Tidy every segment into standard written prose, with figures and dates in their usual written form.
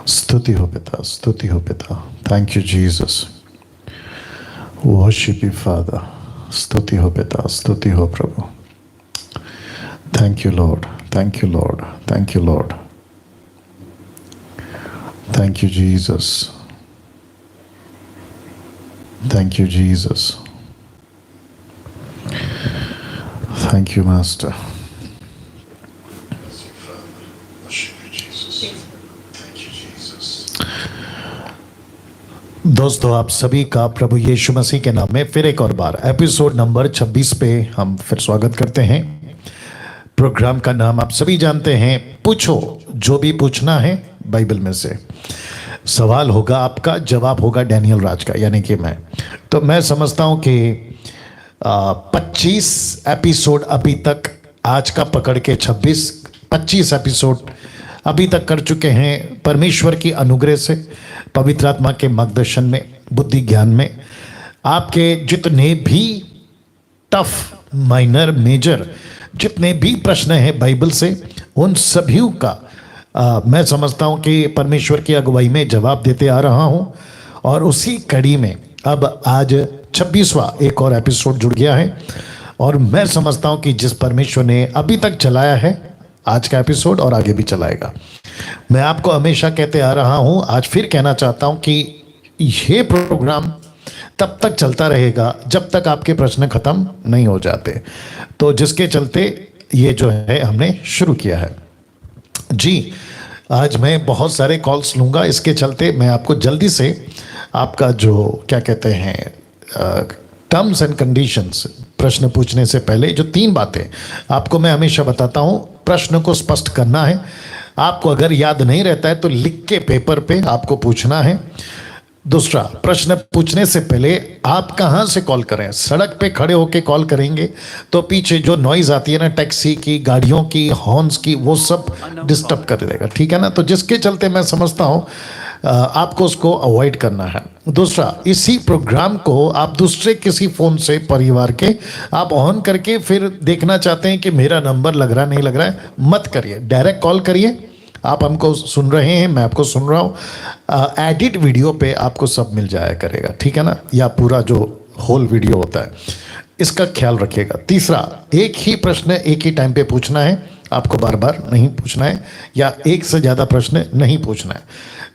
स्तुति हो पिता, स्तुति हो पिता। Thank you Jesus, worship you father. स्तुति हो पिता, स्तुति हो प्रभु। Thank you Lord, thank you Lord, thank you Lord, thank you Jesus, thank you Jesus, thank you master. दोस्तों, आप सभी का प्रभु यीशु मसीह के नाम में फिर एक और बार एपिसोड नंबर 26 पे हम फिर स्वागत करते हैं। प्रोग्राम का नाम आप सभी जानते हैं, पूछो जो भी पूछना है बाइबल में से। सवाल होगा आपका, जवाब होगा डैनियल राज का, यानी कि मैं। तो मैं समझता हूं कि 25 एपिसोड अभी तक, आज का पकड़ के 25 एपिसोड अभी तक कर चुके हैं। परमेश्वर की अनुग्रह से, पवित्र आत्मा के मार्गदर्शन में, बुद्धि ज्ञान में, आपके जितने भी टफ, माइनर, मेजर जितने भी प्रश्न हैं बाइबल से, उन सभी का मैं समझता हूं कि परमेश्वर की अगुवाई में जवाब देते आ रहा हूं। और उसी कड़ी में अब आज 26वां एक और एपिसोड जुड़ गया है। और मैं समझता हूं कि जिस परमेश्वर ने अभी तक चलाया है आज का एपिसोड, और आगे भी चलाएगा। मैं आपको हमेशा कहते आ रहा हूं, आज फिर कहना चाहता हूं कि ये प्रोग्राम तब तक चलता रहेगा जब तक आपके प्रश्न खत्म नहीं हो जाते। तो जिसके चलते ये जो है हमने शुरू किया है जी। आज मैं बहुत सारे कॉल्स लूंगा, इसके चलते मैं आपको जल्दी से आपका जो क्या कहते हैं टर्म्स एंड कंडीशंस, प्रश्न पूछने से पहले जो 3 बातें आपको मैं हमेशा बताता हूं। प्रश्न को स्पष्ट करना है। आपको अगर याद नहीं रहता है तो लिख के पेपर पे आपको पूछना है। दूसरा, प्रश्न पूछने से पहले आप कहां से कॉल करें। सड़क पे खड़े होके कॉल करेंगे तो पीछे जो नॉइज आती है ना, टैक्सी की, गाड़ियों की, हॉर्न्स की, वो सब डिस्टर्ब कर देगा, ठीक है ना। तो जिसके चलते मैं समझता हूं आपको उसको अवॉइड करना है। दूसरा, इसी प्रोग्राम को आप दूसरे किसी फोन से, परिवार के, आप ऑन करके फिर देखना चाहते हैं कि मेरा नंबर लग रहा नहीं लग रहा है, मत करिए, डायरेक्ट कॉल करिए। आप हमको सुन रहे हैं, मैं आपको सुन रहा हूं। एडिट वीडियो पे आपको सब मिल जाया करेगा, ठीक है ना, या पूरा जो होल वीडियो होता है, इसका ख्याल रखिएगा। तीसरा, एक ही प्रश्न एक ही टाइम पे पूछना है, आपको बार बार नहीं पूछना है, या एक से ज़्यादा प्रश्न नहीं पूछना है।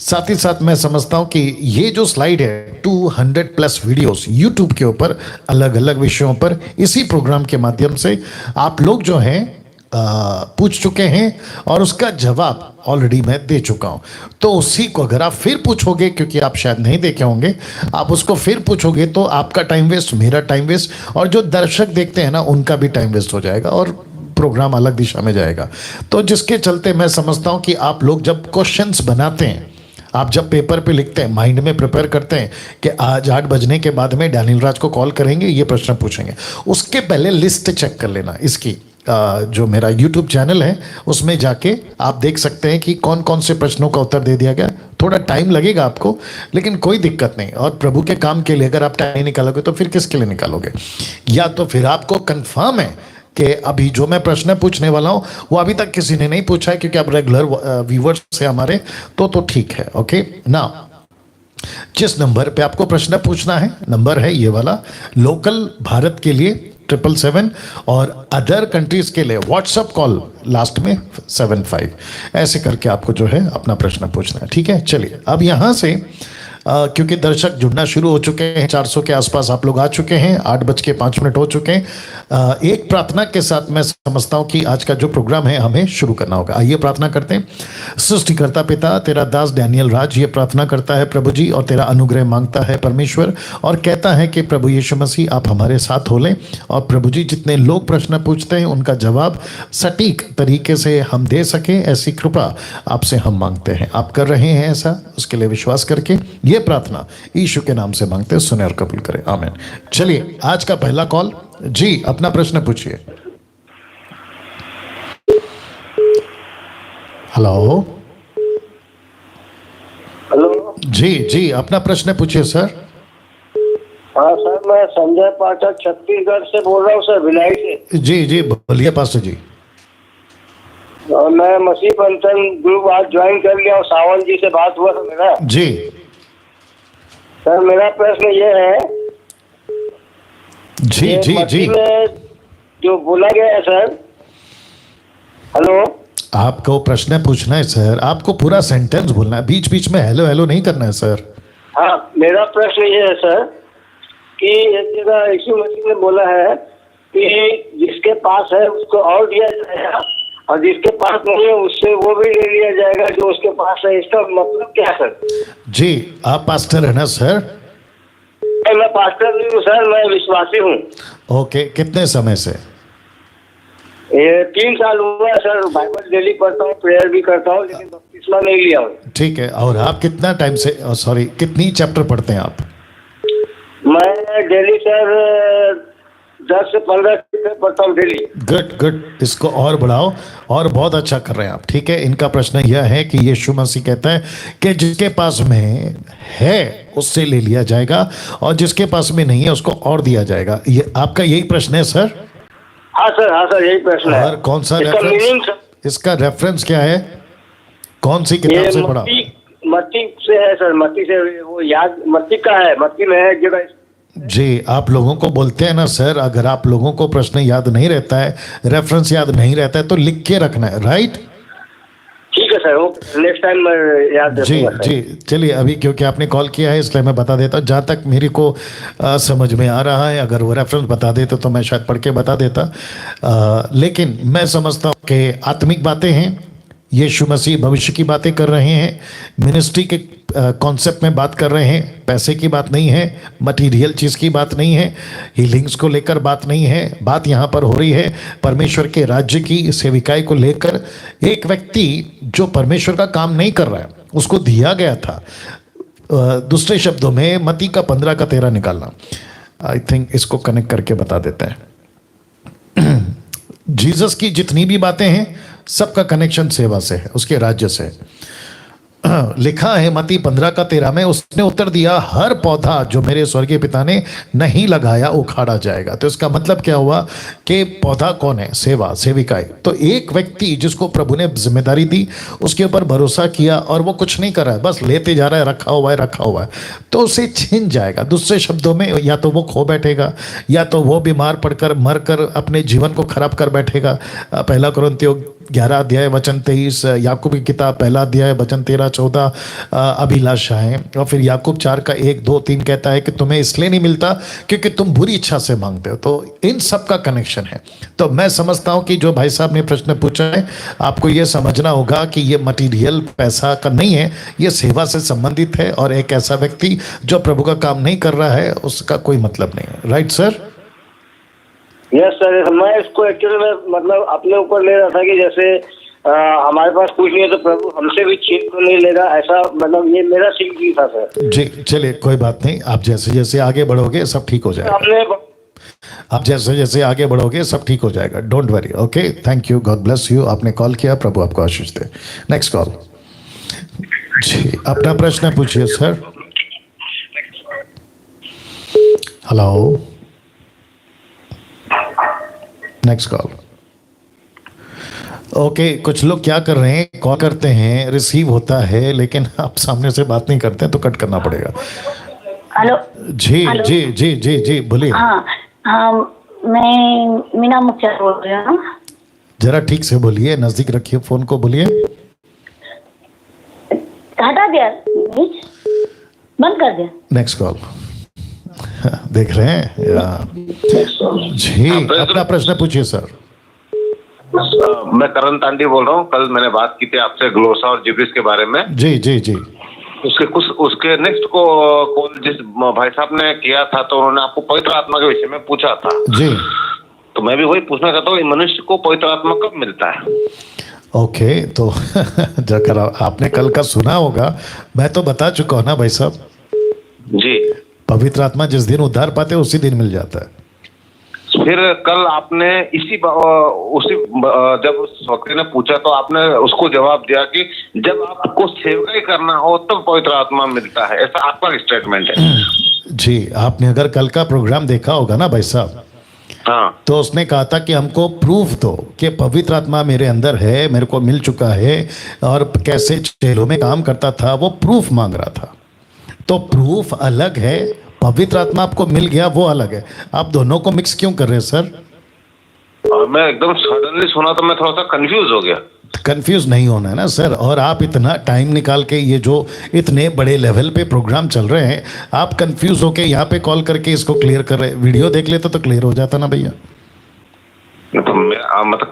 साथ ही साथ मैं समझता हूं कि ये जो स्लाइड है 200+ वीडियोस यूट्यूब के ऊपर अलग अलग विषयों पर इसी प्रोग्राम के माध्यम से आप लोग जो हैं पूछ चुके हैं, और उसका जवाब ऑलरेडी मैं दे चुका हूं। तो उसी को अगर आप फिर पूछोगे, क्योंकि आप शायद नहीं देखे होंगे, आप उसको फिर पूछोगे तो आपका टाइम वेस्ट, मेरा टाइम वेस्ट, और जो दर्शक देखते हैं ना उनका भी टाइम वेस्ट हो जाएगा और प्रोग्राम अलग दिशा में जाएगा। तो जिसके चलते मैं समझता हूं कि आप लोग जब क्वेश्चंस बनाते हैं, आप जब पेपर पे लिखते हैं, माइंड में प्रिपेयर करते हैं कि आज 8 बजने के बाद में डैनियल राज को कॉल करेंगे, ये प्रश्न पूछेंगे, उसके पहले लिस्ट चेक कर लेना। इसकी जो मेरा YouTube चैनल है उसमें जाके आप देख सकते हैं कि कौन कौन से प्रश्नों का उत्तर दे दिया गया। थोड़ा टाइम लगेगा आपको, लेकिन कोई दिक्कत नहीं। और प्रभु के काम के लिए अगर आप टाइम नहीं निकालोगे तो फिर किसके लिए निकालोगे। या तो फिर आपको कंफर्म है कि अभी जो मैं प्रश्न पूछने वाला हूं वो अभी तक किसी ने नहीं पूछा है, क्योंकि आप रेगुलर व्यूवर्स है हमारे, तो ठीक है। ओके ना, जिस नंबर पे आपको प्रश्न पूछना है, नंबर है ये वाला, लोकल भारत के लिए 777, और अदर कंट्रीज के लिए व्हाट्सएप कॉल लास्ट में 75। ऐसे करके आपको जो है अपना प्रश्न पूछना है, ठीक है। चलिए अब यहां से क्योंकि दर्शक जुड़ना शुरू हो चुके हैं, 400 के आसपास आप लोग आ चुके हैं, 8:05 हो चुके हैं। एक प्रार्थना के साथ मैं समझता हूं कि आज का जो प्रोग्राम है हमें शुरू करना होगा। आइए प्रार्थना करते हैं। सृष्टिकर्ता पिता, तेरा दास डैनियल राज ये प्रार्थना करता है प्रभु जी, और तेरा अनुग्रह मांगता है परमेश्वर, और कहता है कि प्रभु यीशु मसीह आप हमारे साथ हो लें, और प्रभु जी जितने लोग प्रश्न पूछते हैं उनका जवाब सटीक तरीके से हम दे सकें, ऐसी कृपा आपसे हम मांगते हैं। आप कर रहे हैं ऐसा, उसके लिए विश्वास करके ये प्रार्थना यीशु के नाम से मांगते हैं, सुने और कबूल करें, आमीन। चलिए आज का पहला कॉल जी, अपना प्रश्न पूछिए। हेलो हेलो जी जी, अपना प्रश्न पूछिए सर। हाँ सर, मैं संजय पाठक छत्तीसगढ़ से बोल रहा हूँ सर, भिलाई से। जी जी, बोलिए पास्टर जी। और मैं मसीह पंथन ग्रुप आज ज्वाइन कर लिया हूँ। सावन जी से बात हुआ था मेरा। जी सर मेरा प्रश्न ये है, जी ये जी जी मसीह में जो बोला गया है सर, हेलो, आपको प्रश्न पूछना है सर, आपको पूरा सेंटेंस बोलना है, बीच बीच में हेलो हेलो नहीं करना है सर। हाँ मेरा प्रश्न ये है सर कि एक जगह यीशु मसीह ने बोला है कि जिसके पास है उसको और दिया जाएगा और जिसके पास नहीं है उससे वो भी ले लिया जाएगा जो उसके पास है। इसका मतलब क्या है सर? जी आप पास्टर है ना सर? मैं पास्टर नहीं हूँ सर, मैं विश्वासी हूँ। ओके, कितने समय से? ये 3 साल हुआ है सर। बाइबल डेली पढ़ता हूँ, प्रेयर भी करता हूँ, लेकिन बपतिस्मा नहीं लिया हूँ। ठीक है, और आप कितना टाइम से, सॉरी, कितनी चैप्टर पढ़ते हैं आप? मैं डेली सर 10 से 15 चैप्टर पढ़ता हूँ डेली। गुड गुड, इसको और बढ़ाओ, और बहुत अच्छा कर रहे हैं आप। ठीक है, इनका प्रश्न यह है कि यीशु मसीह कहता है कि जिसके पास में है उससे ले लिया जाएगा और जिसके पास में नहीं है उसको और दिया जाएगा। ये आपका यही प्रश्न है सर? हाँ सर, यही प्रश्न है। और कौन सा इसका मीनिंग रेफरेंस, सर? इसका रेफरेंस क्या है? कौन सी किताब से पढ़ा? मत्ती से है सर, मत्ती से। वो याद मत्ती का है, मत्ती में है जगह। जी, आप लोगों को बोलते हैं ना सर, अगर आप लोगों को प्रश्न याद नहीं रहता है, रेफरेंस याद नहीं रहता है, तो लिख के रखना है, राइट? ठीक है सर, ओके, नेक्स्ट टाइम मैं याद जी रखूंगा सर। जी, चलिए, अभी क्योंकि आपने कॉल किया है इसलिए मैं बता देता हूँ, जहाँ तक मेरे को समझ में आ रहा है। अगर वो रेफरेंस बता देते तो मैं शायद पढ़ के बता देता, लेकिन मैं समझता हूँ कि आत्मिक बातें हैं, यीशु मसीह भविष्य की बातें कर रहे हैं, मिनिस्ट्री के कॉन्सेप्ट में बात कर रहे हैं, पैसे की बात नहीं है, मटेरियल चीज़ की बात नहीं है, हीलिंग्स को लेकर बात नहीं है। बात यहाँ पर हो रही है परमेश्वर के राज्य की सेविकाई को लेकर। एक व्यक्ति जो परमेश्वर का काम नहीं कर रहा है उसको दिया गया था, दूसरे शब्दों में मत्ती का 15 का 13 निकालना। आई थिंक इसको कनेक्ट करके बता देते हैं। जीसस की जितनी भी बातें हैं सबका कनेक्शन सेवा से है, उसके राज्य से है। लिखा है मत्ती 15 का 13 में, उसने उत्तर दिया, हर पौधा जो मेरे स्वर्गीय पिता ने नहीं लगाया उखाड़ा जाएगा। तो इसका मतलब क्या हुआ कि पौधा कौन है? सेवा, सेविकाई। तो एक व्यक्ति जिसको प्रभु ने जिम्मेदारी दी, उसके ऊपर भरोसा किया और वो कुछ नहीं कर रहा है, बस लेते जा रहा है, रखा हुआ है, तो उसे छिन जाएगा। दूसरे शब्दों में, या तो वो खो बैठेगा या तो वो बीमार पड़कर मरकर अपने जीवन को खराब कर बैठेगा। 1 कुरिन्थियों 11 अध्याय वचन 23, याकूब की किताब 1 अध्याय वचन 13-14 अभिलाषाएं, और फिर याकूब 4 का 1, 2, 3 कहता है कि तुम्हें इसलिए नहीं मिलता क्योंकि तुम बुरी इच्छा से मांगते हो। तो इन सब का कनेक्शन है। तो मैं समझता हूं कि जो भाई साहब ने प्रश्न पूछा है, आपको ये समझना होगा कि ये मटीरियल पैसा का नहीं है, ये सेवा से संबंधित है, और एक ऐसा व्यक्ति जो प्रभु का काम नहीं कर रहा है उसका कोई मतलब नहीं है। Right sir? यस सर, मैं इसको एक्चुअली में मतलब अपने ऊपर ले रहा था कि जैसे हमारे पास कुछ नहीं है तो प्रभु हमसे भी छीन तो नहीं लेगा, ऐसा मतलब ये मेरा थिंकिंग था सर। जी चलिए, कोई बात नहीं, आप जैसे जैसे आगे बढ़ोगे सब ठीक हो जाएगा। आप जैसे जैसे आगे बढ़ोगे सब ठीक हो जाएगा, don't worry. Okay, thank you, God bless you. आपने कॉल किया, प्रभु आपको आशीष दे। Next call. जी, अपना प्रश्न पूछिए sir. Hello, next call. Okay, कुछ लोग क्या कर रहे हैं, कॉल करते हैं, रिसीव होता है, लेकिन आप सामने से बात नहीं करते हैं तो कट करना पड़ेगा। हेलो जी हेलो। जी जी जी जी, बोलिए। हाँ हाँ, मैं मीना मुखिया बोल रही हूँ। जरा ठीक से बोलिए, नजदीक रखिए फोन को, बोलिए। हटा दिया, बंद कर दिया। Next call. देख रहे हैं जी, अपना प्रश्न पूछिए सर। मैं करण तांडी बोल रहा हूँ। कल मैंने बात की थी आपसे ग्लोसा और जिब्रिस के बारे में। जी जी जी, उसके नेक्स्ट को कॉल जिस भाई साहब ने किया था तो उन्होंने आपको पवित्र आत्मा के विषय में पूछा था जी। तो मैं भी वही पूछना चाहता हूँ, मनुष्य को पवित्र आत्मा कब मिलता है? ओके, तो जब आपने कल का सुना होगा, मैं तो बता चुका हूँ ना भाई साहब जी। पवित्र आत्मा जिस दिन उद्धार पाते उसी दिन मिल जाता है। फिर कल आपने उसी जब उस व्यक्ति ने पूछा तो आपने उसको जवाब दिया कि जब आपको सेवकाई करना हो तब पवित्र आत्मा मिलता है, ऐसा आपका स्टेटमेंट है। जी, आपने अगर कल का प्रोग्राम देखा होगा ना भाई साहब, हाँ। तो उसने कहा था कि हमको प्रूफ दो कि पवित्र आत्मा मेरे अंदर है, मेरे को मिल चुका है, और कैसे चेलों में काम करता था, वो प्रूफ मांग रहा था। तो प्रूफ अलग है, पवित्र आत्मा आपको मिल गया वो अलग है। आप दोनों को मिक्स क्यों कर रहे हैं सर? और मैं एकदम सडनली सुना तो मैं थोड़ा सा कंफ्यूज हो गया। कंफ्यूज नहीं होना है ना सर। और आप इतना टाइम निकाल के ये जो इतने बड़े लेवल पे प्रोग्राम चल रहे हैं, आप कंफ्यूज होके यहाँ पे कॉल करके इसको क्लियर कर रहे हैं। वीडियो देख लेते तो क्लियर हो जाता ना भैया। तो मैं मतलब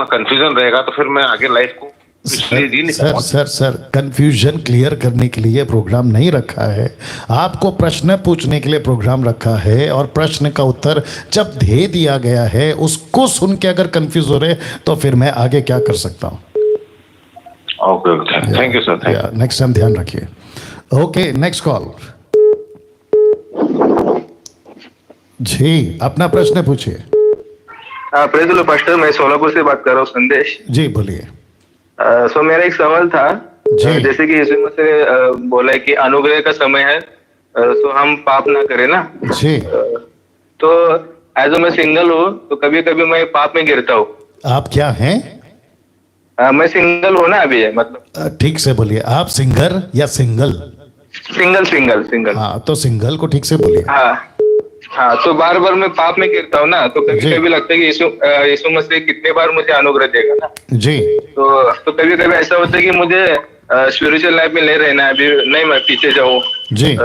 कंफ्यूजन रहेगा तो फिर मैं आगे लाइफ को इसलिए जी नहीं सर पाऊंगा। सर सर कंफ्यूजन क्लियर करने के लिए प्रोग्राम नहीं रखा है, आपको प्रश्न पूछने के लिए प्रोग्राम रखा है। और प्रश्न का उत्तर जब दे दिया गया है, उसको सुन के अगर कंफ्यूज हो रहे तो फिर मैं आगे क्या कर सकता हूँ? Okay thank you sir, thank you. Next time ध्यान रखिए। ओके, नेक्स्ट कॉल जी, अपना प्रश्न पूछिए। प्रेज द लॉर्ड पास्टर, मैं सोलापुर से बात कर रहा हूँ, संदेश। जी बोलिए। सो मेरा एक सवाल था, जी। जैसे कि यीशु मसीह बोला है कि अनुग्रह का समय है, सो हम पाप ना करें ना। जी, तो एज मैं सिंगल हूँ तो कभी कभी मैं पाप में गिरता हूँ। आप क्या हैं? मैं सिंगल हूँ ना अभी, मतलब ठीक से बोलिए। आप सिंगर या सिंगल? Single single single. हाँ, तो सिंगल को ठीक से बोलिए। हाँ, तो बार बार मैं पाप में गिरता हूँ ना, तो जी। कभी कभी लगता है कि यीशु मसीह कितने बार मुझे अनुग्रह देगा ना। जी तो कभी कभी ऐसा होता है कि मुझे स्पिरिचुअल लाइफ में नहीं रहना है अभी, नहीं मैं पीछे जाऊँ, जी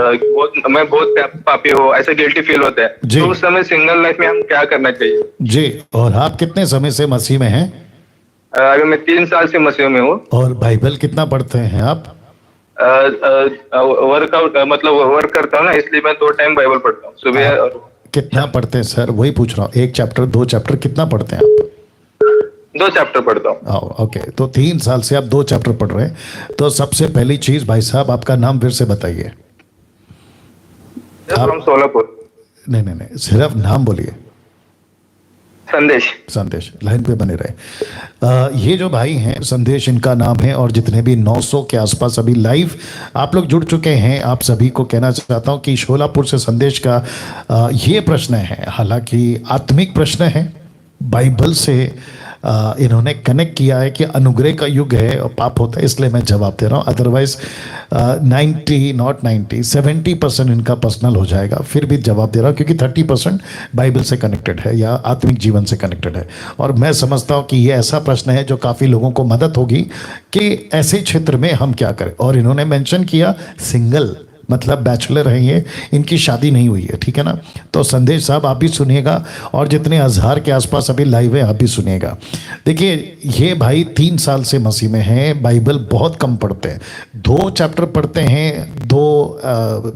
मैं बहुत पापी हूँ, ऐसा गिल्टी फील होता है। जी। तो उस समय सिंगल लाइफ में हम क्या करना चाहिए? जी। और आप कितने समय से मसीह में हैं? अभी मैं 3 साल से मसीह में हूँ। और बाइबल कितना पढ़ते हैं आप? वर्कआउट मतलब वर्क करता हूँ ना, इसलिए मैं 2 टाइम बाइबल पढ़ता हूँ, सुबह और कितना पढ़ते हैं सर? वही पूछ रहा हूँ, 1 चैप्टर 2 चैप्टर कितना पढ़ते हैं आप? 2 चैप्टर पढ़ता हूँ। ओके, तो 3 साल से आप 2 चैप्टर पढ़ रहे हैं। तो सबसे पहली चीज भाई साहब, आपका नाम फिर से बताइए। फ्रॉम सोलापुर। नहीं नहीं नहीं, सिर्फ नाम बोलिए। संदेश। संदेश, लाइन पे बने रहे। ये जो भाई हैं संदेश इनका नाम है, और जितने भी 900 के आसपास अभी लाइव आप लोग जुड़ चुके हैं, आप सभी को कहना चाहता हूं कि शोलापुर से संदेश का ये प्रश्न है, हालांकि आत्मिक प्रश्न है, बाइबल से इन्होंने कनेक्ट किया है कि अनुग्रह का युग है और पाप होता है, इसलिए मैं जवाब दे रहा हूँ। अदरवाइज 70% इनका पर्सनल हो जाएगा, फिर भी जवाब दे रहा हूँ क्योंकि 30% बाइबल से कनेक्टेड है या आत्मिक जीवन से कनेक्टेड है। और मैं समझता हूँ कि ये ऐसा प्रश्न है जो काफ़ी लोगों को मदद होगी कि ऐसे क्षेत्र में हम क्या करें। और इन्होंने मेंशन किया सिंगल, मतलब बैचलर हैं ये, इनकी शादी नहीं हुई है, ठीक है ना। तो संदेश साहब आप भी सुनिएगा, और जितने हज़ार के आसपास अभी लाइव है आप भी सुनिएगा। देखिए, ये भाई 3 साल से मसीह में हैं, बाइबल बहुत कम पढ़ते हैं, 2 चैप्टर पढ़ते हैं, 2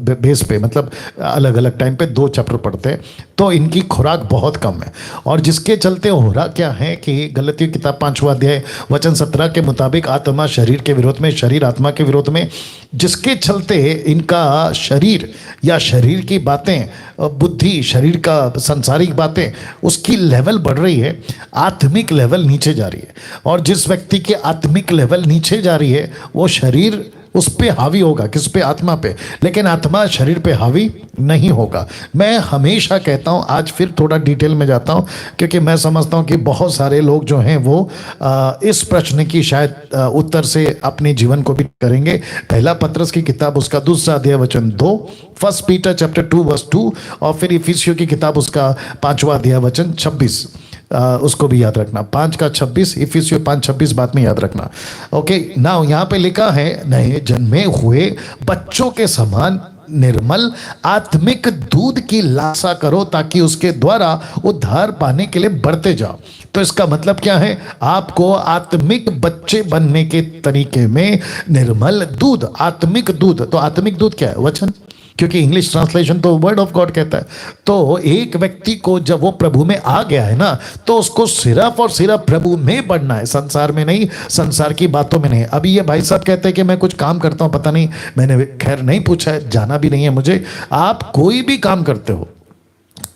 बेस पे, मतलब अलग अलग टाइम पे 2 चैप्टर पढ़ते हैं। तो इनकी खुराक बहुत कम है, और जिसके चलते हो रहा क्या है कि गलतियों किताब 5वां अध्याय वचन 17 के मुताबिक आत्मा शरीर के विरोध में, शरीर आत्मा के विरोध में, जिसके चलते इनका शरीर या शरीर की बातें, बुद्धि, शरीर का सांसारिक बातें, उसकी लेवल बढ़ रही है, आत्मिक लेवल नीचे जा रही है। और जिस व्यक्ति की आत्मिक लेवल नीचे जा रही है वो शरीर उस पे हावी होगा, किस पे? आत्मा पे, लेकिन आत्मा शरीर पे हावी नहीं होगा। मैं हमेशा कहता हूं, आज फिर थोड़ा डिटेल में जाता हूं क्योंकि मैं समझता हूं कि बहुत सारे लोग जो हैं वो इस प्रश्न की शायद उत्तर से अपने जीवन को भी करेंगे। पहला पत्रस की किताब उसका 2 अध्याय वचन 2, 1 पीटर चैप्टर 2 वर्स 2, और फिर इफिसियों की किताब उसका 5वां अध्याय वचन 26, उसको भी याद रखना, 5 का 26, इफिसियों 5:26 बात में याद रखना। ओके, नाउ यहाँ पे लिखा है, नए जन्मे हुए बच्चों के समान निर्मल आत्मिक दूध की लालसा करो ताकि उसके द्वारा उद्धार पाने के लिए बढ़ते जाओ। तो इसका मतलब क्या है? आपको आत्मिक बच्चे बनने के तरीके में निर्मल दूध, आत्मिक दूध। तो आत्मिक दूध क्या है? वचन, क्योंकि इंग्लिश ट्रांसलेशन तो वर्ड ऑफ गॉड कहता है। तो एक व्यक्ति को जब वो प्रभु में आ गया है ना, तो उसको सिर्फ और सिर्फ प्रभु में बढ़ना है, संसार में नहीं, संसार की बातों में नहीं। अभी ये भाई साहब कहते हैं कि मैं कुछ काम करता हूं, पता नहीं, मैंने खैर नहीं पूछा है, जाना भी नहीं है मुझे। आप कोई भी काम करते हो,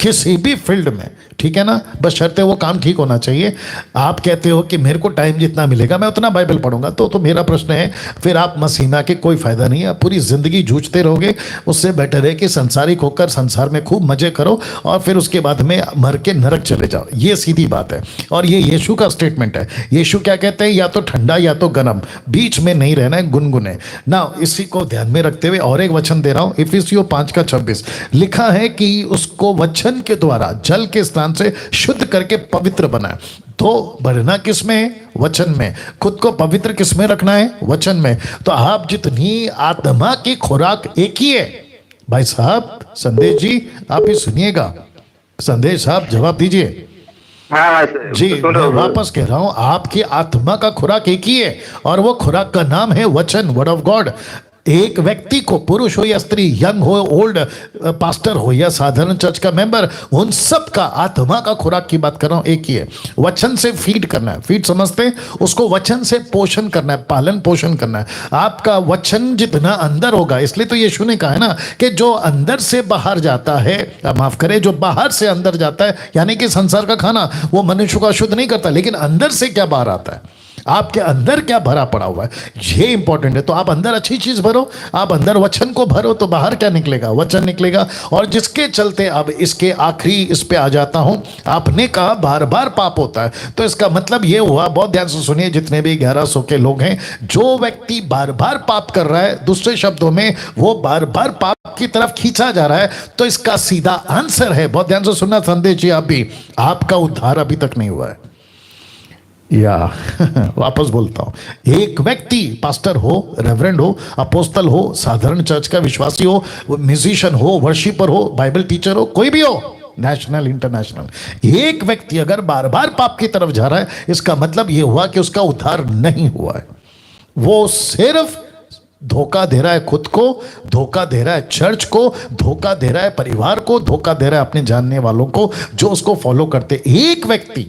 किसी भी फील्ड में, ठीक है ना, बस शर्ते वो काम ठीक होना चाहिए। आप कहते हो कि मेरे को टाइम जितना मिलेगा मैं उतना बाइबल पढ़ूंगा, तो मेरा प्रश्न है फिर आप मसीह में आके कोई फायदा नहीं है, आप पूरी जिंदगी जूझते रहोगे। उससे बेटर है कि संसारिक होकर संसार में खूब मजे करो और फिर उसके बाद में मर के नरक चले जाओ। ये सीधी बात है और ये यीशु का स्टेटमेंट है। यीशु क्या कहते हैं, या तो ठंडा या तो गर्म, बीच में नहीं रहना है, गुनगुने ना। इसी को ध्यान में रखते हुए और एक वचन दे रहा हूं, इफिसियों 5:26 लिखा है कि उसको वचन के द्वारा जल के स्नान से शुद्ध करके पवित्र बनाए। तो बढ़ना किस में है? वचन में। खुद को पवित्र किस में रखना है? वचन में। तो आप जितनी आत्मा की खुराक एक ही है। भाई साहब, संदेश जी आप ही सुनिएगा, संदेश साहब जवाब दीजिए। हाँ सर, जी सुन मैं रहा हूँ। वापस कह रहा हूं, आपकी आत्मा का खुराक एक ही है और वो खुराक का नाम है वचन, वर्ड ऑफ गॉड। एक व्यक्ति को, पुरुष हो या स्त्री, यंग हो, ओल्ड, पास्टर हो या साधारण चर्च का मेंबर, उन सब का आत्मा का खुराक की बात कर रहा हूं, एक ही है। वचन से फीड करना है, फीड समझते हैं उसको, वचन से पोषण करना है, पालन पोषण करना है। आपका वचन जितना अंदर होगा, इसलिए तो यीशु ने कहा है ना कि जो अंदर से बाहर जाता है, माफ करें, जो बाहर से अंदर जाता है, यानी कि संसार का खाना, वो मनुष्य को अशुद्ध नहीं करता, लेकिन अंदर से क्या बाहर आता है, आपके अंदर क्या भरा पड़ा हुआ है, ये इंपॉर्टेंट है। तो आप अंदर अच्छी चीज भरो, आप अंदर वचन को भरो, तो बाहर क्या निकलेगा? वचन निकलेगा। और जिसके चलते अब इसके आखिरी इस पे आ जाता हूं, आपने कहा बार बार पाप होता है, तो इसका मतलब ये हुआ, बहुत ध्यान से सुनिए जितने भी 1100 के लोग हैं, जो व्यक्ति बार बार पाप कर रहा है, दूसरे शब्दों में वो बार बार पाप की तरफ खींचा जा रहा है, तो इसका सीधा आंसर है, बहुत ध्यान से सुनना संदेश जी आप भी, आपका उद्धार अभी तक नहीं हुआ है। या वापस बोलता हूं, एक व्यक्ति पास्टर हो, रेवरेंड हो, अपोस्तल हो, साधारण चर्च का विश्वासी हो, म्यूजिशियन हो, वर्शिपर हो, बाइबल टीचर हो, कोई भी हो, नेशनल इंटरनेशनल, एक व्यक्ति अगर बार बार पाप की तरफ जा रहा है, इसका मतलब यह हुआ कि उसका उद्धार नहीं हुआ है। वो सिर्फ धोखा दे रहा है खुद को, धोखा दे रहा है चर्च को, धोखा दे रहा है परिवार को, धोखा दे रहा है अपने जानने वालों को जो उसको फॉलो करते। एक व्यक्ति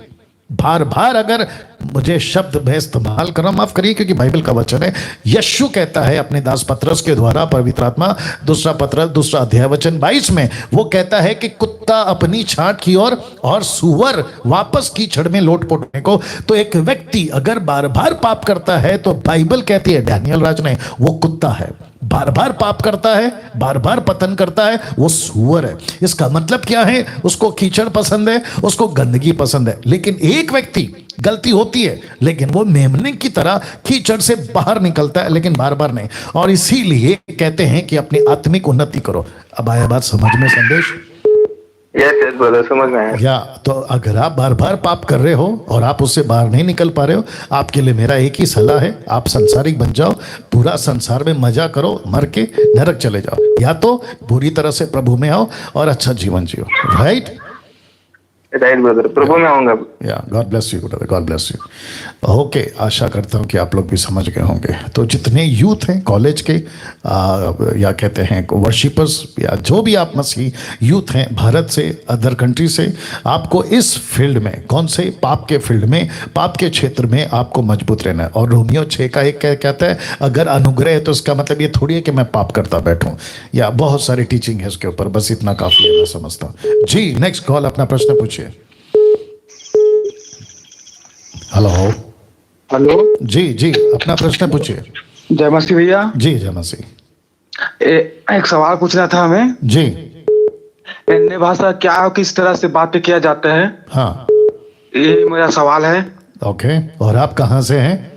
बार बार, अगर मुझे शब्द में इस्तेमाल करना माफ करिए क्योंकि बाइबल का वचन है, यीशु कहता है अपने दास पतरस के द्वारा, पवित्र आत्मा, दूसरा अध्याय वचन 22 में, वो कहता है कि कुत्ता अपनी छांट की और सूअर वापस कीचड़ में लोट पोटने को। तो एक व्यक्ति अगर बार बार पाप करता है, तो बाइबल कहती है, डैनियल राज ने, वो कुत्ता है। बार बार पाप करता है, बार बार पतन करता है, वो सूअर है। इसका मतलब क्या है? उसको कीचड़ पसंद है, उसको गंदगी पसंद है। लेकिन एक व्यक्ति, गलती होती है लेकिन वो मेमने की तरह कीचड़ से बाहर निकलता है, लेकिन बार बार नहीं। और इसीलिए कहते हैं कि अपनी आत्मिक उन्नति करो। अब आया बात समझ में संदेश? यस ब्रदर, समझ में आया। या तो अगर आप बार बार पाप कर रहे हो और आप उससे बाहर नहीं निकल पा रहे हो, आपके लिए मेरा एक ही सलाह है, आप संसारिक बन जाओ, पूरा संसार में मजा करो, मर के नरक चले जाओ, या तो पूरी तरह से प्रभु में आओ और अच्छा जीवन जियो। राइट ब्रदर, प्रभु में आऊंगा। Yeah God bless you brother, God bless you. Okay, आशा करता हूँ कि आप लोग भी समझ गए होंगे। तो जितने यूथ हैं कॉलेज के, या कहते हैं वर्शिपर्स, या जो भी आप मसीह यूथ हैं भारत से, अदर कंट्री से, आपको इस फील्ड में, कौन से पाप के फील्ड में, पाप के क्षेत्र में आपको मजबूत रहना है। और रोमियो 6:1 कहता है, अगर अनुग्रह है तो इसका मतलब ये थोड़ी है कि मैं पाप करता बैठूं, या बहुत सारी टीचिंग है उसके ऊपर, बस इतना काफी है मैं समझता हूँ। जी नेक्स्ट कॉल, अपना प्रश्न पूछिए। हेलो हेलो जी अपना प्रश्न पूछिए। जय मसीह भैया। जी जय मसीह। एक सवाल पूछना था हमें। जी अन्य भाषा क्या और किस तरह से बातें किया जाता है? हाँ, ये मेरा सवाल है। ओके, और आप कहाँ से हैं?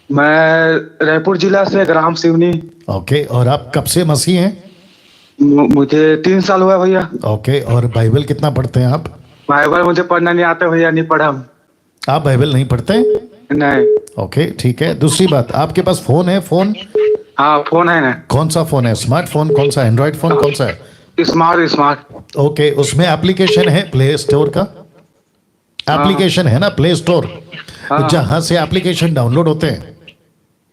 मैं रायपुर जिला से, ग्राम सिवनी। ओके, और आप कब से मसीह हैं? मुझे 3 साल हुआ भैया। ओके, और बाइबल कितना पढ़ते हैं आप? बाइबल मुझे पढ़ना नहीं आता भैया, नहीं पढ़ा। आप बाइबल नहीं पढ़ते? नहीं। ओके ठीक है। दूसरी बात, आपके पास फोन है? फोन? हाँ फोन है ना। कौन सा फोन है? स्मार्टफोन कौन सा? एंड्रॉइड फोन कौन सा है? स्मार्ट। ओके, उसमें एप्लीकेशन है प्ले स्टोर का? एप्लीकेशन है ना प्ले स्टोर, जहां से एप्लीकेशन डाउनलोड होते हैं।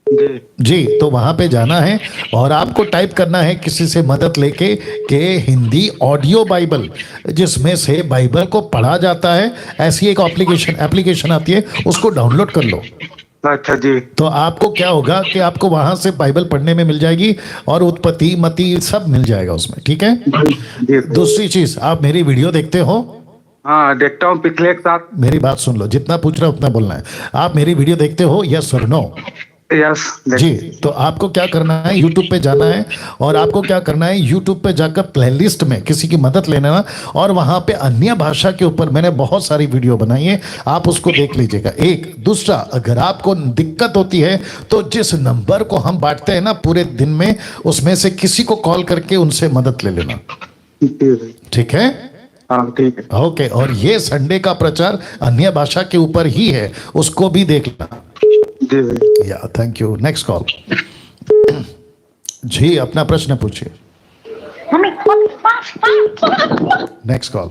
जी, तो वहां पे जाना है और आपको टाइप करना है किसी से मदद लेके कि हिंदी ऑडियो बाइबल, जिसमें से बाइबल को पढ़ा जाता है। ऐसी एक एप्लीकेशन आती है, उसको डाउनलोड कर लो। अच्छा जी। तो आपको क्या होगा कि आपको वहां से बाइबल पढ़ने में मिल जाएगी और उत्पत्ति मती सब मिल जाएगा उसमें, ठीक है। जी। दूसरी चीज, आप मेरी वीडियो देखते हो? हाँ देखता हूँ, पिछले एक साथ। मेरी बात सुन लो, जितना पूछ रहा उतना बोलना है। आप मेरी वीडियो देखते हो, यस और नो? यस। जी। तो आपको क्या करना है, यूट्यूब पे जाना है और आपको क्या करना है, यूट्यूब पे जाकर प्लेलिस्ट में किसी की मदद लेना और वहां पे अन्य भाषा के ऊपर मैंने बहुत सारी वीडियो बनाई है, आप उसको देख लीजिएगा। एक दूसरा, अगर आपको दिक्कत होती है तो जिस नंबर को हम बांटते हैं ना पूरे दिन में, उसमें से किसी को कॉल करके उनसे मदद ले लेना, ठीक है? हाँ ठीक है। ओके। और ये संडे का प्रचार अन्य भाषा के ऊपर ही है, उसको भी देख लेना। जी भाई। Yeah thank you. Next call. जी, अपना प्रश्न पूछिए। Next call.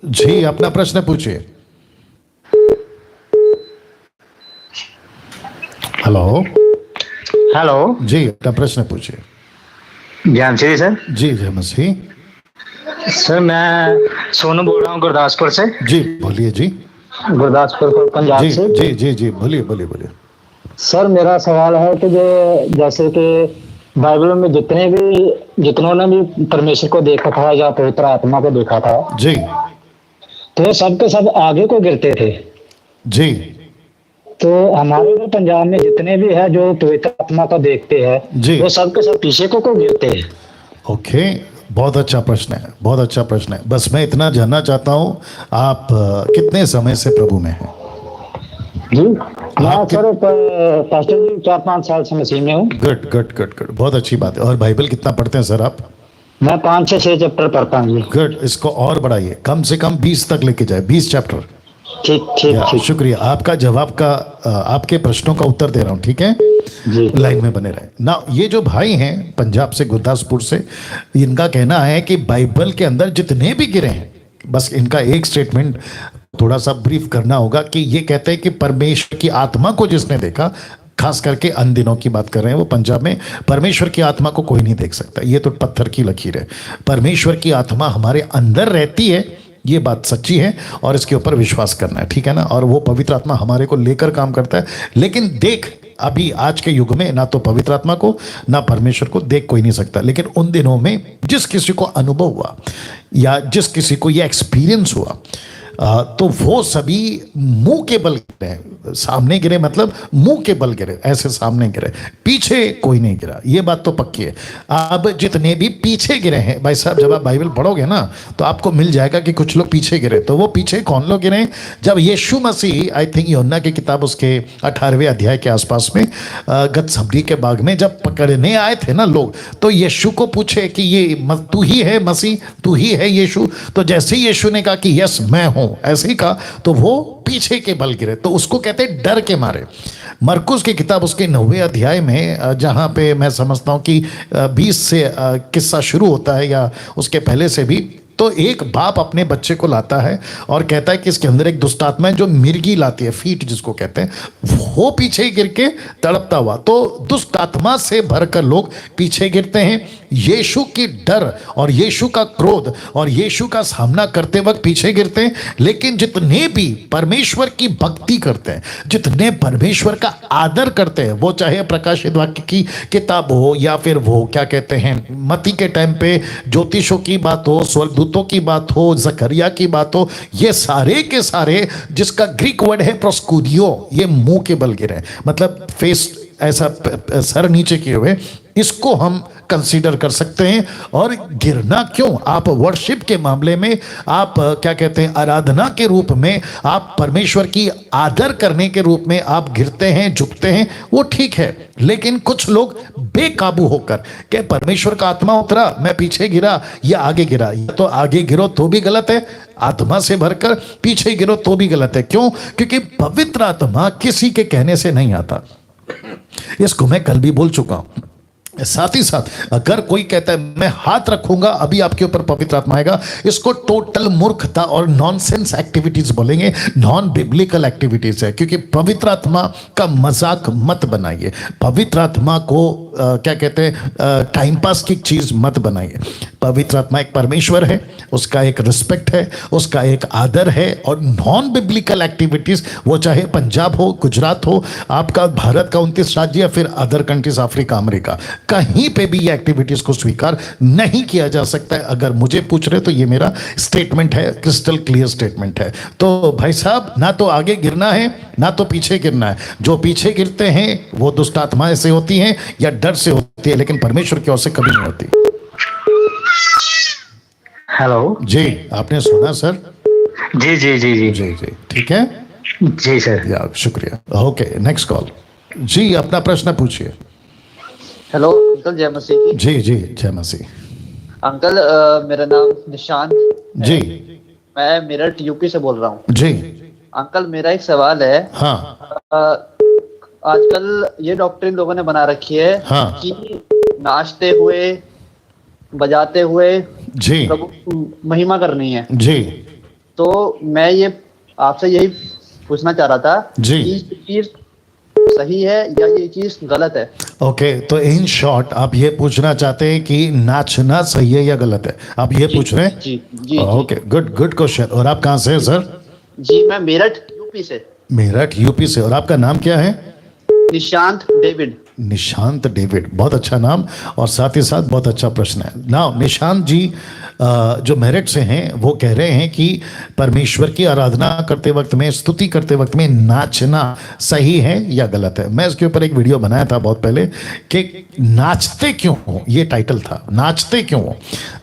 जी, अपना प्रश्न पूछिए। हेलो। हेलो जी, अपना प्रश्न पूछिए। ज्ञान श्री सर। जी जय मसीह। सर मैं सोनू बोल रहा हूँ गुरदासपुर से। जी बोलिए। जी गुरदासपुर पंजाब जी से। जी जी जी बोलिए बोलिए बोलिए। सर मेरा सवाल है कि जो जैसे कि बाइबल में जितनों ने भी परमेश्वर को देखा था या पवित्र आत्मा को देखा था, जी तो वो सब के सब आगे को गिरते थे। जी तो हमारे इधर पंजाब में जितने भी है जो पवित्र आत्मा को देखते जी। हैं, वो सब के सब पीछे को गिरते हैं। ओके, बहुत अच्छा प्रश्न है, बहुत अच्छा प्रश्न है। बस मैं इतना जानना चाहता हूँ, आप कितने समय से प्रभु में हैं? जी मैं सर पास्टर जी 4-5 साल से मसीह में हूँ। गुड गुड गुड गुड, बहुत अच्छी बात है। और बाइबल कितना पढ़ते हैं सर आप? मैं 5-6 चैप्टर पढ़ता हूँ। गुड, इसको और बढ़ाइए, कम से कम 20 तक लेके जाए, 20 चैप्टर। ठीक ठीक ठीक। शुक्रिया आपका जवाब का, आपके प्रश्नों का उत्तर दे रहा हूँ, ठीक है जी। लाइन में बने रहे ना। ये जो भाई हैं पंजाब से, गुरदासपुर से, इनका कहना है कि बाइबल के अंदर जितने भी गिरे हैं, बस इनका एक स्टेटमेंट थोड़ा सा ब्रीफ करना होगा कि ये कहते हैं कि परमेश्वर की आत्मा को जिसने देखा, खास करके अन दिनों की बात कर रहे हैं वो पंजाब में, परमेश्वर की आत्मा को कोई नहीं देख सकता। ये तो पत्थर की लकीर है। परमेश्वर की आत्मा हमारे अंदर रहती है, ये बात सच्ची है और इसके ऊपर विश्वास करना है, ठीक है ना। और वो पवित्र आत्मा हमारे को लेकर काम करता है। लेकिन देख, अभी आज के युग में ना तो पवित्र आत्मा को ना परमेश्वर को देख कोई नहीं सकता, लेकिन उन दिनों में जिस किसी को अनुभव हुआ या जिस किसी को यह एक्सपीरियंस हुआ, तो वो सभी मुंह के बल गिरे, सामने गिरे, मतलब मुंह के बल गिरे, ऐसे सामने गिरे, पीछे कोई नहीं गिरा। ये बात तो पक्की है। अब जितने भी पीछे गिरे हैं भाई साहब, जब आप बाइबल पढ़ोगे ना तो आपको मिल जाएगा कि कुछ लोग पीछे गिरे। तो वो पीछे कौन लोग गिरे? जब यीशु मसीह, आई थिंक यूहन्ना की किताब उसके 18वें अध्याय के आसपास में, गतसमनी के बाग में जब पकड़ने आए थे ना लोग, तो यीशु को पूछे कि ये तू ही है मसीह, तू ही है यीशु? तो जैसे ही यीशु ने कहा कि यस मैं हूं, ऐसे ही कहा, तो वो पीछे के बल गिरे। तो उसको कहते हैं डर के मारे। मरकुस की किताब उसके 9वें अध्याय में, जहां पे मैं समझता हूं कि 20 से किस्सा शुरू होता है या उसके पहले से भी, तो एक बाप अपने बच्चे को लाता है और कहता है कि इसके अंदर एक दुष्ट आत्मा है जो मिर्गी लाती है, फीट जिसको कहते हैं, वो पीछे गिर के तड़पता हुआ। तो दुष्ट आत्मा से भरकर लोग पीछे गिरते हैं। यीशु की डर और यीशु का क्रोध और यीशु का सामना करते वक्त पीछे गिरते हैं। लेकिन जितने भी परमेश्वर की भक्ति करते हैं, जितने परमेश्वर का आदर करते हैं, वो चाहे प्रकाशित वाक्य की किताब हो या फिर वो क्या कहते हैं मती के टाइम पे ज्योतिषों की बात हो, स्वर्गदूतों की बात हो, जकरिया की बात हो, ये सारे के सारे, जिसका ग्रीक वर्ड है प्रोस्कुडियो, ये मुंह के बल गिरे, मतलब फेस ऐसा सर नीचे किए हुए, इसको हम कंसीडर कर सकते हैं। और गिरना क्यों? आप वर्शिप के मामले में, आप क्या कहते हैं आराधना के रूप में, आप परमेश्वर की आदर करने के रूप में आप गिरते हैं, झुकते हैं, वो ठीक है। लेकिन कुछ लोग बेकाबू होकर कि परमेश्वर का आत्मा उतरा, मैं पीछे गिरा या आगे गिरा, तो आगे गिरो तो भी गलत है, आत्मा से भरकर पीछे गिरो तो भी गलत है। क्यों? क्योंकि पवित्र आत्मा किसी के कहने से नहीं आता। इसको मैं कल भी बोल चुका हूं। साथ ही साथ अगर कोई कहता है मैं हाथ रखूंगा अभी आपके ऊपर पवित्र आत्मा आएगा, इसको टोटल मूर्खता और नॉनसेंस एक्टिविटीज बोलेंगे, नॉन बिब्लिकल एक्टिविटीज है। क्योंकि पवित्र आत्मा का मजाक मत बनाइए, पवित्र आत्मा को क्या कहते हैं टाइम पास की चीज मत बनाइए। पवित्र आत्मा एक परमेश्वर है, उसका एक रिस्पेक्ट है, उसका एक आदर है। और नॉन बिब्लिकल एक्टिविटीज, वो चाहे पंजाब हो, गुजरात हो, आपका भारत का 29 राज्य या फिर अदर कंट्रीज, अफ्रीका, अमेरिका, कहीं पे भी ये एक्टिविटीज को स्वीकार नहीं किया जा सकता है। अगर मुझे पूछ रहे तो ये मेरा स्टेटमेंट है, क्रिस्टल क्लियर स्टेटमेंट है। तो भाई साहब, ना तो आगे गिरना है ना तो पीछे गिरना है। जो पीछे गिरते हैं वो दुष्ट आत्माएं से होती हैं या डर से होती है, लेकिन परमेश्वर की ओर से कभी नहीं होती। हेलो। जी, आपने सुना सर? जी जी जी जी जी जी, ठीक है जी सर। या शुक्रिया। Okay, next call. जी, अपना प्रश्न पूछिए। हेलो अंकल, जय मसीह की। जी जी, जय मसीह। अंकल मेरा नाम निशांत जी, मैं मेरठ यूपी से बोल रहा हूँ। जी अंकल मेरा एक सवाल है। हाँ आजकल ये डॉक्ट्रिन लोगों ने बना रखी है हाँ। कि नाचते हुए बजाते हुए जी प्रभु महिमा करनी है। जी तो मैं ये आपसे यही पूछना चाह रहा था जी। कि ये चीज सही है या ये चीज गलत है। ओके, तो इन शॉर्ट आप ये पूछना चाहते हैं कि नाचना सही है या गलत है, आप ये पूछ रहे हैं? जी जी ओके, गुड गुड क्वेश्चन। और आप कहाँ से हैं सर? जी मैं मेरठ यूपी से। मेरठ यूपी से। और आपका नाम क्या है? निशांत डेविड। निशांत डेविड, बहुत अच्छा नाम और साथ ही साथ बहुत अच्छा प्रश्न है। नाउ निशांत जी जो मेरठ से हैं, वो कह रहे हैं कि परमेश्वर की आराधना करते वक्त में, स्तुति करते वक्त में नाचना सही है या गलत है। मैं इसके ऊपर एक वीडियो बनाया था बहुत पहले कि नाचते क्यों हो, ये टाइटल था, नाचते क्यों हो।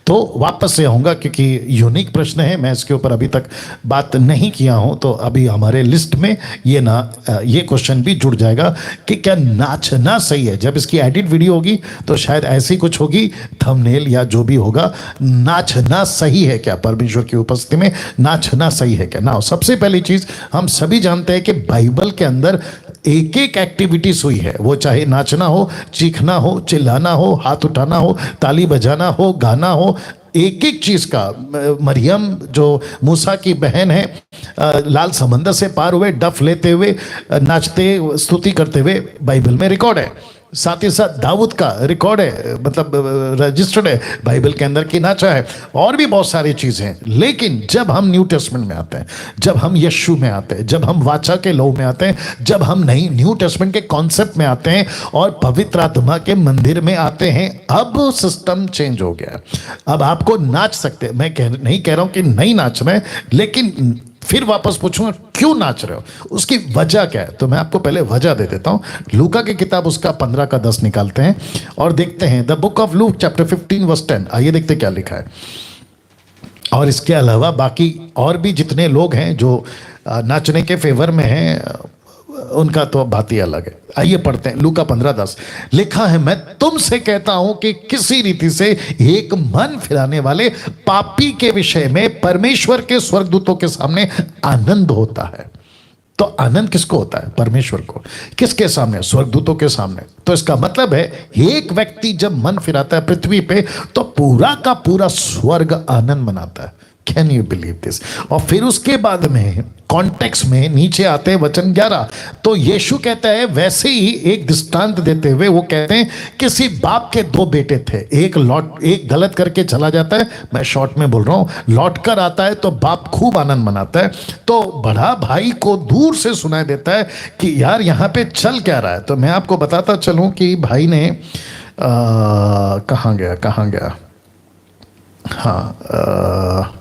तो वापस से आऊँगा क्योंकि यूनिक प्रश्न है, मैं इसके ऊपर अभी तक बात नहीं किया हूँ। तो अभी हमारे लिस्ट में ये क्वेश्चन भी जुड़ जाएगा कि क्या नाचना सही है। जब इसकी एडिट वीडियो होगी तो शायद ऐसी कुछ होगी, थंबनेल या जो भी होगा, नाचना सही है क्या, परमेश्वर की उपस्थिति में नाचना सही है क्या। ना, सबसे पहली चीज हम सभी जानते हैं कि बाइबल के अंदर एक एक एक्टिविटीज हुई है, वो चाहे नाचना हो, चीखना हो, चिल्लाना हो, हाथ उठाना हो, ताली बजाना हो, गाना हो, एक एक चीज का। मरियम जो मूसा की बहन है, लाल समंदर से पार हुए डफ लेते हुए, नाचते स्तुति करते हुए बाइबल में रिकॉर्ड है। साथ ही साथ दाऊद का रिकॉर्ड है, मतलब रजिस्टर्ड है बाइबल के अंदर की नाचा है। और भी बहुत सारी चीजें हैं। लेकिन जब हम न्यू टेस्टमेंट में आते हैं, जब हम यीशु में आते हैं, जब हम वाचा के लहू में आते हैं, जब हम नई न्यू टेस्टमेंट के कॉन्सेप्ट में आते हैं और पवित्र आत्मा के मंदिर में आते हैं, अब सिस्टम चेंज हो गया। अब आपको नाच सकते हैं। मैं नहीं कह रहा हूं कि नहीं नाचना है, लेकिन फिर वापस पूछूंगा क्यों नाच रहे हो, उसकी वजह क्या है। तो मैं आपको पहले वजह दे देता हूं। लूका की किताब उसका 15 का 10 निकालते हैं और देखते हैं। The book of Luke chapter 15 verse 10। आइए देखते क्या लिखा है। और इसके अलावा बाकी और भी जितने लोग हैं जो नाचने के फेवर में हैं, उनका तो बात ही अलग है। आइए पढ़ते हैं लूका 15:10। लिखा है, मैं तुमसे कहता हूं कि किसी रीति से एक मन फिराने वाले पापी के विषय में परमेश्वर के स्वर्गदूतों के सामने आनंद होता है। तो आनंद किसको होता है? परमेश्वर को। किसके सामने? स्वर्गदूतों के सामने। तो इसका मतलब है एक व्यक्ति जब मन फिराता है पृथ्वी पे, तो पूरा का पूरा स्वर्ग आनंद मनाता है। Can you believe this? और फिर उसके बाद में कॉन्टेक्स्ट में नीचे आते हैं वचन 11। तो यीशु कहता है, वैसे ही एक दृष्टांत देते हुए वो कहते हैं, किसी बाप के 2 बेटे थे, एक गलत करके चला जाता है, मैं शॉर्ट में बोल रहा हूं, लौट कर आता है तो बाप खूब आनंद मनाता है। तो बड़ा भाई को दूर से सुनाई देता है कि यार यहाँ पे चल क्या रहा है। तो मैं आपको बताता चलूं कि भाई ने कहाँ गया हाँ,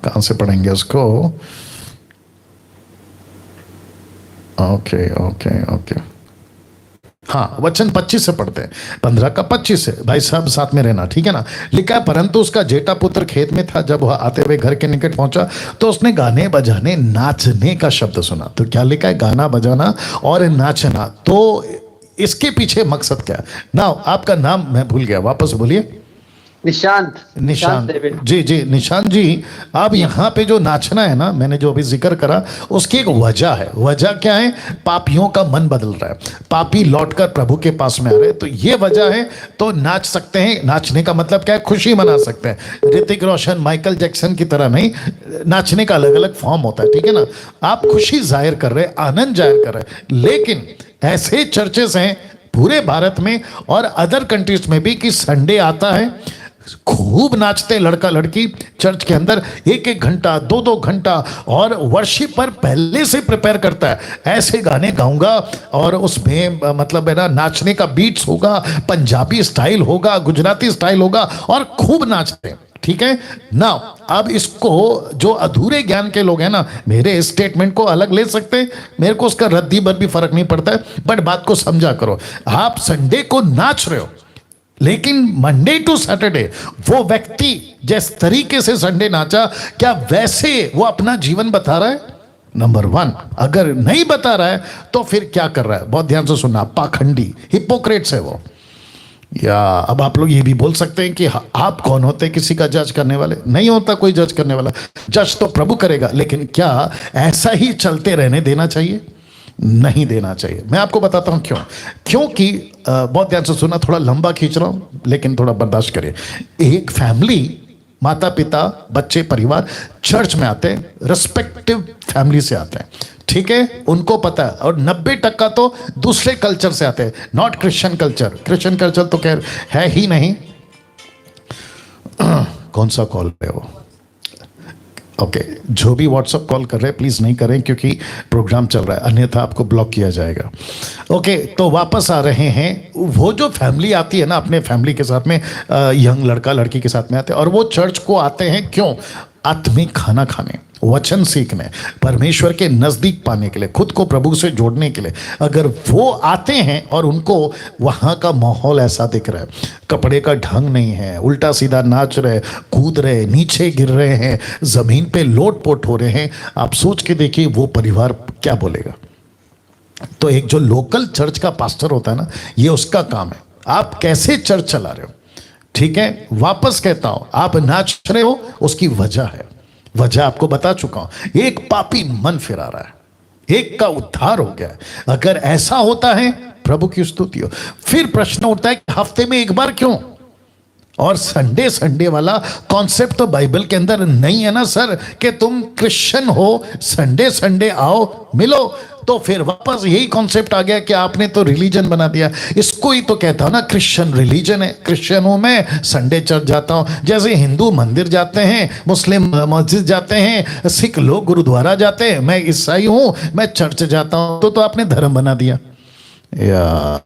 कहाँ से पढ़ेंगे उसको? ओके हाँ, वचन 25 से पढ़ते हैं। 15 का 25 है। भाई साहब साथ में रहना, ठीक है ना। लिखा है, परंतु उसका जेठा पुत्र खेत में था। जब वह आते हुए घर के निकट पहुंचा तो उसने गाने बजाने नाचने का शब्द सुना। तो क्या लिखा है? गाना बजाना और नाचना। तो इसके पीछे मकसद क्या है? ना, आपका नाम मैं भूल गया, वापस बोलिए। निशांत डेविड। जी निशांत जी, अब यहाँ पे जो नाचना है ना, मैंने जो अभी जिक्र करा, उसकी एक वजह है। वजह क्या है? पापियों का मन बदल रहा है, पापी लौटकर प्रभु के पास में आ रहे हैं, तो ये वजह है। तो नाच सकते हैं। नाचने का मतलब क्या है? खुशी मना सकते हैं। ऋतिक रोशन, माइकल जैक्सन की तरह नहीं, नाचने का अलग अलग फॉर्म होता है, ठीक है ना। आप खुशी जाहिर कर रहे हैं, आनंद जाहिर कर रहे हैं। लेकिन ऐसे चर्चेस हैं, पूरे भारत में और अदर कंट्रीज में भी कि संडे आता है, खूब नाचते लड़का लड़की चर्च के अंदर, एक एक घंटा, दो दो घंटा, और वर्शिप पर पहले से प्रिपेयर करता है, ऐसे गाने गाऊंगा और उसमें मतलब है ना नाचने का बीट्स होगा, पंजाबी स्टाइल होगा, गुजराती स्टाइल होगा, और खूब नाचते हैं। ठीक है ना। अब इसको जो अधूरे ज्ञान के लोग हैं ना, मेरे स्टेटमेंट को अलग ले सकते हैं, मेरे को उसका रद्दी भर भी फर्क नहीं पड़ता है, बट बात को समझा करो। आप संडे को नाच रहे हो, लेकिन मंडे टू सैटरडे वो व्यक्ति जिस तरीके से संडे नाचा, क्या वैसे वो अपना जीवन बता रहा है? नंबर 1, अगर नहीं बता रहा है तो फिर क्या कर रहा है? बहुत ध्यान से सुनना, पाखंडी, हिपोक्रेट्स है वो। या अब आप लोग ये भी बोल सकते हैं कि आप कौन होते हैं किसी का जज करने वाले? नहीं होता कोई जज करने वाला, जज तो प्रभु करेगा। लेकिन क्या ऐसा ही चलते रहने देना चाहिए? नहीं देना चाहिए। मैं आपको बताता हूं क्यों। क्योंकि बहुत ध्यान से सुना, थोड़ा लंबा खींच रहा हूं लेकिन थोड़ा बर्दाश्त करिए। एक फैमिली, माता पिता बच्चे परिवार चर्च में आते हैं, रिस्पेक्टिव फैमिली से आते हैं, ठीक है, उनको पता है, और 90% तो दूसरे कल्चर से आते हैं, not Christian culture. Christian culture तो खैर है ही नहीं। कौन सा कॉल पे हो? ओके, जो भी व्हाट्सअप कॉल कर रहे हैं प्लीज़ नहीं करें क्योंकि प्रोग्राम चल रहा है, अन्यथा आपको ब्लॉक किया जाएगा। ओके, तो वापस आ रहे हैं। वो जो फैमिली आती है ना, अपने फैमिली के साथ में, यंग लड़का लड़की के साथ में आते हैं, और वो चर्च को आते हैं क्यों? आत्मिक खाना खाने, वचन सीखने, परमेश्वर के नज़दीक पाने के लिए, खुद को प्रभु से जोड़ने के लिए। अगर वो आते हैं और उनको वहाँ का माहौल ऐसा दिख रहा है, कपड़े का ढंग नहीं है, उल्टा सीधा नाच रहे, कूद रहे, नीचे गिर रहे हैं, ज़मीन पे लोट पोट हो रहे हैं, आप सोच के देखिए वो परिवार क्या बोलेगा। तो एक जो लोकल चर्च का पास्टर होता है ना, ये उसका काम है, आप कैसे चर्च चला रहे हो। ठीक है, वापस कहता हूं, आप नाच रहे हो, उसकी वजह है, वजह आपको बता चुका हूं। एक पापी मन फिरा रहा है, एक का उद्धार हो गया है। अगर ऐसा होता है, प्रभु की स्तुति हो। फिर प्रश्न उठता है कि हफ्ते में एक बार क्यों? और संडे संडे वाला कॉन्सेप्ट तो बाइबल के अंदर नहीं है ना सर, कि तुम क्रिश्चियन हो, संडे संडे आओ मिलो। तो फिर वापस यही कॉन्सेप्ट आ गया कि आपने तो रिलीजन बना दिया। इसको ही तो कहता हूं ना, क्रिश्चियन रिलीजन है। क्रिश्चियन हूं मैं, संडे चर्च जाता हूं, जैसे हिंदू मंदिर जाते हैं, मुस्लिम मस्जिद जाते हैं, सिख लोग गुरुद्वारा जाते हैं, मैं ईसाई हूं, मैं चर्च जाता हूं। तो आपने धर्म बना दिया। या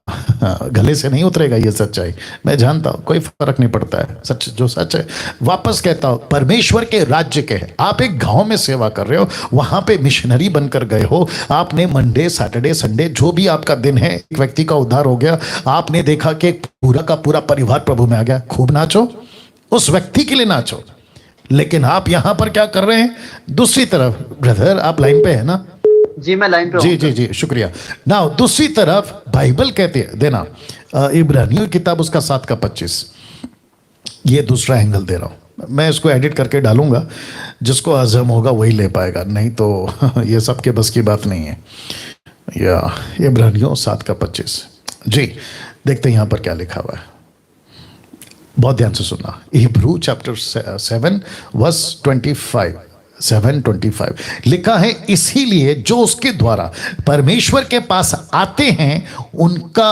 गले से नहीं उतरेगा ये सच्चाई, मैं जानता हूं, कोई फर्क नहीं पड़ता है, सच जो सच है। वापस कहता हूं, परमेश्वर के राज्य के है। आप एक गांव में सेवा कर रहे हो, वहां पे मिशनरी बनकर गए हो, आपने मंडे सैटरडे संडे जो भी आपका दिन है, एक व्यक्ति का उद्धार हो गया, आपने देखा कि पूरा का पूरा परिवार प्रभु में आ गया, खूब नाचो, उस व्यक्ति के लिए नाचो। लेकिन आप यहां पर क्या कर रहे हैं? दूसरी तरफ, ब्रदर आप लाइन पे है ना? जी मैं लाइन पे जी जी जी, शुक्रिया। ना दूसरी तरफ बाइबल कहती है, देना इब्रानियों की किताब उसका 7:25, ये दूसरा एंगल दे रहा हूं मैं, इसको एडिट करके डालूंगा, जिसको हजम होगा वही ले पाएगा, नहीं तो ये सबके बस की बात नहीं है। या इब्रानियों 7:25, जी देखते हैं यहां पर क्या लिखा हुआ है, बहुत ध्यान से सुनना। हिब्रू चैप्टर 7 वर्स 25, 7:25 लिखा है, इसीलिए जो उसके द्वारा परमेश्वर के पास आते हैं उनका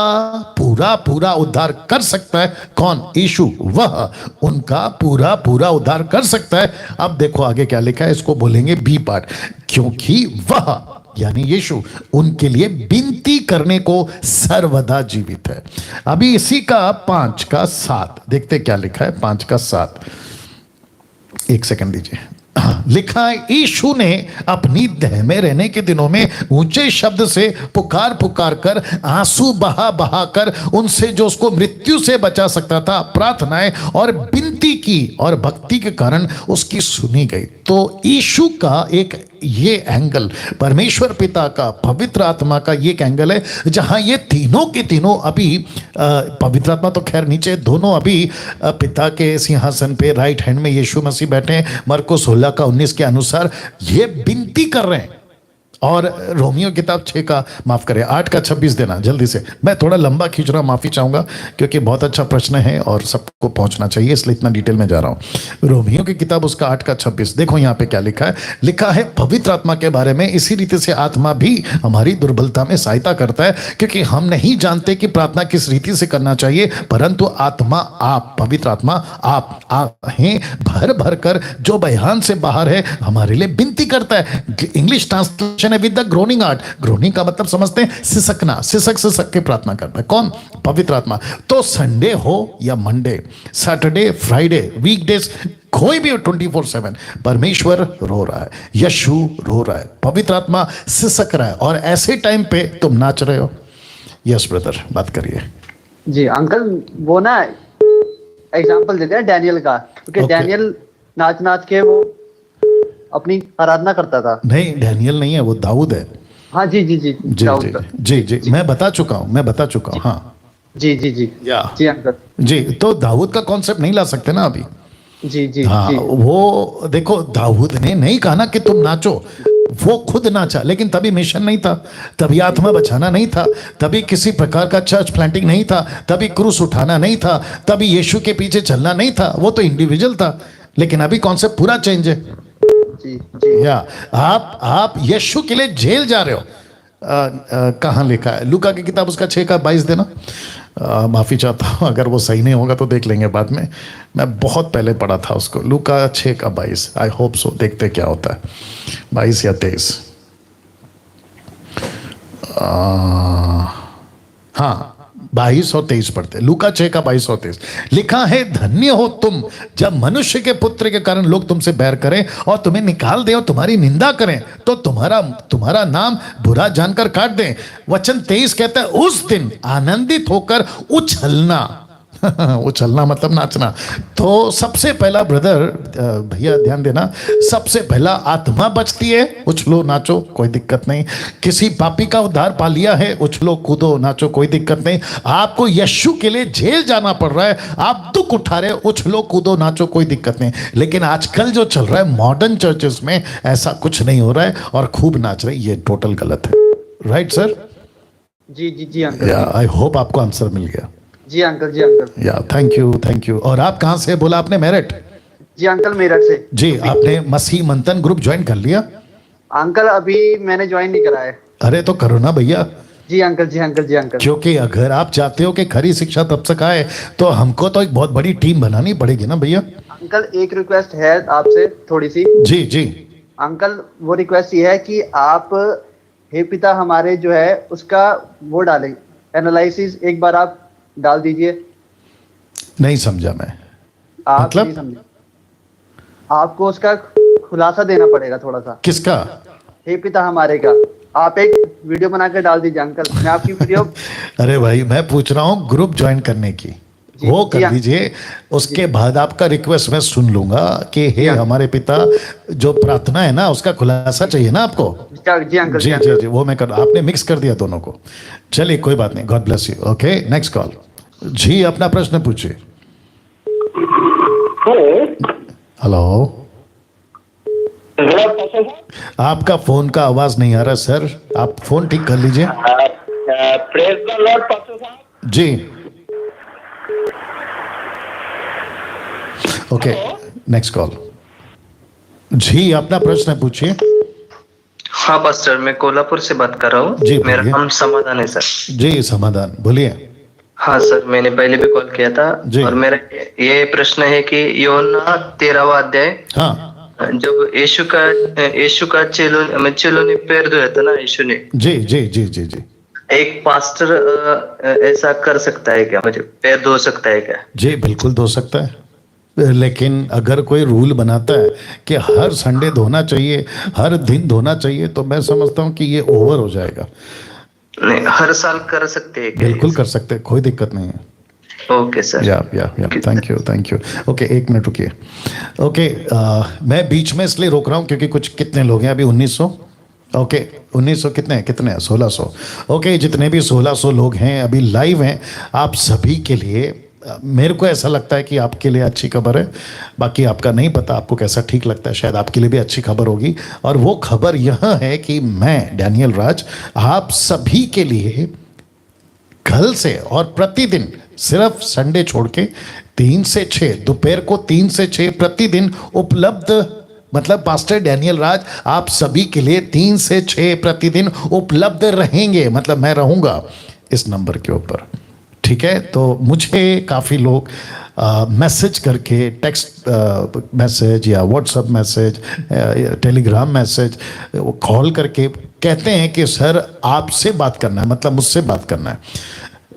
पूरा पूरा उद्धार कर सकता है। कौन? यीशु, वह उनका पूरा पूरा उद्धार कर सकता है। अब देखो आगे क्या लिखा है, इसको बोलेंगे बी पार्ट, क्योंकि वह यानी यीशु उनके लिए विनती करने को सर्वदा जीवित है। अभी इसी का 5:7 देखते क्या लिखा है, 5:7, एक सेकंड दीजिए। लिखा है, यीशु ने अपनी देह में रहने के दिनों में ऊंचे शब्द से पुकार पुकार कर, आंसू बहा बहा कर उनसे जो उसको मृत्यु से बचा सकता था प्रार्थनाएं और विनती की, और भक्ति के कारण उसकी सुनी गई। तो यीशु का एक ये एंगल, परमेश्वर पिता का, पवित्र आत्मा का ये एक एंगल है, जहां ये तीनों के तीनों अभी, पवित्र आत्मा तो खैर नीचे, दोनों अभी पिता के सिंहासन पे राइट हैंड में यीशु मसीह बैठे हैं। मरकुस 16:19 के अनुसार ये विनती कर रहे हैं, और रोमियो किताब 6 का माफ करें 8 का 26 देना जल्दी से। मैं थोड़ा लंबा खींच रहा हूँ, माफी चाहूंगा क्योंकि बहुत अच्छा प्रश्न है और सबको पहुंचना चाहिए, इसलिए इतना डिटेल में जा रहा हूँ। रोमियो की किताब उसका 8 का 26 देखो यहाँ पे क्या लिखा है। लिखा है पवित्र आत्मा के बारे में, इसी रीति से आत्मा भी हमारी दुर्बलता में सहायता करता है, क्योंकि हम नहीं जानते कि प्रार्थना किस रीति से करना चाहिए, परंतु आत्मा आप पवित्र आत्मा आप हैं भर भर कर जो बयान से बाहर है हमारे लिए विनती करता है। इंग्लिश ट्रांसलेशन है with the groaning art. Groaning का मतलब समझते हैं सिसकना, सिसक के प्रार्थना करता है। कौन? पवित्र आत्मा। तो संडे हो या मंडे, सैटरडे, फ्राइडे, वीकडेज, कोई भी 24/7 परमेश्वर रो रहा है, यशु रो रहा है, पवित्र आत्मा सिसक रहा है, और ऐसे टाइम पे तुम नाच रहे हो। यस ब्रदर, बात करिए। जी अंकल, वो ना एग्जाम्पल देते हैं डैनियल का, क्योंकि Okay. डैनियल नाच नाच के वो अपनी आराधना करता था। नहीं, डैनियल नहीं है, वो दाऊद है। हाँ जी जी जी जी दाऊद जी का। जी मैं बता चुका हूँ हाँ जी जी जी या जी अंकल। जी। तो दाऊद का कॉन्सेप्ट नहीं ला सकते ना अभी। जी जी हाँ, जी वो देखो दाऊद ने नहीं कहा ना कि तुम नाचो, वो खुद नाचा, लेकिन तभी मिशन नहीं था, तभी आत्मा बचाना नहीं था, तभी किसी प्रकार का चर्च प्लांटिंग नहीं था, तभी क्रूस उठाना नहीं था, तभी यीशु के पीछे चलना नहीं था। वो तो इंडिविजुअल था, लेकिन अभी कॉन्सेप्ट पूरा चेंज है। जी जी या आप यीशु के लिए जेल जा रहे हो। कहाँ लिखा है? लूका की किताब उसका 6 का 22 देना। माफ़ी चाहता हूँ अगर वो सही नहीं होगा तो देख लेंगे बाद में, मैं बहुत पहले पढ़ा था उसको। लूका 6 का 22, आई होप सो, देखते क्या होता है, 22 या 23। हाँ 22 और 23 पढ़ते। लूका 6 का 22 और 23 लिखा है, धन्य हो तुम जब मनुष्य के पुत्र के कारण लोग तुमसे बैर करें और तुम्हें निकाल दे और तुम्हारी निंदा करें, तो तुम्हारा नाम बुरा जानकर काट दें। वचन 23 कहता है, उस दिन आनंदित होकर उछलना। उछलना मतलब नाचना। तो सबसे पहला ब्रदर, भैया ध्यान देना, सबसे पहला आत्मा बचती है, उछलो नाचो कोई दिक्कत नहीं। किसी पापी का उद्धार पा लिया है, उछलो कूदो नाचो कोई दिक्कत नहीं। आपको यीशु के लिए जेल जाना पड़ रहा है, आप दुख उठा रहे, उछलो कूदो नाचो कोई दिक्कत नहीं। लेकिन आजकल जो चल रहा है मॉडर्न चर्चेस में, ऐसा कुछ नहीं हो रहा है और खूब नाच रहे, ये टोटल गलत है। Right sir? जी जी जी अंकल। आई होप आपको आंसर मिल गया। जी अंकल, जी अंकल। Yeah thank you. और आप कहाँ से बोला आपने? मेरठ? जी अंकल, मेरठ से। जी, आपने मसीह मंथन ग्रुप ज्वाइन कर लिया? अंकल अभी मैंने ज्वाइन नहीं करा है। अरे तो करो ना भैया। जी अंकल, जी अंकल, जी अंकल। क्योंकि अगर आप चाहते हो कि खरी शिक्षा तब तक आए तो हमको तो एक बहुत बड़ी टीम बनानी पड़ेगी ना भैया। अंकल एक रिक्वेस्ट है आपसे थोड़ी सी। जी जी। अंकल वो रिक्वेस्ट ये है कि आप हे पिता हमारे जो है उसका वो डालें, एनालिसिस एक बार आप डाल दीजिए। नहीं समझा मैं। आप मतलब? नहीं समझे, आपको उसका खुलासा देना पड़ेगा थोड़ा सा। किसका? हे पिता हमारे का आप एक वीडियो बना के डाल दीजिए अंकल, मैं आपकी वीडियो। अरे भाई मैं पूछ रहा हूँ ग्रुप ज्वाइन करने की, वो कर दीजिए। उसके बाद आपका रिक्वेस्ट मैं सुन लूंगा कि हे हमारे पिता, जो प्रार्थना है ना उसका खुलासा चाहिए ना आपको। जी अंकल, जी जी जी, वो मैं कर, आपने मिक्स कर दिया दोनों को। चलिए कोई बात नहीं, God bless you. Okay, next call. जी अपना प्रश्न पूछिए। हेलो, आपका फोन का आवाज नहीं आ रहा सर, आप फोन ठीक कर लीजिए। प्रेज द लॉर्ड पास्टर साहब। जी ओके, नेक्स्ट कॉल। जी अपना प्रश्न पूछिए। हाँ पास्टर, मैं कोल्हापुर से बात कर रहा जी, हूँ। मेरा बोलिए। नाम समाधान है सर। जी समाधान, बोलिए। हाँ सर, मैंने पहले भी कॉल किया था जी। और मेरा ये प्रश्न है कि योना 13वां अध्याय, हाँ जब यीशु का चेलों ने पैर धोया था ना यीशु ने, जी जी जी जी जी एक पास्टर ऐसा कर सकता है क्या, मुझे पैर धो सकता है क्या? जी बिल्कुल धो सकता है, लेकिन अगर कोई रूल बनाता है कि हर संडे धोना चाहिए, हर दिन धोना चाहिए, तो मैं समझता हूँ कि ये ओवर हो जाएगा। नहीं, हर साल कर सकते हैं क्या? बिल्कुल कर सकते हैं, कोई दिक्कत नहीं है। Okay sir. या थैंक यू। ओके, एक मिनट रुकिए। ओके, मैं बीच में इसलिए रोक रहा हूँ क्योंकि कुछ कितने लोग हैं अभी 1900। ओके 1900 कितने हैं 1600। ओके, जितने भी 1600 लोग हैं अभी लाइव हैं, आप सभी के लिए मेरे को ऐसा लगता है कि आपके लिए अच्छी खबर है, बाकी आपका नहीं पता आपको कैसा ठीक लगता है, शायद आपके लिए भी अच्छी खबर होगी। और वो खबर यह है कि मैं डैनियल राज आप सभी के लिए कल से और प्रतिदिन सिर्फ संडे छोड़ के 3 से 6 दोपहर को 3 से 6 प्रतिदिन उपलब्ध, मतलब पास्टर डैनियल राज आप सभी के लिए 3 से 6 प्रतिदिन उपलब्ध रहेंगे, मतलब मैं रहूंगा इस नंबर के ऊपर, ठीक है। तो मुझे काफ़ी लोग मैसेज करके, टेक्स्ट मैसेज या WhatsApp message, Telegram message, call करके कहते हैं कि सर आपसे बात करना है, मतलब मुझसे बात करना है।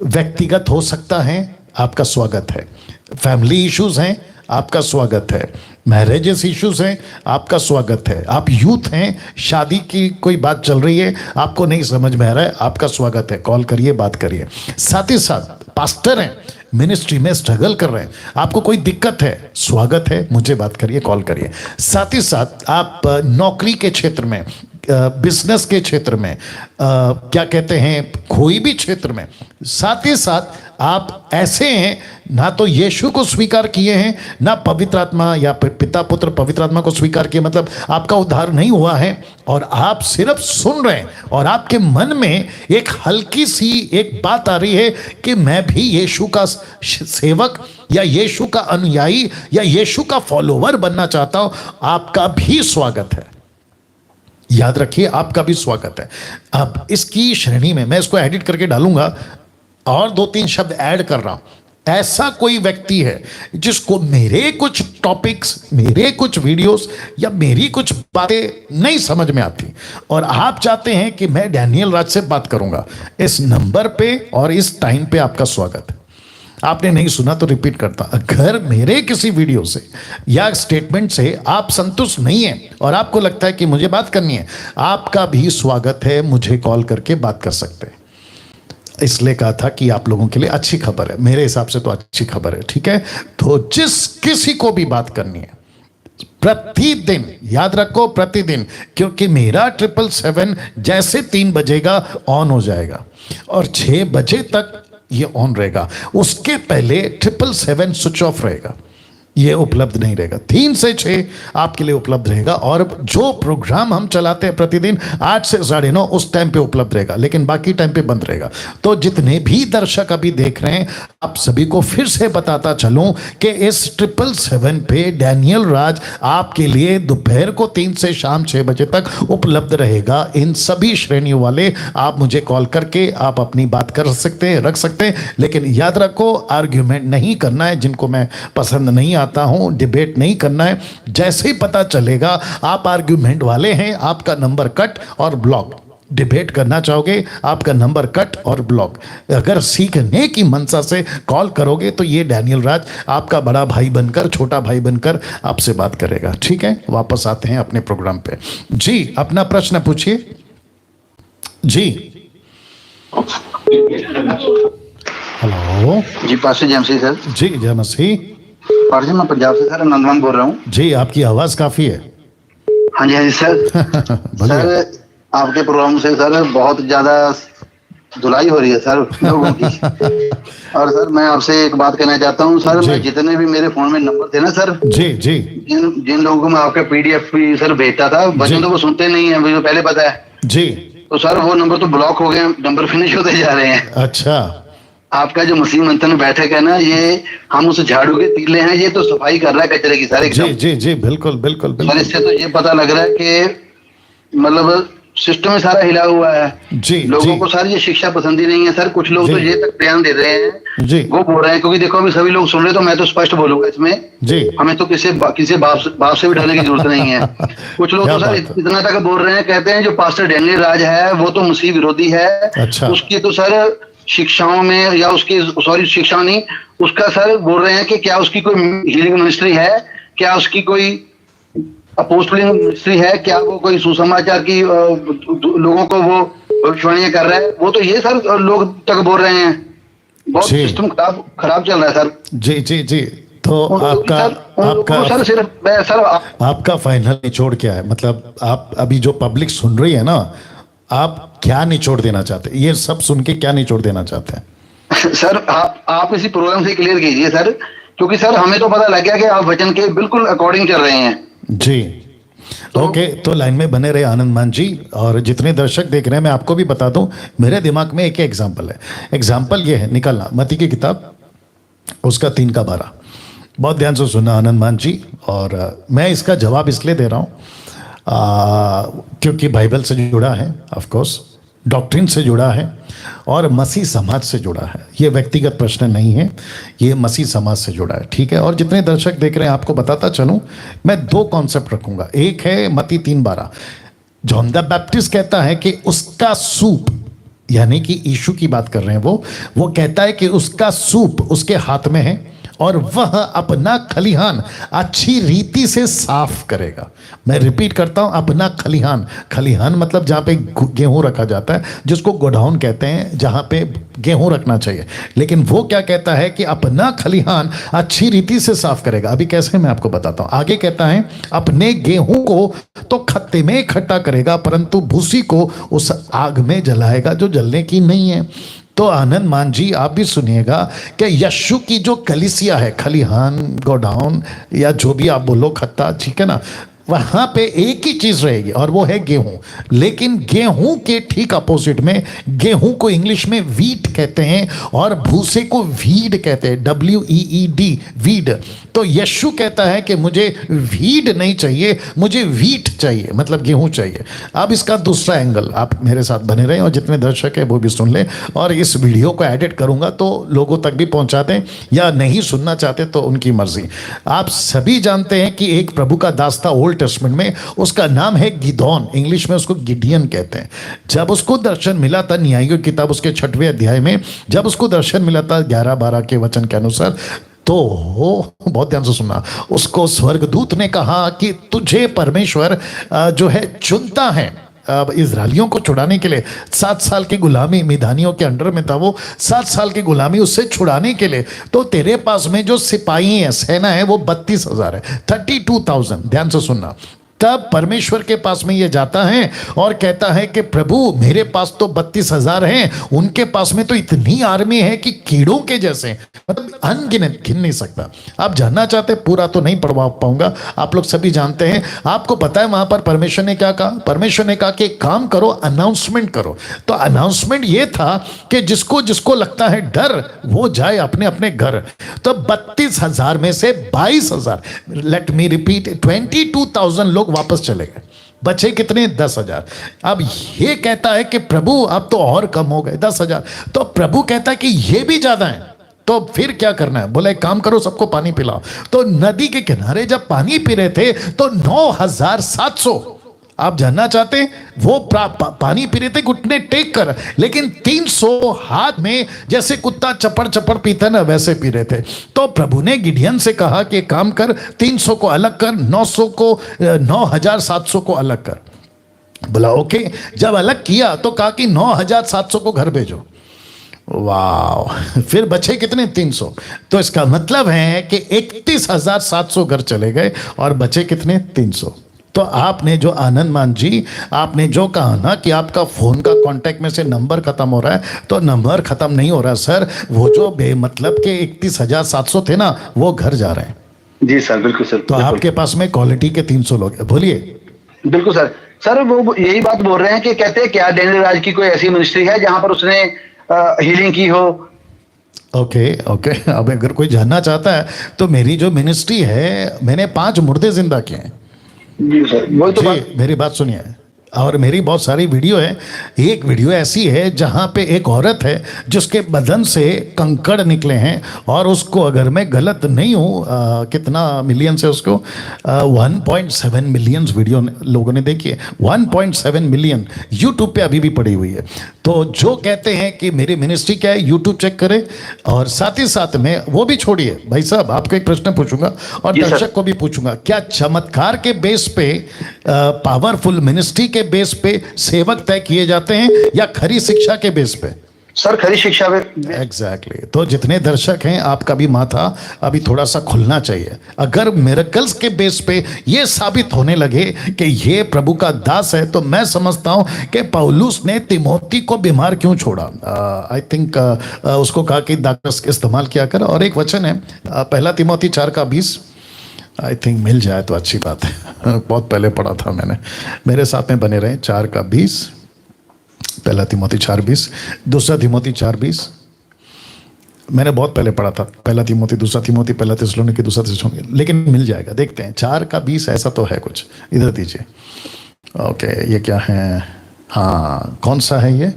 व्यक्तिगत हो सकता है, आपका स्वागत है। फैमिली इश्यूज हैं, आपका स्वागत है। मैरिजेस इश्यूज हैं, आपका स्वागत है। आप यूथ हैं, शादी की कोई बात चल रही है, आपको नहीं समझ में आ रहा है, आपका स्वागत है। कॉल करिए, बात करिए। साथ ही साथ पास्टर हैं, मिनिस्ट्री में स्ट्रगल कर रहे हैं, आपको कोई दिक्कत है, स्वागत है, मुझे बात करिए, कॉल करिए। साथ ही साथ आप नौकरी के क्षेत्र में, बिजनेस के क्षेत्र में, क्या कहते हैं, कोई भी क्षेत्र में, साथ ही साथ आप ऐसे हैं ना तो यीशु को स्वीकार किए हैं, ना पवित्र आत्मा या पिता पुत्र पवित्र आत्मा को स्वीकार किए, मतलब आपका उद्धार नहीं हुआ है और आप सिर्फ सुन रहे हैं और आपके मन में एक हल्की सी एक बात आ रही है कि मैं भी यीशु का सेवक या यीशु का अनुयायी या यीशु का फॉलोवर बनना चाहता हूं, आपका भी स्वागत है। याद रखिए, आपका भी स्वागत है। अब इसकी श्रेणी में मैं इसको एडिट करके डालूंगा और 2-3 शब्द ऐड कर रहा हूं। ऐसा कोई व्यक्ति है जिसको मेरे कुछ टॉपिक्स, मेरे कुछ वीडियोस या मेरी कुछ बातें नहीं समझ में आती और आप चाहते हैं कि मैं डैनियल राज से बात करूंगा, इस नंबर पे और इस टाइम पे आपका स्वागत है। आपने नहीं सुना तो रिपीट करता, अगर मेरे किसी वीडियो से या स्टेटमेंट से आप संतुष्ट नहीं हैं और आपको लगता है कि मुझे बात करनी है, आपका भी स्वागत है, मुझे कॉल करके बात कर सकते हैं। इसलिए कहा था कि आप लोगों के लिए अच्छी खबर है, मेरे हिसाब से तो अच्छी खबर है, ठीक है। तो जिस किसी को भी बात करनी है प्रतिदिन, याद रखो प्रतिदिन, क्योंकि मेरा 777 जैसे 3 बजेगा ऑन हो जाएगा और 6 बजे तक ये ऑन रहेगा, उसके पहले 777 स्विच ऑफ रहेगा, ये उपलब्ध नहीं रहेगा। 3 से 6 आपके लिए उपलब्ध रहेगा और जो प्रोग्राम हम चलाते हैं प्रतिदिन 8 से 9:30 उस टाइम पे उपलब्ध रहेगा, लेकिन बाकी टाइम पे बंद रहेगा। तो जितने भी दर्शक अभी देख रहे हैं, आप सभी को फिर से बताता चलूं कि इस 777 पे डैनियल राज आपके लिए दोपहर को 3 से शाम 6 बजे तक उपलब्ध रहेगा। इन सभी श्रेणियों वाले आप मुझे कॉल करके आप अपनी बात कर सकते हैं, रख सकते हैं, लेकिन याद रखो आर्ग्यूमेंट नहीं करना है, जिनको मैं पसंद नहीं आता हूं, डिबेट नहीं करना है। जैसे ही पता चलेगा आप आर्ग्यूमेंट वाले हैं, आपका नंबर कट और ब्लॉक। डिबेट करना चाहोगे, आपका नंबर कट और ब्लॉक। अगर सीखने की मनसा से कॉल करोगे तो ये डैनियल राज आपका बड़ा भाई बनकर, छोटा भाई बनकर आपसे बात करेगा, ठीक है। वापस आते हैं अपने प्रोग्राम पे। जी, अपना प्रश्न पूछिए। जी, हेलो जी, पास्टर जेमसी सर। जी, जय मसीह। पास्टर जी, मैं पंजाब से सर नंदमान बोल रहा हूँ। जी, आपकी आवाज काफी है। हाँ जी, हाँ जी सर। सर, आपके प्रोग्राम से सर बहुत ज्यादा धुलाई हो रही है सर लोगों की। और सर मैं आपसे एक बात कहना चाहता हूँ सर, मैं जितने भी मेरे फोन में नंबर थे ना सर, जी जी, जिन लोगों को मैं आपका PDF भी सर भेजता था, बच्चों तो वो सुनते नहीं है, मुझे पहले पता है जी। तो सर वो नंबर तो ब्लॉक हो गए, नंबर फिनिश होते जा रहे हैं। अच्छा, आपका जो मसीह मंथन बैठक है ना, ये हम उस झाड़ू के तीले हैं, ये तो सफाई कर रहा है कचरे की सारे। जी जी जी, बिल्कुल बिल्कुल बिल्कुल। सर इससे तो ये पता लग रहा है कि मतलब सिस्टम में सारा हिला हुआ है जी। लोगों को सर ये शिक्षा पसंद ही नहीं है सर। कुछ लोग तो ये तक बयान दे रहे हैं जी, वो बोल रहे हैं, क्योंकि देखो अभी सभी लोग सुन रहे, तो मैं तो स्पष्ट बोलूंगा इसमें जी, हमें तो किसी बाप से भी डरने की जरूरत नहीं है। कुछ लोग तो सर इतना तक बोल रहे हैं, कहते हैं जो पास्टर डैनियल राज है वो तो मसीह विरोधी है। अच्छा। उसकी तो सर शिक्षाओं में या उसकी शिक्षा नहीं, उसका सर बोल रहे हैं कि क्या उसकी कोई हीलिंग मिनिस्ट्री है, क्या उसकी कोई अपोस्टलिंग मिनिस्ट्री है, क्या वो कोई सुसमाचार की लोगों को वो भविष्यवाणियां कर रहा है। वो तो ये सर लोग तक बोल रहे हैं। बहुत सिस्टम खराब चल रहा है सर। जी जी जी। तो आपका फाइनल निचोड़ क्या है? मतलब आप अभी जो पब्लिक सुन रही है ना, आप क्या निचोड़ देना चाहते हैं? ये सब सुन के क्या निचोड़ देना चाहते हैं? सर आप इसी प्रोग्राम से क्लियर कीजिए सर, क्योंकि सर हमें तो पता लग गया कि आप वचन के बिल्कुल अकॉर्डिंग चल रहे हैं जी। ओके, तो लाइन में बने रहे आनंद मान जी। और जितने दर्शक देख रहे हैं, मैं आपको भी बता दूं, मेरे दिमाग में एक एग्जाम्पल है। एग्जाम्पल ये है, निकलना मती की किताब उसका 3:12। बहुत ध्यान से सुनना आनंद मान जी। और मैं इसका जवाब इसलिए दे रहा हूं क्योंकि बाइबल से जुड़ा है, ऑफ कोर्स डॉक्ट्रिन से जुड़ा है और मसीह समाज से जुड़ा है। ये व्यक्तिगत प्रश्न नहीं है, ये मसीह समाज से जुड़ा है, ठीक है। और जितने दर्शक देख रहे हैं, आपको बताता चलूं, मैं 2 कॉन्सेप्ट रखूंगा। एक है मती 3:12। जॉन द बैप्टिस्ट कहता है कि उसका सूप, यानी कि यीशु की बात कर रहे हैं वो कहता है कि उसका सूप उसके हाथ में है और वह अपना खलिहान अच्छी रीति से साफ करेगा। मैं रिपीट करता हूं, अपना खलिहान। खलिहान मतलब जहां पे गेहूं रखा जाता है, जिसको गोडाउन कहते हैं, जहां पे गेहूं रखना चाहिए। लेकिन वो क्या कहता है कि अपना खलिहान अच्छी रीति से साफ करेगा। अभी कैसे, मैं आपको बताता हूं। आगे कहता है, अपने गेहूं को तो खत्ते में इकट्ठा करेगा, परंतु भूसी को उस आग में जलाएगा जो जलने की नहीं है। तो आनंद मान जी, आप भी सुनिएगा कि यीशु की जो कलीसिया है, खलिहान, गोडाउन या जो भी आप बोलो, खत्ता, ठीक है ना, वहां पे एक ही चीज रहेगी और वो है गेहूं। लेकिन गेहूं के ठीक अपोजिट में, गेहूं को इंग्लिश में वीट कहते हैं और भूसे को वीड कहते हैं, WEED, वीड। तो यीशु कहता है कि मुझे वीड नहीं चाहिए, मुझे वीट चाहिए, मतलब गेहूं चाहिए। अब इसका दूसरा एंगल, आप मेरे साथ बने रहें और जितने दर्शक हैं वो भी सुन लें। और इस वीडियो को एडिट करूंगा तो लोगों तक भी पहुंचा दें, या नहीं सुनना चाहते तो उनकी मर्जी। आप सभी जानते हैं कि एक प्रभु का दास था ओल्ड टेस्टमेंट में, उसका नाम है गिदोन, इंग्लिश में उसको गिडियन कहते हैं। जब उसको दर्शन मिला था, न्यायों की किताब उसके 6वें अध्याय में, जब उसको दर्शन मिला था 11-12 के वचन के अनुसार, तो बहुत ध्यान से सुनना, उसको स्वर्गदूत ने कहा कि तुझे परमेश्वर जो है चुनता है इजराइलियों को छुड़ाने के लिए। 7 साल की गुलामी, मिधानियों के अंडर में था वो, 7 साल की गुलामी, उससे छुड़ाने के लिए तो तेरे पास में जो सिपाही है, सेना है, वो 32,000 है, 32,000। ध्यान से सुनना। तब परमेश्वर के पास में ये जाता है और कहता है कि प्रभु, मेरे पास तो 32,000 हैं, उनके पास में तो इतनी आर्मी है कि कीड़ों के जैसे, मतलब अनगिनत, गिन नहीं सकता। आप जानना चाहते, पूरा तो नहीं पढ़वा पाऊंगा, आप लोग सभी जानते हैं। आपको पता है वहां पर परमेश्वर ने क्या कहा? परमेश्वर ने कहा कि काम करो, अनाउंसमेंट करो। तो अनाउंसमेंट ये था कि जिसको जिसको लगता है डर, वो जाए अपने अपने घर। तो 32,000 में से 22,000, लेट मी रिपीट, 22,000 लोग वापस चले गए। बचे कितने? 10,000। अब ये कहता है कि प्रभु अब तो और कम हो गए, 10,000। तो प्रभु कहता है कि ये भी ज्यादा है, तो फिर क्या करना है? बोले एक काम करो, सबको पानी पिलाओ। तो नदी के किनारे जब पानी पी रहे थे तो 9,700, आप जानना चाहते हैं, वो पानी पी रहे थे घुटने टेक कर, लेकिन 300 हाथ में, जैसे कुत्ता चपड़ चपड़ पीता ना, वैसे पी रहे थे। तो प्रभु ने गिडियन से कहा कि काम कर, 300 को अलग कर, 9,700 को अलग कर। बोला ओके। जब अलग किया तो कहा कि 9,700 को घर भेजो। वाह, फिर बचे कितने? 300। तो इसका मतलब है कि 31,700 घर चले गए और बचे कितने? 300। तो आपने जो आनंद मान जी, आपने जो कहा ना कि आपका फोन का कांटेक्ट में से नंबर खत्म हो रहा है, तो नंबर खत्म नहीं हो रहा सर, वो जो बेमतलब के 31,700 थे ना, वो घर जा रहे हैं। जी सर, बिल्कुल सर। तो आपके पास में क्वालिटी के 300 लोग हैं। बोलिए। बिल्कुल सर। सर वो यही बात बोल रहे हैं कि कहते हैं क्या डैनियल राज की कोई ऐसी मिनिस्ट्री है जहां पर उसने हीलिंग की हो? ओके। अब अगर कोई जानना चाहता है तो मेरी जो मिनिस्ट्री है, मैंने 5 मुर्दे जिंदा किए हैं। जी सर, वही तो बात। मेरी बात सुनिए, और मेरी बहुत सारी वीडियो है। एक वीडियो ऐसी है जहां पे एक औरत है जिसके बदन से कंकड़ निकले हैं, और उसको, अगर मैं गलत नहीं हूँ, कितना मिलियन से उसको 1.7 मिलियन वीडियो लोगों ने देखी है। 1.7 मिलियन यूट्यूब पे अभी भी पड़ी हुई है। तो जो कहते हैं कि मेरी मिनिस्ट्री क्या है, यूट्यूब चेक करें। और साथ ही साथ में वो भी छोड़िए भाई साहब, आपको एक प्रश्न पूछूंगा और दर्शक को भी पूछूंगा, क्या चमत्कार के बेस पे, पावरफुल मिनिस्ट्री के बेस पे सेवक तय किए जाते हैं या खरी शिक्षा के बेस पे? सर खरी शिक्षा में एग्जैक्टली तो जितने दर्शक हैं आपका भी माथा अभी थोड़ा सा खुलना चाहिए। अगर मिरेकल्स के बेस पे ये साबित होने लगे कि ये प्रभु का दास है तो मैं समझता हूं कि पौलुस ने तिमोथी को बीमार क्यों छोड़ा। आई थिंक उसको कहा कि दाकस इस्तेमाल किया कर। और एक वचन है पहला तिमोथी 4:20, आई थिंक मिल जाए तो अच्छी बात है। बहुत पहले पढ़ा था मैंने, मेरे साथ में बने रहे। 4:20, पहला तिमोथी 4:20, दूसरा तिमोथी 4:20 मैंने बहुत पहले पढ़ा था। पहला तिमोथी, दूसरा तिमोथी, पहला थिस्सलुनीकी, दूसरा थिस्सलुनीकी, लेकिन मिल जाएगा, देखते हैं। 4:20 ऐसा तो है कुछ, इधर दीजिए। ओके ये क्या है, हाँ कौन सा है ये,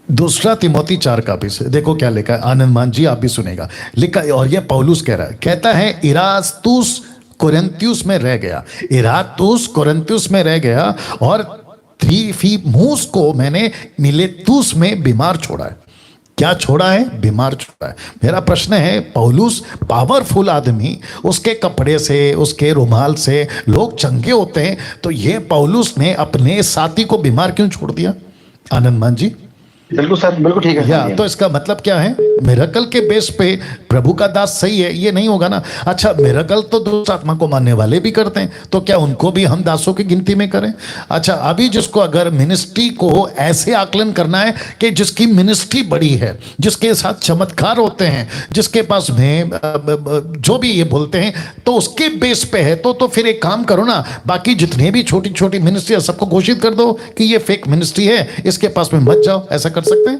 दूसरा तिमोथी 4:20। देखो क्या लिखा है, आनंदमान जी आप भी सुनेगा। लिखा और ये पौलुस कह रहा है, कहता है इरास्तुस कोरिन्थियुस में रह गया, इरास्तुस कोरिन्थियुस में रह गया और त्रोफिमुस को मैंने मिलेतुस में बीमार छोड़ा है। क्या छोड़ा है? बीमार छोड़ा है। मेरा प्रश्न है, पौलुस पावरफुल आदमी, उसके कपड़े से उसके रुमाल से लोग चंगे होते हैं, तो ये पौलुस ने अपने साथी को बीमार क्यों छोड़ दिया? आनंदमान जी। बिल्कुल सर, बिल्कुल ठीक है। या तो इसका मतलब क्या है, मिरेकल के बेस पे प्रभु का दास सही है, ये नहीं होगा ना। अच्छा मिरेकल तो दुष्ट आत्मा को मानने वाले भी करते हैं, तो क्या उनको भी हम दासों की गिनती में करें? अच्छा अभी जिसको अगर मिनिस्ट्री को ऐसे आकलन करना है कि जिसकी मिनिस्ट्री बड़ी है, जिसके साथ चमत्कार होते हैं, जिसके पास में जो भी ये बोलते हैं, तो उसके बेस पे है तो फिर एक काम करो ना, बाकी जितने भी छोटी छोटी मिनिस्ट्री है सबको घोषित कर दो कि ये फेक मिनिस्ट्री है, इसके पास में मत जाओ। ऐसा कर सकते हैं?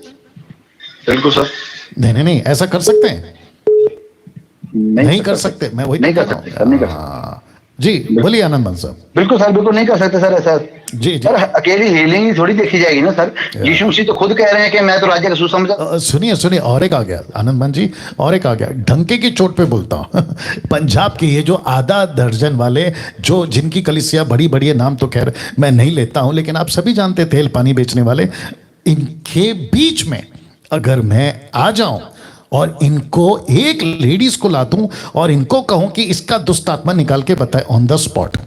बिल्कुल सर। नहीं ऐसा कर सकते हैं? नहीं कर सकते। मैं वही नहीं कर सकते सर, नहीं कर सकते। जी बोलिए आनंदमान साहब। बिल्कुल सर, बिल्कुल नहीं कर सकते सर ऐसा। जी सर अकेली हीलिंग ही थोड़ी देखी जाएगी ना सर। यीशु मसीह तो खुद कह रहे हैं कि मैं तो राज्य का सुसमाचार। सुनिए और एक आ गया आनंदमान जी, और एक आ गया, ढंके की चोट पे बोलता हूँ। पंजाब के ये जो आधा दर्जन वाले जो जिनकी कलीसिया बड़ी बड़ी है, नाम तो खैर मैं नहीं लेता हूँ, लेकिन आप सभी जानते तेल पानी बेचने वाले, इनके बीच में अगर मैं आ जाऊं और इनको एक लेडीज को ला दूं और इनको कहूं कि इसका दुष्ट आत्मा निकाल के बताए ऑन द स्पॉट,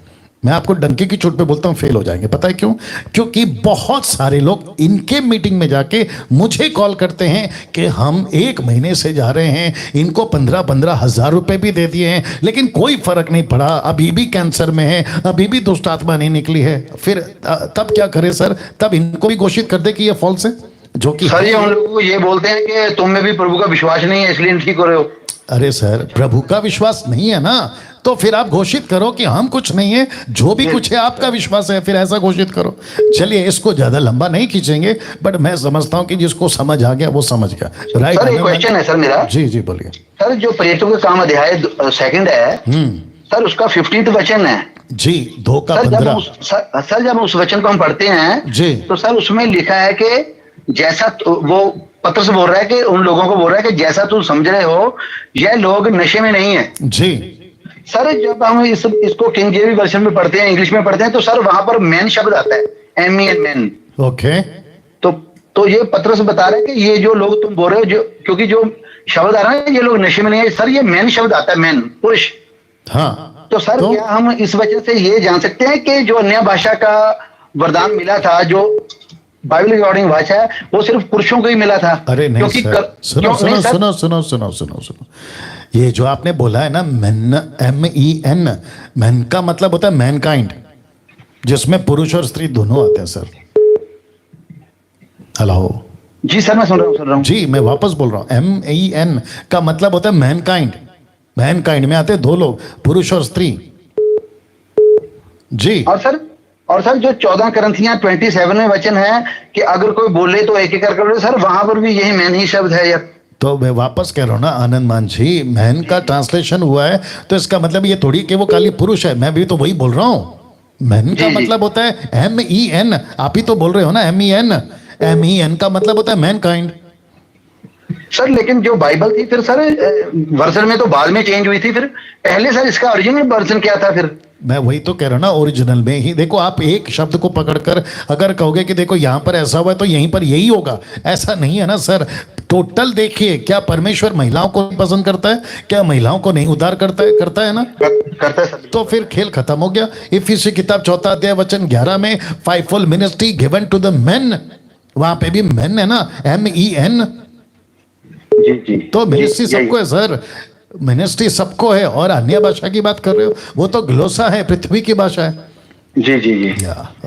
मैं आपको डंके की चोट पे बोलता हूं फेल हो जाएंगे। पता है क्यों? क्योंकि बहुत सारे लोग इनके मीटिंग में जाके मुझे कॉल करते हैं कि हम 1 महीने से जा रहे हैं, इनको 15-15 हजार रुपए भी दे दिए हैं, लेकिन कोई फर्क नहीं पड़ा, अभी भी कैंसर में है, अभी भी दुष्ट आत्मा नहीं निकली है। फिर तब क्या करें सर? तब इनको भी घोषित कर दे कि ये फॉल्स है, जो कि सर ये उन लोगों को ये बोलते हैं कि तुम में भी प्रभु का विश्वास नहीं है इसलिए ठीक हो रहे हो। अरे सर प्रभु का विश्वास नहीं है ना, तो फिर आप घोषित करो कि हम कुछ नहीं है, जो भी कुछ है आपका विश्वास है, फिर ऐसा घोषित करो। चलिए इसको ज्यादा लंबा नहीं खींचेंगे, बट मैं समझता हूं कि जिसको समझ आ गया वो समझ गया। राइट सर एक क्वेश्चन है सर मेरा। जी बोलिए सर। जो प्रेरितों के काम अध्याय 2 है सर, उसका 15वां वचन है जी, 2 का 15। सर जब उस वचन को हम पढ़ते हैं जी, तो सर उसमें लिखा है कि जैसा वो पत्रस बोल रहा है कि उन लोगों को बोल रहा है कि जैसा तुम समझ रहे हो यह लोग नशे में नहीं है जी। सर जब हम इसको किंग जेवी वर्जन में पढ़ते हैं, इंग्लिश में पढ़ते हैं, तो सर वहां पर मैन शब्द आता है, MEN मैन। ओके तो ये पत्रस बता रहे हैं कि ये जो लोग तुम बोल रहे हो, जो क्योंकि जो शब्द आ रहा है ये लोग नशे में नहीं है, सर ये मैन शब्द आता है, मैन पुरुष। हाँ तो सर क्या हम इस वजह से ये जान सकते हैं कि जो अन्य भाषा का वरदान मिला था, जो बाइबल की अकॉर्डिंग भाषा है, वो सिर्फ पुरुषों को ही मिला था? अरे नहीं सर, सुनो, ये जो आपने बोला है ना मैन, MEN, मैन का मतलब होता है मैनकाइंड, जिसमें पुरुष और स्त्री दोनों आते हैं सर। हेलो जी सर, मैं सुन रहा हूँ जी, मैं वापस बोल रहा हूँ। MEN का मतलब होता है मैनकाइंड, मैनकाइंड में आते हैं 2 लोग, पुरुष और स्त्री जी। और सर जो 14 करंथियां 27 में वचन है कि अगर कोई बोले तो एक कर करो, सर वहां पर भी यही मैन ही शब्द है यार। तो मैं वापस कह रहा हूं ना आनंदमान जी, मैन का ट्रांसलेशन हुआ है तो इसका मतलब ये थोड़ी कि वो खाली पुरुष है, मैं भी तो वही बोल रहा हूं। मैन का मतलब होता है MEN, आप ही तो बोल रहे हो ना MEN का मतलब होता है मैनकाइंड। सर लेकिन जो बाइबल थी फिर सर वर्जन में तो बाद में चेंज हुई थी, फिर पहले सर इसका ओरिजिनल वर्जन क्या था? फिर मैं वही तो कह रहा हूं ना, ओरिजिनल में ही देखो। आप एक शब्द को पकड़कर अगर कहोगे कि देखो यहां पर ऐसा हुआ है तो यहीं पर यही होगा, ऐसा नहीं है ना सर। टोटल देखिए, क्या परमेश्वर महिलाओं को पसंद करता है? क्या महिलाओं को नहीं उद्धार करता है ना? करता है सर। तो फिर खेल खत्म हो गया। इफिसी किताब 4 अध्याय वचन 11 में 5-fold ministry given to the men, वहां पे भी मेन है ना, MEN। जी जी। तो मिनिस्ट्री सबको है सर, मिनिस्ट्री सबको है। और अन्य भाषा की बात कर रहे हो, वो तो ग्लोसा है, पृथ्वी की भाषा है। जी जी जी।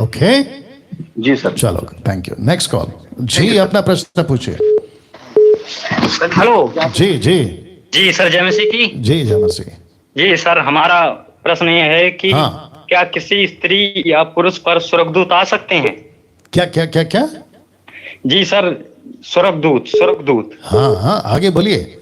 ओके जी सर। चलो थैंक यू। नेक्स्ट कॉल जी, अपना प्रश्न पूछिए। हेलो जी जी जी सर, जय मसीह की। जी जय मसीह। जी सर, हमारा प्रश्न ये है कि क्या किसी स्त्री या पुरुष पर स्वर्गदूत आ सकते हैं? क्या क्या क्या क्या? जी सर, स्वर्गदूत। हाँ हाँ आगे बोलिए।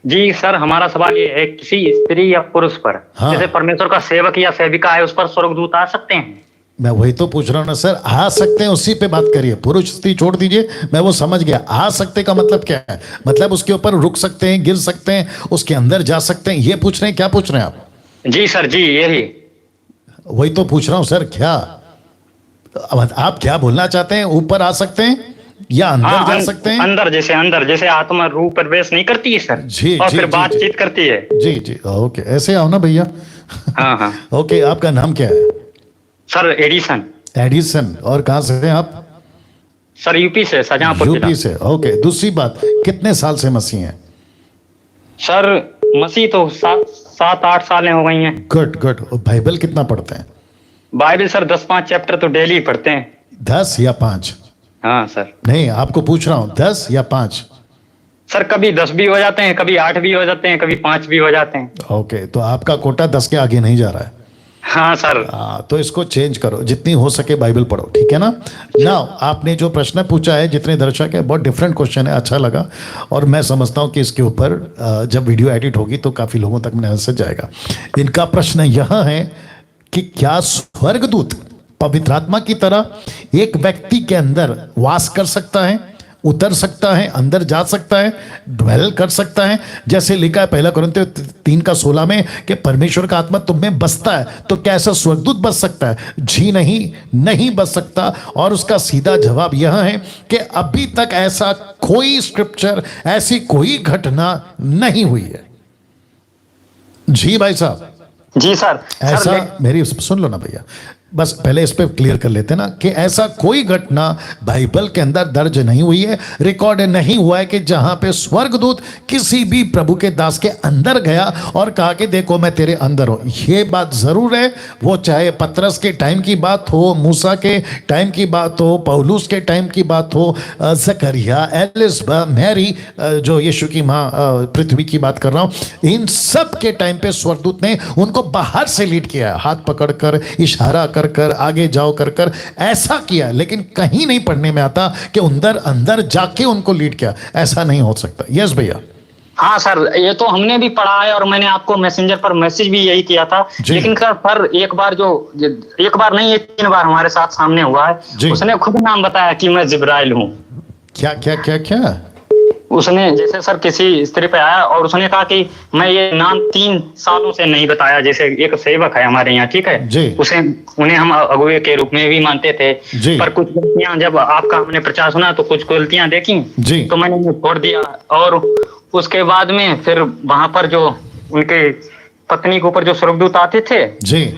जी सर, हमारा सवाल ये है, किसी स्त्री या पुरुष पर, जैसे परमेश्वर का सेवक या सेविका है, उस पर स्वर्गदूत आ सकते हैं? मैं वही तो पूछ रहा हूँ ना सर, आ सकते हैं उसी पे बात करिए। पुरुष स्त्री छोड़ दीजिए, मैं वो समझ गया। आ सकते का मतलब क्या है? मतलब उसके ऊपर रुक सकते हैं, गिर सकते हैं, उसके अंदर जा सकते हैं, ये पूछ रहे हैं? क्या पूछ रहे हैं आप? जी सर, जी यही वही तो पूछ रहा हूँ सर। क्या आप क्या बोलना चाहते हैं? ऊपर आ सकते हैं या अंदर जा सकते हैं? अंदर जैसे आत्मा रूह प्रवेश नहीं करती है सर, जी और जी, फिर जी, बातचीत करती है। जी जी ओके, ऐसे आओ ना भैया। हाँ हाँ ओके, आपका नाम क्या है? Sir Edison. और कहाँ से हैं आप? सर यूपी से, शाहजहांपुर जिला। यूपी से। ओके, दूसरी बात, कितने साल से मसीह हैं? सर मसीह तो 7-8 सालें हो गई हैं। गुड। बाइबल कितना पढ़ते हैं? बाइबल सर 10-5 चैप्टर तो डेली पढ़ते हैं। 10 या 5? हाँ सर। नहीं, आपको पूछ रहा हूँ 10 या 5? सर कभी 10 भी हो जाते हैं, कभी 8 भी हो जाते हैं, कभी 5 भी हो जाते हैं। ओके, तो आपका कोटा 10 के आगे नहीं जा रहा है। हाँ सर। तो इसको चेंज करो, जितनी हो सके बाइबल पढ़ो, ठीक है ना? नाउ आपने जो प्रश्न पूछा है, जितने दर्शक है, बहुत डिफरेंट क्वेश्चन है, अच्छा लगा। और मैं समझता हूँ कि इसके ऊपर जब वीडियो एडिट होगी तो काफी लोगों तक मैसेज जाएगा। इनका प्रश्न यह है कि क्या स्वर्गदूत पवित्र आत्मा की तरह एक व्यक्ति के अंदर वास कर सकता है, उतर सकता है, अंदर जा सकता है, ड्वेल कर सकता है? जैसे लिखा है 1 कुरिन्थियों 3:16 में कि परमेश्वर का आत्मा तुम में बसता है, तो क्या ऐसा स्वर्गदूत बस सकता है? जी नहीं बस सकता। और उसका सीधा जवाब यह है कि अभी तक ऐसा कोई स्क्रिप्चर, ऐसी कोई घटना नहीं हुई है। जी भाई साहब। जी सर। ऐसा मेरी सुन लो ना भैया, बस पहले इस पे क्लियर कर लेते ना कि ऐसा कोई घटना बाइबल के अंदर दर्ज नहीं हुई है, रिकॉर्ड नहीं हुआ है कि जहां पे स्वर्गदूत किसी भी प्रभु के दास के अंदर गया और कहा कि देखो मैं तेरे अंदर हूं। ये बात जरूर है, वो चाहे पतरस के टाइम की बात हो, मूसा के टाइम की बात हो, पौलुस के टाइम की बात हो, जकरिया, एलिसबा, मैरी, जो यीशु की माँ पृथ्वी की बात कर रहा हूं, इन सब के टाइम पे स्वर्गदूत ने उनको बाहर से लीड किया, हाथ पकड़कर, इशारा कर आगे जाओ कर ऐसा किया। लेकिन कहीं नहीं पढ़ने में आता कि अंदर जाके उनको लीड किया। ऐसा नहीं हो सकता। यस भैया। हाँ सर, ये तो हमने भी पढ़ा है और मैंने आपको मैसेंजर पर मैसेज भी यही किया था। लेकिन सर एक बार नहीं, ये 3 बार हमारे साथ सामने हुआ है। उसने खुद नाम बताया कि मैं जिब्राइल हूँ। क्या क्या क्या क्या? उसने जैसे सर किसी स्त्री पे आया और उसने कहा कि मैं ये नाम 3 सालों से नहीं बताया। जैसे एक सेवक है हमारे यहाँ, ठीक है, उन्हें हम अगुवे के रूप में भी मानते थे, पर कुछ गलतियां, जब आपका हमने प्रचार सुना तो कुछ गलतियां देखी, तो मैंने उन्हें छोड़ दिया। और उसके बाद में फिर वहां पर जो उनके पत्नी के ऊपर जो स्वर्गदूत आते थे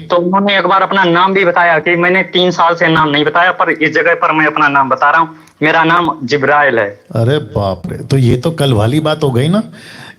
तो उन्होंने एक बार अपना नाम भी बताया कि मैंने 3 साल से नाम नहीं बताया, पर इस जगह पर मैं अपना नाम बता रहा हूँ, मेरा नाम जिब्राइल है। अरे बाप रे, तो ये तो कल वाली बात हो गई ना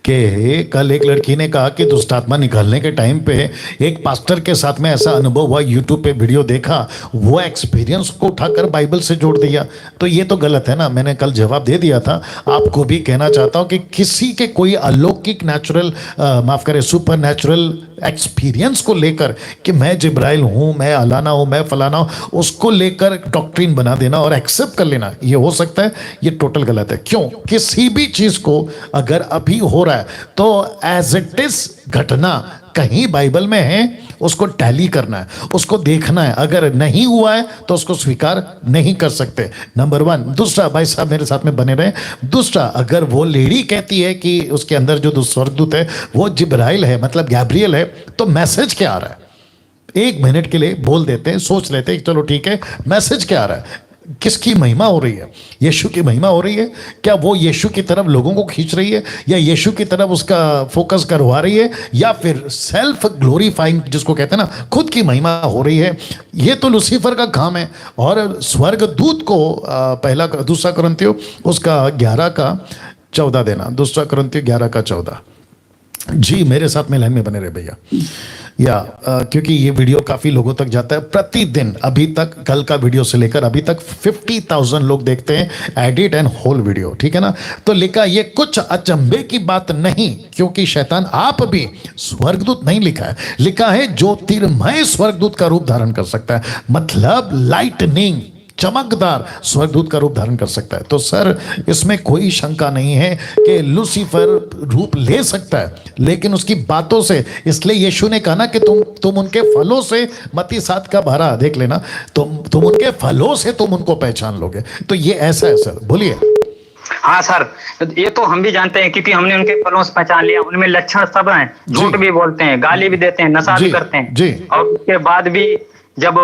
कि कल एक लड़की ने कहा कि दुष्ट आत्मा निकालने के टाइम पे एक पास्टर के साथ में ऐसा अनुभव हुआ, यूट्यूब पे वीडियो देखा, वो एक्सपीरियंस को उठाकर बाइबल से जोड़ दिया। तो ये तो गलत है ना। मैंने कल जवाब दे दिया था। आपको भी कहना चाहता हूं कि किसी के कोई अलौकिक नेचुरल, माफ करें, सुपर नेचुरल एक्सपीरियंस को लेकर कि मैं जिब्राइल हूं, मैं अलाना हूं, मैं फलाना हूं, उसको लेकर डॉक्ट्रिन बना देना और एक्सेप्ट कर लेना, ये हो सकता है, ये टोटल गलत है। क्यों? किसी भी चीज को अगर अभी हो रहा है तो एज इट इज घटना कहीं बाइबल में है, उसको टैली करना है, उसको देखना है। अगर नहीं हुआ है तो उसको स्वीकार नहीं कर सकते, नंबर 1। दूसरा, भाई साहब मेरे साथ में बने रहे, दूसरा, अगर वो लेडी कहती है कि उसके अंदर जो स्वर्गदूत है वो जिब्राइल है, मतलब गैब्रियल है, तो मैसेज क्या आ रहा है? 1 मिनट के लिए बोल देते हैं, सोच लेते हैं, चलो ठीक है, मैसेज क्या आ रहा है? किसकी महिमा हो रही है? यीशु की महिमा हो रही है क्या? वो यीशु की तरफ लोगों को खींच रही है, या यीशु की तरफ उसका फोकस करवा रही है, या फिर सेल्फ ग्लोरीफाइंग जिसको कहते हैं ना, खुद की महिमा हो रही है? ये तो लूसीफर का काम है। और स्वर्गदूत को पहला दूसरा कुरिन्थियों उसका 11:14 देना, दूसरा कुरिन्थियों 11:14। जी मेरे साथ में लाइन में बने रहे भैया, क्योंकि ये वीडियो काफी लोगों तक जाता है प्रतिदिन। अभी तक कल का वीडियो से लेकर अभी तक 50,000 लोग देखते हैं एडिट एंड होल वीडियो, ठीक है ना। तो लिखा ये कुछ अचंभे की बात नहीं, क्योंकि शैतान आप भी स्वर्गदूत नहीं लिखा है, लिखा है ज्योतिर्मय स्वर्गदूत का रूप धारण कर सकता है, मतलब लाइटनिंग चमकदार स्वर्गदूत का रूप धारण कर सकता है। तो सर इसमें कोई शंका नहीं है कि लूसीफर रूप ले सकता है, लेकिन उसकी बातों से, इसलिए यीशु ने कहा ना कि तुम उनके फलों से, मत्ती 7:12 देख लेना, तुम उनके फलों से तुम उनको पहचान लोगे। तो ये ऐसा है सर, बोलिए। हाँ सर, ये तो हम भी जानते हैं, क्योंकि हमने उनके फलों से पहचान लिया। उनमें लक्षण सब हैं, झूठ भी बोलते हैं, गाली भी देते हैं, नशा भी करते हैं, और उसके बाद भी जब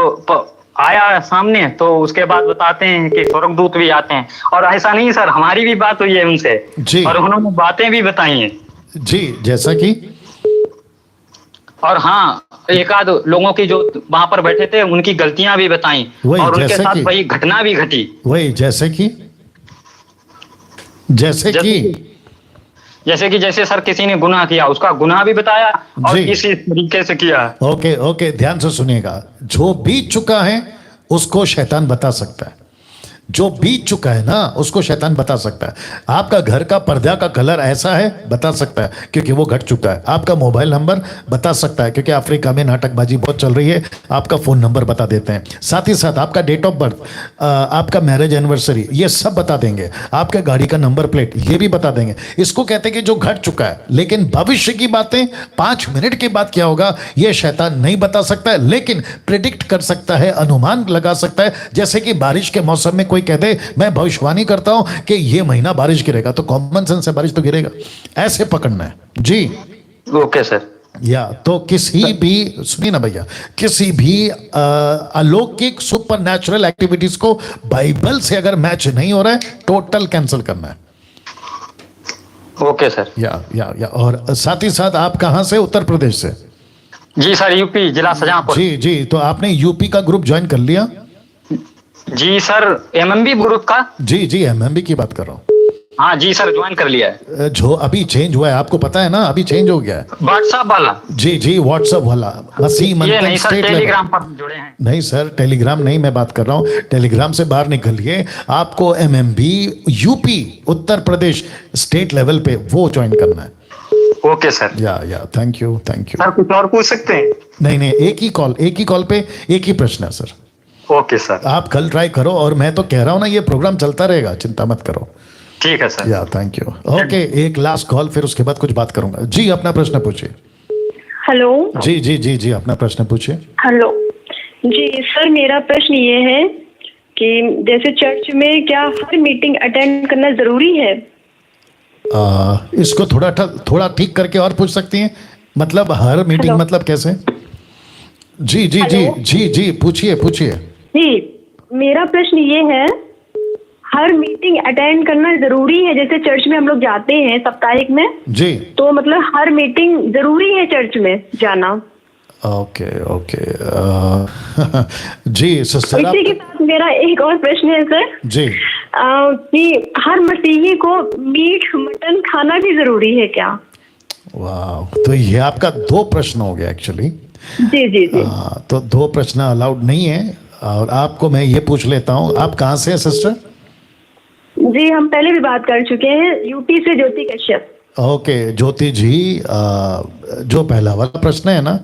आया सामने तो उसके बाद बताते हैं कि स्वर्गदूत भी आते हैं। और ऐसा नहीं सर, हमारी भी बात हुई है उनसे और उन्होंने बातें भी बताई हैं जी, जैसा कि, और हाँ एक आध लोगों की जो वहां पर बैठे थे उनकी गलतियां भी बताई, और उनके साथ वही घटना भी घटी। वही जैसे कि जैसे सर किसी ने गुनाह किया, उसका गुनाह भी बताया और किस तरीके से किया। ओके ध्यान से सुनिएगा। जो बीत चुका है उसको शैतान बता सकता है, जो बीत चुका है ना उसको शैतान बता सकता है। आपका घर का पर्दा का कलर ऐसा है, बता सकता है क्योंकि वो घट चुका है। आपका मोबाइल नंबर बता सकता है क्योंकि अफ्रीका में नाटकबाजी बहुत चल रही है, आपका फोन नंबर बता देते हैं। साथ ही साथ आपका डेट ऑफ बर्थ, आपका मैरिज एनिवर्सरी, ये सब बता देंगे। आपके गाड़ी का नंबर प्लेट ये भी बता देंगे। इसको कहते हैं कि जो घट चुका है, लेकिन भविष्य की बातें 5 मिनट के बाद क्या होगा ये शैतान नहीं बता सकता है, लेकिन प्रिडिक्ट कर सकता है, अनुमान लगा सकता है। जैसे कि बारिश के मौसम में कोई कह दे मैं भविष्यवाणी करता हूं कि ये महीना बारिश गिरेगा, तो कॉमन सेंस से बारिश तो गिरेगा, ऐसे पकड़ना है जी। Okay sir. तो किसी भी, सुनिए ना भैया, किसी भी अलौकिक सुपर नेचुरल एक्टिविटीज को बाइबल से अगर मैच नहीं हो रहा है, टोटल कैंसिल करना है। Okay sir. या और साथ ही साथ आप कहां से? उत्तर प्रदेश से? जी सर, यूपी जिला शाहजहांपुर। जी तो आपने यूपी का ग्रुप ज्वाइन कर लिया? जी सर, एमएमबी ग्रुप का। जी एमएमबी की बात कर रहा हूँ। हाँ जी सर, ज्वाइन कर लिया है। जो अभी चेंज हुआ है आपको पता है ना, अभी चेंज हो गया है, व्हाट्सएप वाला। जी व्हाट्सएप वाला। मसीह नहीं सर, टेलीग्राम पर जुड़े हैं। नहीं सर, टेलीग्राम नहीं मैं बात कर रहा हूँ, टेलीग्राम से बाहर निकलिए। आपको MMB UP Uttar Pradesh state level पे वो ज्वाइन करना है। Okay sir. या थैंक यू सर, कुछ और पूछ सकते हैं? नहीं, एक ही कॉल पे एक ही प्रश्न है सर। Okay sir. आप कल ट्राई करो, और मैं तो कह रहा हूँ ना ये प्रोग्राम चलता रहेगा, चिंता मत करो। ठीक है सर। Thank you. ओके, एक लास्ट कॉल, फिर उसके बाद कुछ बात करूंगा। जी अपना प्रश्न पूछिए। हेलो। जी अपना प्रश्न पूछिए। हेलो जी सर, मेरा प्रश्न ये है कि जैसे चर्च में क्या हर मीटिंग अटेंड करना जरूरी है? इसको थोड़ा ठीक करके और पूछ सकती हैं, मतलब हर मीटिंग मतलब कैसे? जी पूछिए। जी, मेरा प्रश्न ये है, हर मीटिंग अटेंड करना जरूरी है? जैसे चर्च में हम लोग जाते हैं साप्ताहिक में जी, तो मतलब हर मीटिंग जरूरी है चर्च में जाना? ओके जी सिस्टर। इसी के साथ मेरा एक और प्रश्न है सर जी, कि हर मसीही को मीट मटन खाना भी जरूरी है क्या? वाह, तो ये आपका 2 प्रश्न हो गया एक्चुअली। जी। तो 2 प्रश्न अलाउड नहीं है। और आपको मैं ये पूछ लेता हूँ, आप कहाँ से हैं सिस्टर? जी हम पहले भी बात कर चुके हैं, यूपी से ज्योति कश्यप। ओके ज्योति जी, जो पहला वाला प्रश्न है ना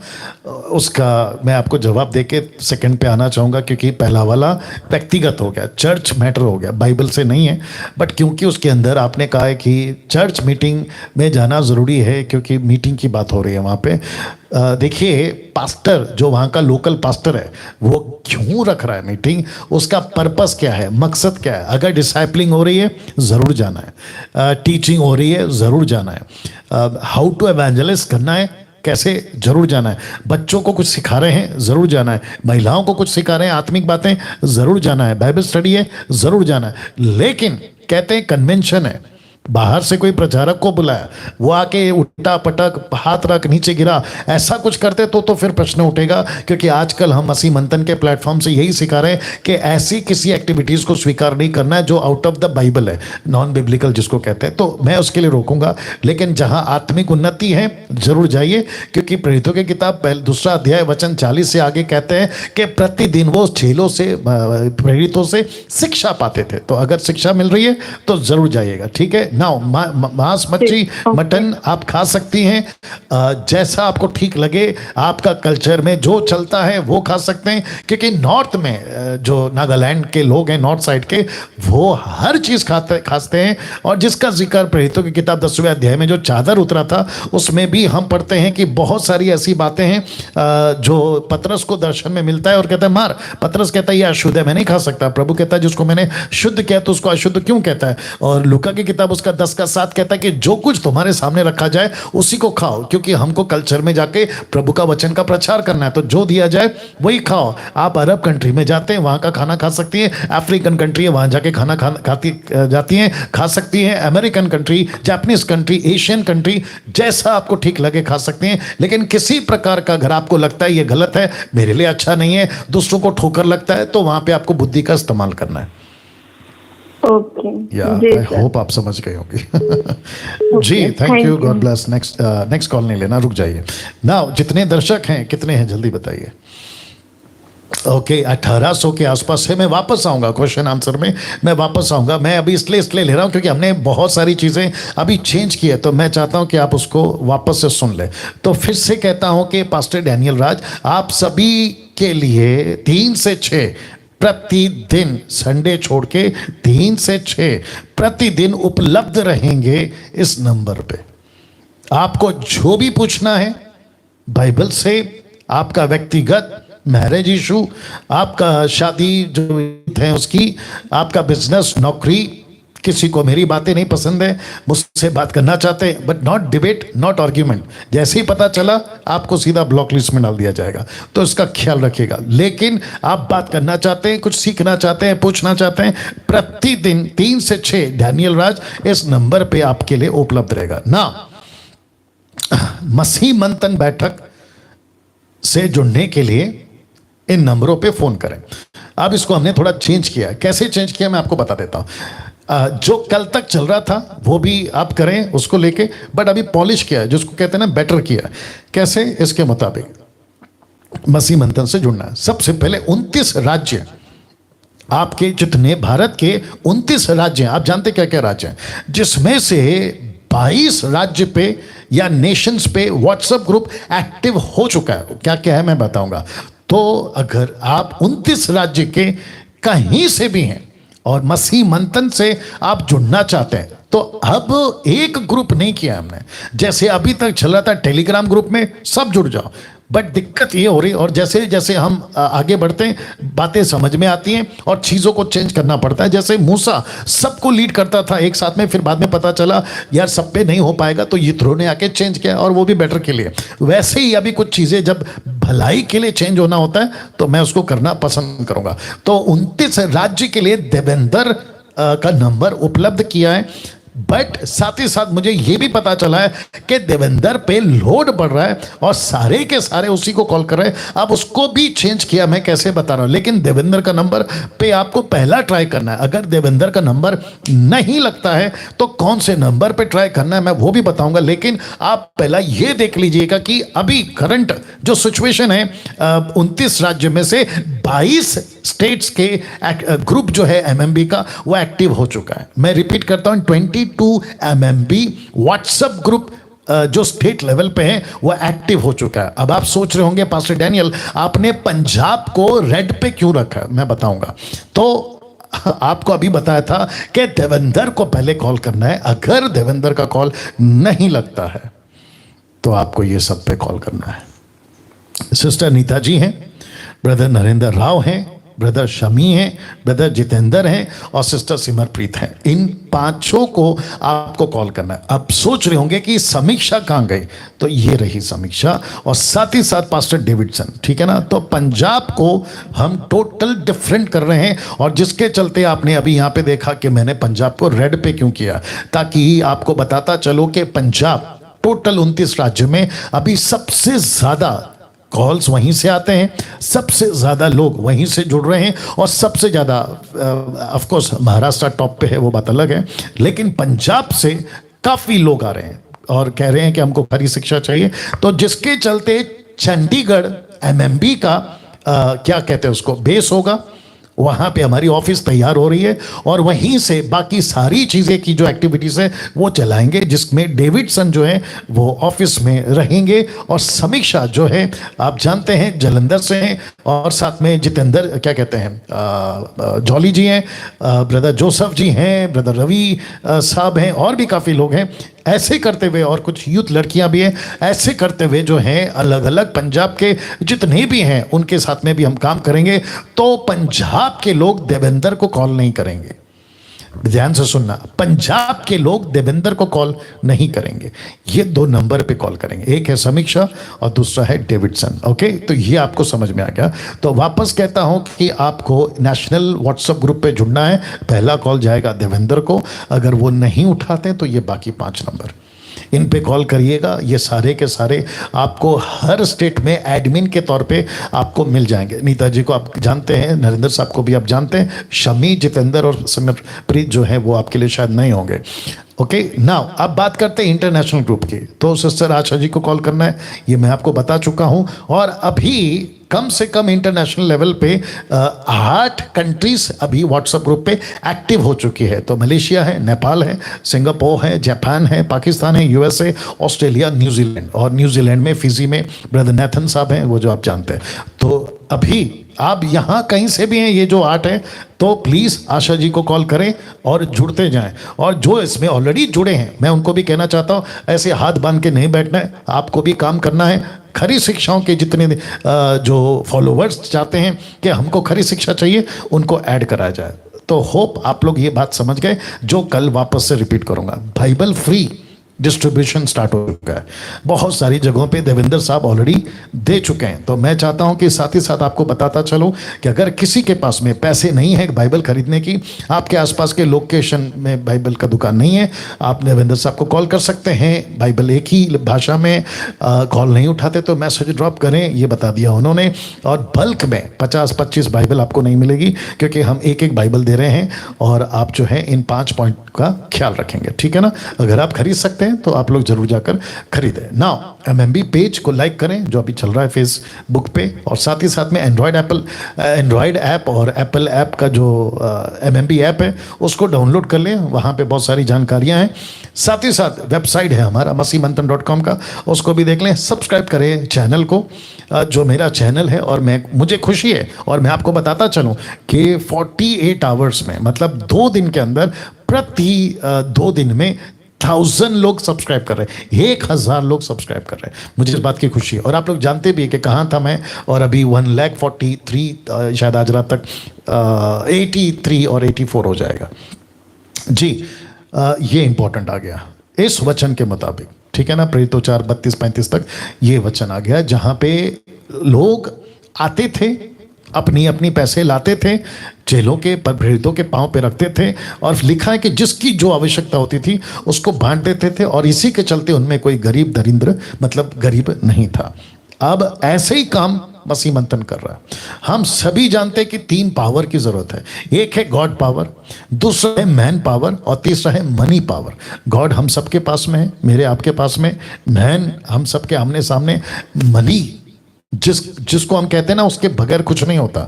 उसका मैं आपको जवाब देके सेकंड पे आना चाहूँगा, क्योंकि पहला वाला व्यक्तिगत हो गया, चर्च मैटर हो गया, बाइबल से नहीं है। बट क्योंकि उसके अंदर आपने कहा है कि चर्च मीटिंग में जाना ज़रूरी है, क्योंकि मीटिंग की बात हो रही है वहाँ पे। देखिए पास्टर, जो वहाँ का लोकल पास्टर है, वो क्यों रख रहा है मीटिंग, उसका पर्पस क्या है, मकसद क्या है। अगर डिसाइपलिंग हो रही है ज़रूर जाना है, टीचिंग हो रही है ज़रूर जाना है, हाउ टू एवेंजलाइज करना है कैसे, जरूर जाना है। बच्चों को कुछ सिखा रहे हैं, जरूर जाना है। महिलाओं को कुछ सिखा रहे हैं, आत्मिक बातें, जरूर जाना है। बाइबल स्टडी है, जरूर जाना है। लेकिन कहते हैं कन्वेंशन है, बाहर से कोई प्रचारक को बुलाया, वो आके उठा पटक, हाथ रख, नीचे गिरा, ऐसा कुछ करते तो फिर प्रश्न उठेगा। क्योंकि आजकल हम मसीह मंथन के प्लेटफॉर्म से यही सिखा रहे हैं कि ऐसी किसी एक्टिविटीज को स्वीकार नहीं करना है जो आउट ऑफ द बाइबल है, नॉन बिब्लिकल जिसको कहते हैं। तो मैं उसके लिए रोकूंगा। लेकिन जहां आत्मिक उन्नति है जरूर जाइए, क्योंकि प्रेरितों की किताब 2 अध्याय वचन 40 से आगे कहते हैं कि प्रतिदिन वो चेलों से, प्रेरितों से शिक्षा पाते थे। तो अगर शिक्षा मिल रही है तो जरूर जाइएगा, ठीक है। नाउ मांस, मच्छी, मटन आप खा सकती हैं, जैसा आपको ठीक लगे। आपका कल्चर में जो चलता है वो खा सकते हैं, क्योंकि नॉर्थ में जो नागालैंड के लोग हैं, नॉर्थ साइड के, वो हर चीज खाते हैं। और जिसका जिक्र प्रेरितों की किताब 10वें अध्याय में जो चादर उतरा था उसमें भी हम पढ़ते हैं कि बहुत सारी ऐसी बातें हैं जो पतरस को दर्शन में मिलता है और कहता है मार। पतरस कहता है ये अशुद्ध है, मैं नहीं खा सकता। प्रभु कहता है जिसको मैंने शुद्ध किया तो उसको अशुद्ध क्यों कहता है। और लूका की किताब उसका 10:7 कहता है कि जो कुछ तुम्हारे सामने रखा जाए उसी को खाओ, क्योंकि हमको कल्चर में जाके प्रभु का वचन का प्रचार करना है। तो जो दिया जाए वही खाओ। आप अरब कंट्री में जाते हैं, वहां का खाना खा सकती है। अफ्रीकन कंट्री है, वहां जाके खाना खाती जाती हैं, खा सकती हैं। American country, Japanese country, Asian country, जैसा आपको ठीक लगे खा सकते हैं। लेकिन किसी प्रकार का अगर आपको लगता है ये गलत है, मेरे लिए अच्छा नहीं है, दूसरों को ठोकर लगता है, तो वहां पे आपको बुद्धि का इस्तेमाल करना है। ओके, आई होप आप समझ गए होंगे। जी, thank you, God bless. Next call नहीं लेना, रुक जाइए। नाउ जितने दर्शक हैं कितने हैं जल्दी बताइए। ओके, 1800 के आसपास है। मैं वापस आऊंगा क्वेश्चन आंसर में, मैं वापस आऊंगा। मैं अभी इसलिए ले रहा हूं क्योंकि हमने बहुत सारी चीजें अभी चेंज की है, तो मैं चाहता हूं कि आप उसको वापस से सुन ले। तो फिर से कहता हूं कि पास्टर डैनियल राज आप सभी के लिए 3 से 6 प्रतिदिन, संडे छोड़ के 3 से 6 प्रतिदिन उपलब्ध रहेंगे इस नंबर पे। आपको जो भी पूछना है बाइबल से, आपका व्यक्तिगत मैरिज इशू, आपका शादी जो है उसकी, आपका बिजनेस, नौकरी, किसी को मेरी बातें नहीं पसंद है, मुझसे बात करना चाहते हैं, but not debate, not argument, जैसे ही पता चला आपको सीधा ब्लॉक लिस्ट में डाल दिया जाएगा, तो इसका ख्याल रखिएगा। लेकिन आप बात करना चाहते हैं, कुछ सीखना चाहते हैं, पूछना चाहते हैं, प्रतिदिन 3 से 6 डैनियल राज इस नंबर पे आपके लिए उपलब्ध रहेगा ना। मसीह मंथन बैठक से जुड़ने के लिए इन नंबरों पे फोन करें। अब इसको हमने थोड़ा चेंज किया। कैसे चेंज किया मैं आपको बता देता हूं। जो कल तक चल रहा था वो भी आप करें उसको लेके, बट अभी पॉलिश किया है, जिसको कहते हैं ना बेटर किया है। कैसे? इसके मुताबिक मसीह मंथन से जुड़ना है। सबसे पहले 29 राज्य, आपके जितने भारत के 29 राज्य हैं, आप जानते क्या क्या राज्य हैं, जिसमें से 22 राज्य पे या नेशंस पे व्हाट्सएप ग्रुप एक्टिव हो चुका है। क्या क्या है मैं बताऊंगा। तो अगर आप 29 राज्य के कहीं से भी हैं और मसीह मंथन से आप जुड़ना चाहते हैं, तो अब एक ग्रुप नहीं किया हमने, जैसे अभी तक चल रहा था टेलीग्राम ग्रुप में सब जुड़ जाओ। बट दिक्कत ये हो रही, और जैसे जैसे हम आगे बढ़ते हैं बातें समझ में आती हैं और चीज़ों को चेंज करना पड़ता है। जैसे मूसा सबको लीड करता था एक साथ में, फिर बाद में पता चला यार सब पे नहीं हो पाएगा, तो यित्रो ने आके चेंज किया, और वो भी बेटर के लिए। वैसे ही अभी कुछ चीज़ें जब भलाई के लिए चेंज होना होता है तो मैं उसको करना पसंद करूँगा। तो 29 राज्य के लिए देवेंद्र का नंबर उपलब्ध किया है। बट साथ ही साथ मुझे यह भी पता चला है कि देवेंद्र पे लोड बढ़ रहा है और सारे के सारे उसी को कॉल कर रहे हैं। अब उसको भी चेंज किया, मैं कैसे बता रहा हूं। लेकिन देवेंद्र का नंबर पे आपको पहला ट्राई करना है। अगर देवेंद्र का नंबर नहीं लगता है तो कौन से नंबर पे ट्राई करना है मैं वो भी बताऊंगा। लेकिन आप पहला ये देख लीजिएगा कि अभी करंट जो सिचुएशन है 29 राज्य में से 22 स्टेट्स के ग्रुप जो है एमएमबी का वो एक्टिव हो चुका है। मैं रिपीट करता हूं, 22 एमएमबी व्हाट्सएप ग्रुप जो स्टेट लेवल पे है वो एक्टिव हो चुका है। अब आप सोच रहे होंगे पास्टर डैनियल आपने पंजाब को रेड पे क्यों रखा, मैं बताऊंगा। तो आपको अभी बताया था कि देवेंद्र को पहले कॉल करना है। अगर देवेंद्र का कॉल नहीं लगता है तो आपको ये सब पे कॉल करना है। सिस्टर नीता जी हैं, ब्रदर नरेंद्र राव हैं, ब्रदर शमी हैं, ब्रदर जितेंद्र हैं और सिस्टर सिमरप्रीत हैं। इन पांचों को आपको कॉल करना है। अब सोच रहे होंगे कि समीक्षा कहाँ गई, तो ये रही समीक्षा और साथ ही साथ पास्टर डेविडसन, ठीक है ना। तो पंजाब को हम टोटल डिफरेंट कर रहे हैं और जिसके चलते आपने अभी यहाँ पे देखा कि मैंने पंजाब को रेड पे क्यों किया, ताकि आपको बताता चलो कि पंजाब टोटल 29 राज्य में अभी सबसे ज्यादा कॉल्स वहीं से आते हैं, सबसे ज़्यादा लोग वहीं से जुड़ रहे हैं और सबसे ज़्यादा ऑफ कोर्स महाराष्ट्र टॉप पे है, वो बात अलग है, लेकिन पंजाब से काफ़ी लोग आ रहे हैं और कह रहे हैं कि हमको खरी शिक्षा चाहिए। तो जिसके चलते चंडीगढ़ एमएमबी का क्या कहते हैं उसको बेस होगा, वहाँ पे हमारी ऑफिस तैयार हो रही है और वहीं से बाकी सारी चीज़ें की जो एक्टिविटीज़ है वो चलाएंगे, जिसमें डेविडसन जो है वो ऑफिस में रहेंगे और समीक्षा जो है आप जानते हैं जलंधर से हैं और साथ में जितेंद्र क्या कहते हैं जॉली जी हैं, ब्रदर जोसेफ जी हैं, ब्रदर रवि साहब हैं और भी काफ़ी लोग हैं। ऐसे करते हुए और कुछ यूथ लड़कियां भी हैं, ऐसे करते हुए जो हैं अलग अलग पंजाब के जितने भी हैं उनके साथ में भी हम काम करेंगे। तो पंजाब के लोग देवेंद्र को कॉल नहीं करेंगे, ध्यान से सुनना, पंजाब के लोग देवेंद्र को कॉल नहीं करेंगे, ये 2 नंबर पे कॉल करेंगे, एक है समीक्षा और दूसरा है डेविडसन। ओके, तो ये आपको समझ में आ गया। तो वापस कहता हूं कि आपको नेशनल व्हाट्सएप ग्रुप पे जुड़ना है, पहला कॉल जाएगा देवेंद्र को, अगर वो नहीं उठाते तो ये बाकी 5 नंबर इन पे कॉल करिएगा। ये सारे के सारे आपको हर स्टेट में एडमिन के तौर पे आपको मिल जाएंगे। नीता जी को आप जानते हैं, नरेंद्र साहब को भी आप जानते हैं, शमी, जितेंद्र और सिमरप्रीत जो है वो आपके लिए शायद नहीं होंगे। ओके, नाउ अब बात करते हैं इंटरनेशनल ग्रुप की। तो सिस्टर आशा जी को कॉल करना है, ये मैं आपको बता चुका हूं। और अभी कम से कम इंटरनेशनल लेवल पे 8 कंट्रीज अभी व्हाट्सएप ग्रुप पे एक्टिव हो चुकी है। तो मलेशिया है, नेपाल है, सिंगापुर है, जापान है, पाकिस्तान है, यूएसए, ऑस्ट्रेलिया, न्यूजीलैंड, और न्यूजीलैंड में फिजी में ब्रदर नेथन साहब हैं, वो जो आप जानते हैं। तो अभी आप यहाँ कहीं से भी हैं, ये जो 8 है, तो प्लीज़ आशा जी को कॉल करें और जुड़ते जाएं। और जो इसमें ऑलरेडी जुड़े हैं मैं उनको भी कहना चाहता हूँ, ऐसे हाथ बांध के नहीं बैठना है, आपको भी काम करना है। खरी शिक्षाओं के जितने जो फॉलोवर्स चाहते हैं कि हमको खरी शिक्षा चाहिए, उनको ऐड कराया जाए। तो होप आप लोग ये बात समझ गए, जो कल वापस से रिपीट करूँगा। बाइबल फ्री डिस्ट्रीब्यूशन स्टार्ट हो चुका है, बहुत सारी जगहों पे देवेंद्र साहब ऑलरेडी दे चुके हैं। तो मैं चाहता हूं कि साथ ही साथ आपको बताता चलो कि अगर किसी के पास में पैसे नहीं है बाइबल खरीदने की, आपके आसपास के लोकेशन में बाइबल का दुकान नहीं है, आप देवेंद्र साहब को कॉल कर सकते हैं। बाइबल एक ही भाषा में, कॉल नहीं उठाते तो मैसेज ड्रॉप करें, ये बता दिया उन्होंने। और बल्क में 50-25 बाइबल आपको नहीं मिलेगी, क्योंकि हम एक बाइबल दे रहे हैं और आप जो है इन 5 पॉइंट का ख्याल रखेंगे, ठीक है ना। अगर आप खरीद सकते हैं तो आप लोग जरूर जाकर खरीदें। नाउ एमएमबी पेज को लाइक करें जो अभी चल रहा है फेसबुक पे, और साथ ही साथ में एंड्रॉयड ऐप और एप्पल ऐप का जो एमएमबी ऐप है उसको डाउनलोड कर लें, वहाँ पे बहुत सारी जानकारियाँ हैं। साथ ही साथ वेबसाइट है हमारा masimantan.com का, उसको भी देख लें। सब्सक्राइब करें चैनल को, जो मेरा चैनल है, और मुझे खुशी है और मैं आपको बताता चलूँ कि 48 आवर्स में, मतलब 2 दिन के अंदर, प्रति 2 दिन में 1000 लोग सब्सक्राइब कर रहे हैं, 1000 लोग सब्सक्राइब कर रहे हैं। मुझे इस बात की खुशी है। और आप लोग जानते भी है कि कहाँ था मैं, और अभी 1,43,000 शायद आज रात तक 83 और 84 हो जाएगा जी। ये इंपॉर्टेंट आ गया इस वचन के मुताबिक, ठीक है ना। प्रेरितों 4:32-35 तक ये वचन आ गया, जहाँ पे लोग आते थे, अपनी अपनी पैसे लाते थे, चेलों के प्रेरितों के पांव पे रखते थे, और लिखा है कि जिसकी जो आवश्यकता होती थी उसको बांट देते थे, और इसी के चलते उनमें कोई गरीब दरिद्र मतलब गरीब नहीं था। अब ऐसे ही काम मसीह मंथन कर रहा है। हम सभी जानते हैं कि 3 पावर की जरूरत है, एक है गॉड पावर, दूसरा है मैन पावर, और तीसरा है मनी पावर। गॉड हम सबके पास में है, मेरे आपके पास में, मैन हम सबके आमने सामने, मनी जिसको हम कहते हैं ना, उसके बगैर कुछ नहीं होता।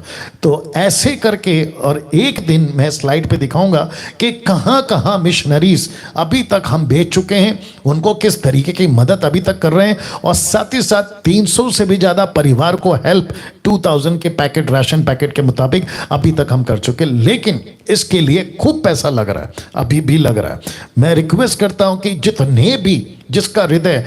तो ऐसे करके, और एक दिन मैं स्लाइड पे दिखाऊंगा कि कहां कहां मिशनरीज अभी तक हम भेज चुके हैं, उनको किस तरीके की मदद अभी तक कर रहे हैं, और साथ ही साथ 300 से भी ज्यादा परिवार को हेल्प 2000 के पैकेट, राशन पैकेट के मुताबिक अभी तक हम कर चुके। लेकिन इसके लिए खूब पैसा लग रहा है, अभी भी लग रहा है। मैं रिक्वेस्ट करता हूं कि जितने भी जिसका हृदय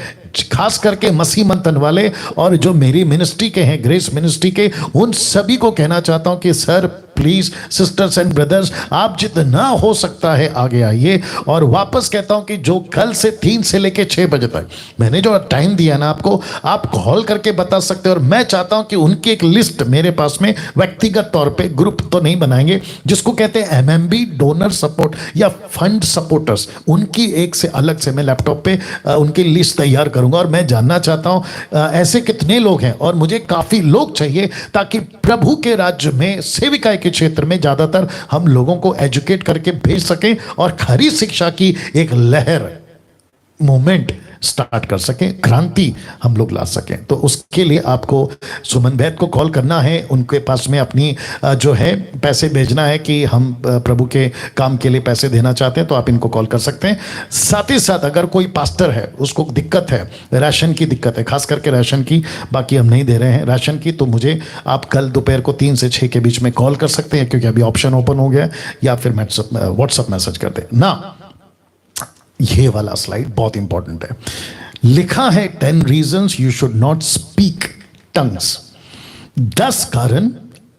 खास करके मसीह मंथन वाले और जो मेरी मिनिस्ट्री के हैं, ग्रेस मिनिस्ट्री के, उन सभी को कहना चाहता हूं कि sir please sisters and brothers, आप जितना हो सकता है आगे आइए। और वापस कहता हूं कि जो कल से 3 से लेके 6 बजे तक मैंने जो टाइम दिया ना आपको, आप कॉल करके बता सकते हो। और मैं चाहता हूं कि उनकी एक लिस्ट मेरे पास में व्यक्तिगत तौर पे, ग्रुप तो नहीं बनाएंगे, जिसको कहते हैं एमएमबी डोनर सपोर्ट या फंड सपोर्टर्स, उनकी एक से अलग से मैं लैपटॉप पे उनकी लिस्ट तैयार करूंगा। और मैं जानना चाहता हूं ऐसे कितने लोग हैं, और मुझे काफी लोग चाहिए ताकि प्रभु के राज्य में सेविकाई के क्षेत्र में ज्यादातर हम लोगों को एजुकेट करके भेज सकें और खरी शिक्षा की एक लहर, मूवमेंट स्टार्ट कर सकें, क्रांति हम लोग ला सकें। तो उसके लिए आपको सुमन वैद को कॉल करना है, उनके पास में अपनी जो है पैसे भेजना है कि हम प्रभु के काम के लिए पैसे देना चाहते हैं, तो आप इनको कॉल कर सकते हैं। साथ ही साथ अगर कोई पास्टर है, उसको दिक्कत है, राशन की दिक्कत है, खास करके राशन की, बाकी हम नहीं दे रहे हैं राशन की, तो मुझे आप कल दोपहर को 3 से 6 के बीच में कॉल कर सकते हैं, क्योंकि अभी ऑप्शन ओपन हो गया, या फिर व्हाट्सएप मैसेज कर दें ना। ये वाला स्लाइड बहुत इंपॉर्टेंट है। लिखा है 10 reasons you should not speak tongues. 10 कारण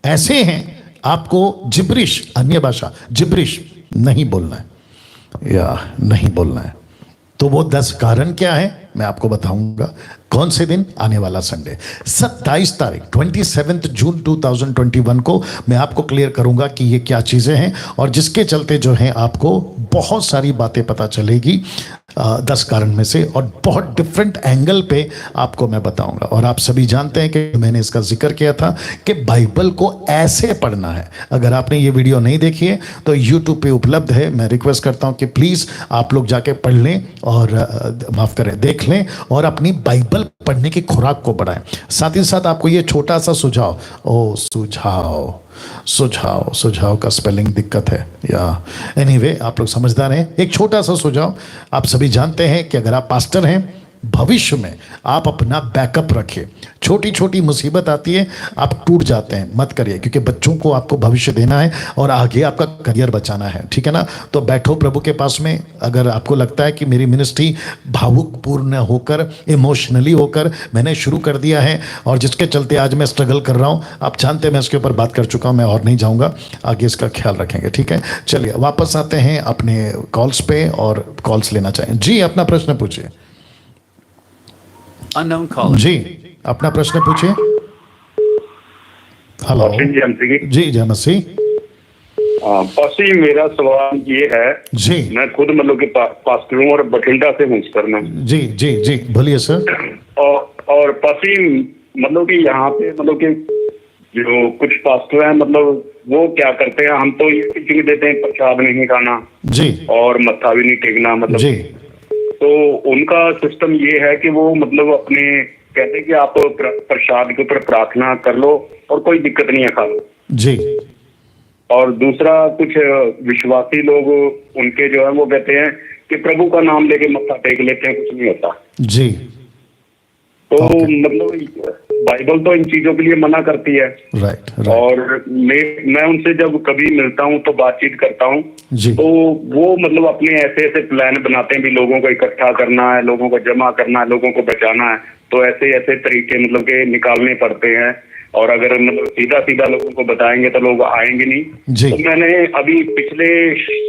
ऐसे हैं आपको जिब्रिश, अन्य भाषा जिब्रिश नहीं बोलना है या नहीं बोलना है। तो वो 10 कारण क्या है मैं आपको बताऊंगा। कौन से दिन? आने वाला संडे 27 तारीख 27 जून 2021 को मैं आपको क्लियर करूंगा कि ये क्या चीजें हैं, और जिसके चलते जो है आपको बहुत सारी बातें पता चलेगी 10 कारण में से, और बहुत डिफरेंट एंगल पे आपको मैं बताऊंगा। और आप सभी जानते हैं कि मैंने इसका जिक्र किया था कि बाइबल को ऐसे पढ़ना है। अगर आपने ये वीडियो नहीं देखी है तो यूट्यूब पे उपलब्ध है। मैं रिक्वेस्ट करता हूं कि प्लीज आप लोग जाके पढ़ लें, और माफ करें देख लें, और अपनी बाइबल पढ़ने की खुराक को बढ़ाएं। साथ ही साथ आपको ये छोटा सा सुझाव, सुझाव का स्पेलिंग दिक्कत है, या एनीवे आप लोग समझदार हैं। एक छोटा सा सुझाव, आप सभी जानते हैं कि अगर आप पास्टर हैं, भविष्य में आप अपना बैकअप रखिए। छोटी छोटी मुसीबत आती है, आप टूट जाते हैं, मत करिए, क्योंकि बच्चों को आपको भविष्य देना है और आगे आपका करियर बचाना है, ठीक है ना। तो बैठो प्रभु के पास में। अगर आपको लगता है कि मेरी मिनिस्ट्री भावुकपूर्ण होकर, इमोशनली होकर मैंने शुरू कर दिया है, और जिसके चलते आज मैं स्ट्रगल कर रहा हूं, आप जानते हैं मैं इसके ऊपर बात कर चुका हूं, मैं और नहीं जाऊंगा, आगे इसका ख्याल रखेंगे, ठीक है। चलिए वापस आते हैं अपने कॉल्स पे, और कॉल्स लेना चाहें। जी अपना प्रश्न पूछिए। Unknown caller. जी अपना प्रश्न पूछिए। हेलो जी, जय मसीह। पासी मेरा सवाल ये है जी, मैं खुद मतलब कि पास्टर हूँ और बठिंडा से हूँ सर मैं। जी जी जी बोलिए सर। और पासी मतलब कि यहाँ पे मतलब कि जो कुछ पास्टर हैं, मतलब वो क्या करते हैं, हम तो ये टीचिंग देते हैं प्रसाद नहीं खाना जी, और मत्था भी नहीं टेकना, मतलब जी। तो उनका सिस्टम ये है कि वो मतलब अपने कहते हैं कि आप प्रसाद के ऊपर प्रार्थना कर लो और कोई दिक्कत नहीं है, खा लो जी। और दूसरा कुछ विश्वासी लोग उनके जो है वो कहते हैं कि प्रभु का नाम लेके मत्था टेक लेते हैं, कुछ नहीं होता जी। तो मतलब बाइबल तो इन चीजों के लिए मना करती है। राइट। और मैं उनसे जब कभी मिलता हूँ तो बातचीत करता हूँ, तो वो मतलब अपने ऐसे ऐसे प्लान बनाते हैं भी लोगों को इकट्ठा करना है, लोगों को जमा करना है, लोगों को बचाना है, तो ऐसे ऐसे तरीके मतलब के निकालने पड़ते हैं। और अगर मतलब सीधा सीधा लोगों को बताएंगे तो लोग आएंगे नहीं। तो मैंने अभी पिछले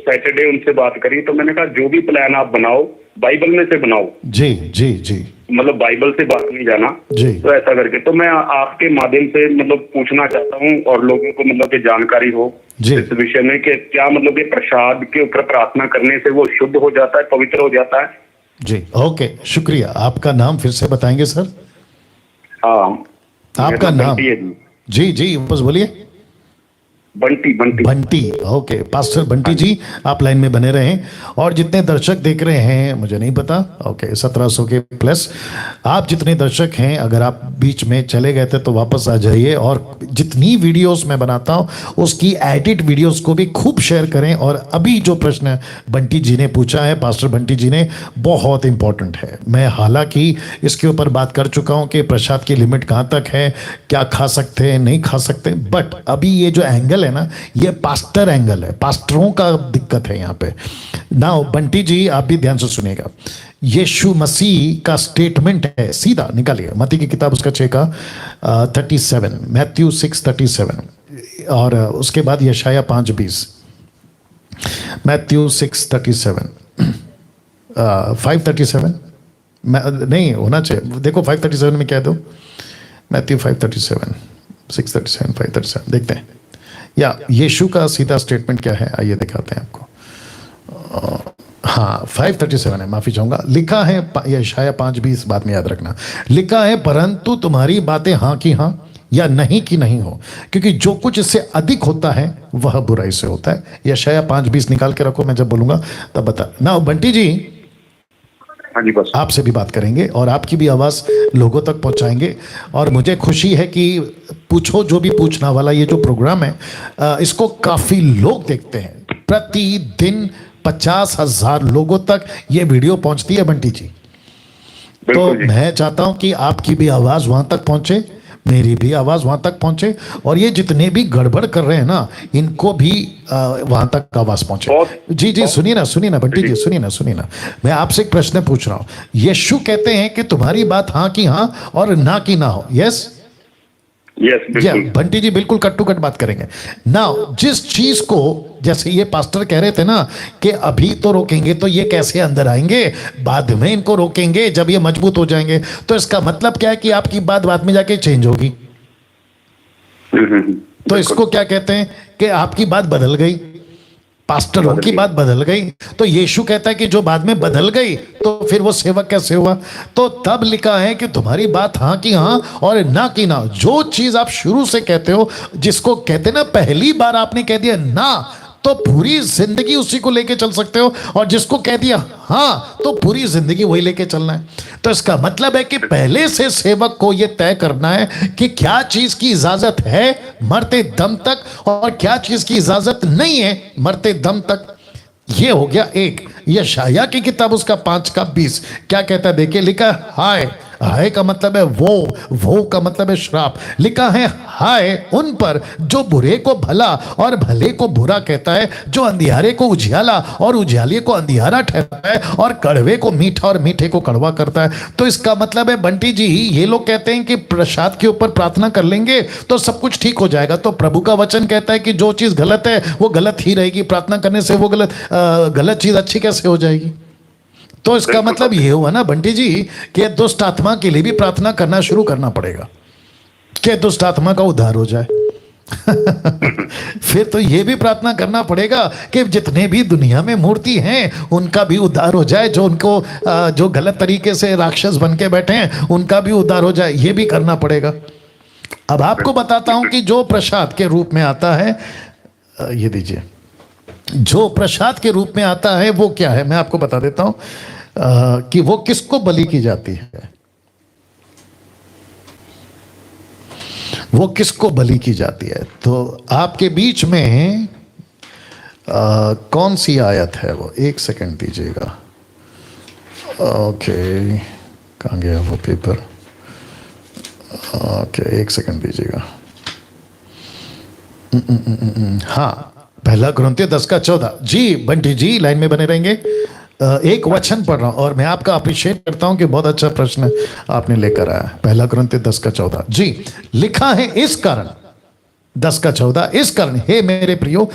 सैटरडे उनसे बात करी, तो मैंने कहा जो भी प्लान आप बनाओ बाइबल में से बनाओ। जी जी जी, मतलब बाइबल से बात नहीं जाना जी। तो ऐसा करके तो मैं आपके माध्यम से मतलब पूछना चाहता हूँ, और लोगों को मतलब की जानकारी हो इस विषय में कि क्या मतलब कि प्रसाद के ऊपर प्रार्थना करने से वो शुद्ध हो जाता है, पवित्र हो जाता है। जी ओके, शुक्रिया। आपका नाम फिर से बताएंगे सर? हाँ, आपका नाम? जी जी बस बोलिए। बंटी। बंटी, ओके। पास्टर बंटी जी आप लाइन में बने रहें। और जितने दर्शक देख रहे हैं मुझे नहीं पता, ओके 1700 के प्लस, आप जितने दर्शक हैं अगर आप बीच में चले गए थे तो वापस आ जाइए, और जितनी वीडियोस मैं बनाता हूं उसकी एडिट वीडियोस को भी खूब शेयर करें। और अभी जो प्रश्न बंटी जी ने पूछा है, पास्टर बंटी जी ने, बहुत इंपॉर्टेंट है। मैं हालांकि इसके ऊपर बात कर चुका हूं कि प्रसाद की लिमिट कहां तक है, क्या खा सकते हैं नहीं खा सकते, बट अभी ये जो एंगल है ना, ये पास्टर एंगल है, पास्टरों का दिक्कत है यहाँ पे। नाउ बंटी जी आप भी ध्यान से सुनिएगा। यीशु मसीह का स्टेटमेंट है, सीधा निकालिए मत्ती की किताब उसका 6 का 37, मैथ्यू 6:37, और उसके बाद यशाया 5:20, मैथ्यू 6:37, 5:37 नहीं होना चाहिए, देखो 5:37 में क्या दो, मैथ्यू 5:37, 6:37, 5:37 देखते हैं, या यीशु का सीधा स्टेटमेंट क्या है, आइए दिखाते हैं आपको। हाँ 5:37 है, माफी चाहूंगा। लिखा है, यशाया 5:20 बाद में याद रखना, लिखा है परंतु तुम्हारी बातें हाँ की हाँ या नहीं की नहीं हो, क्योंकि जो कुछ इससे अधिक होता है वह बुराई से होता है। यशाया 5:20 निकाल के रखो, मैं जब बोलूंगा तब बता ना। बंटी जी, हाँ जी बस, आपसे भी बात करेंगे और आपकी भी आवाज लोगों तक पहुंचाएंगे, और मुझे खुशी है कि पूछो जो भी पूछना वाला ये जो प्रोग्राम है इसको काफी लोग देखते हैं, प्रतिदिन 50,000 लोगों तक ये वीडियो पहुंचती है बंटी जी। तो मैं चाहता हूं कि आपकी भी आवाज वहां तक पहुंचे, मेरी भी आवाज वहां तक पहुंचे, और ये जितने भी गड़बड़ कर रहे हैं ना इनको भी वहां तक आवाज पहुंचे। जी जी सुनिए ना बंटी जी, सुनिए ना, मैं आपसे एक प्रश्न पूछ रहा हूं। यीशु कहते हैं कि तुम्हारी बात हाँ की हाँ और ना की ना हो, यस बंटी जी बिल्कुल कट टू कट बात करेंगे ना। जिस चीज को, जैसे ये पास्टर कह रहे थे ना कि अभी तो रोकेंगे तो ये कैसे अंदर आएंगे, बाद में इनको रोकेंगे जब ये मजबूत हो जाएंगे, तो इसका मतलब क्या है कि आपकी बात बाद में जाके चेंज होगी। तो इसको क्या कहते हैं कि आपकी बात बदल गई, पास्टरों की बात बदल गई। तो यीशु कहता है कि जो बाद में बदल गई तो फिर वो सेवक कैसे हुआ। तो तब लिखा है कि तुम्हारी बात हाँ की हाँ और ना की ना। जो चीज आप शुरू से कहते हो, जिसको कहते ना पहली बार आपने कह दिया ना, तो पूरी जिंदगी उसी को लेके चल सकते हो, और जिसको कह दिया हाँ तो पूरी जिंदगी वही लेके चलना है। तो इसका मतलब है कि पहले से सेवक को यह तय करना है कि क्या चीज की इजाजत है मरते दम तक और क्या चीज की इजाजत नहीं है मरते दम तक। ये हो गया एक। यशाया की किताब उसका 5:20 क्या कहता है, देखिए लिखा है हाय, हाय का मतलब है वो का मतलब है श्राप। लिखा है हाय उन पर जो बुरे को भला और भले को बुरा कहता है, जो अंधियारे को उजियाला और उजियाले को अंधियारा ठहराता है, और कड़वे को मीठा और मीठे को कड़वा करता है। तो इसका मतलब है बंटी जी, ये लोग कहते हैं कि प्रसाद के ऊपर प्रार्थना कर लेंगे तो सब कुछ ठीक हो जाएगा। तो प्रभु का वचन कहता है कि जो चीज गलत है वो गलत ही रहेगी, प्रार्थना करने से वो गलत चीज अच्छी कैसे हो जाएगी। तो इसका मतलब ये हुआ ना बंटी जी कि दुष्ट आत्मा के लिए भी प्रार्थना करना शुरू करना पड़ेगा कि दुष्ट आत्मा का उद्धार हो जाए। फिर तो ये भी प्रार्थना करना पड़ेगा कि जितने भी दुनिया में मूर्ति हैं उनका भी उद्धार हो जाए, जो उनको जो गलत तरीके से राक्षस बन के बैठे हैं उनका भी उद्धार हो जाए, ये भी करना पड़ेगा। अब आपको बताता हूं कि जो प्रसाद के रूप में आता है, ये दीजिए, जो प्रसाद के रूप में आता है वो क्या है, मैं आपको बता देता हूं कि वो किसको बलि की जाती है, वो किसको बलि की जाती है। तो आपके बीच में कौन सी आयत है वो, एक सेकंड दीजिएगा। ओके, कहाँ गया वो पेपर, ओके एक सेकंड दीजिएगा। हाँ, 1 कुरिन्थियों 10:14। जी बंटी जी लाइन में बने रहेंगे। एक वचन पढ़ रहा हूं और मैं आपका अप्रिशिएट करता हूं कि बहुत अच्छा प्रश्न आपने लेकर आया। 1 कुरिन्थियों 10:14 जी लिखा है, इस कारण 10:14 इस कारण हे मेरे प्रियो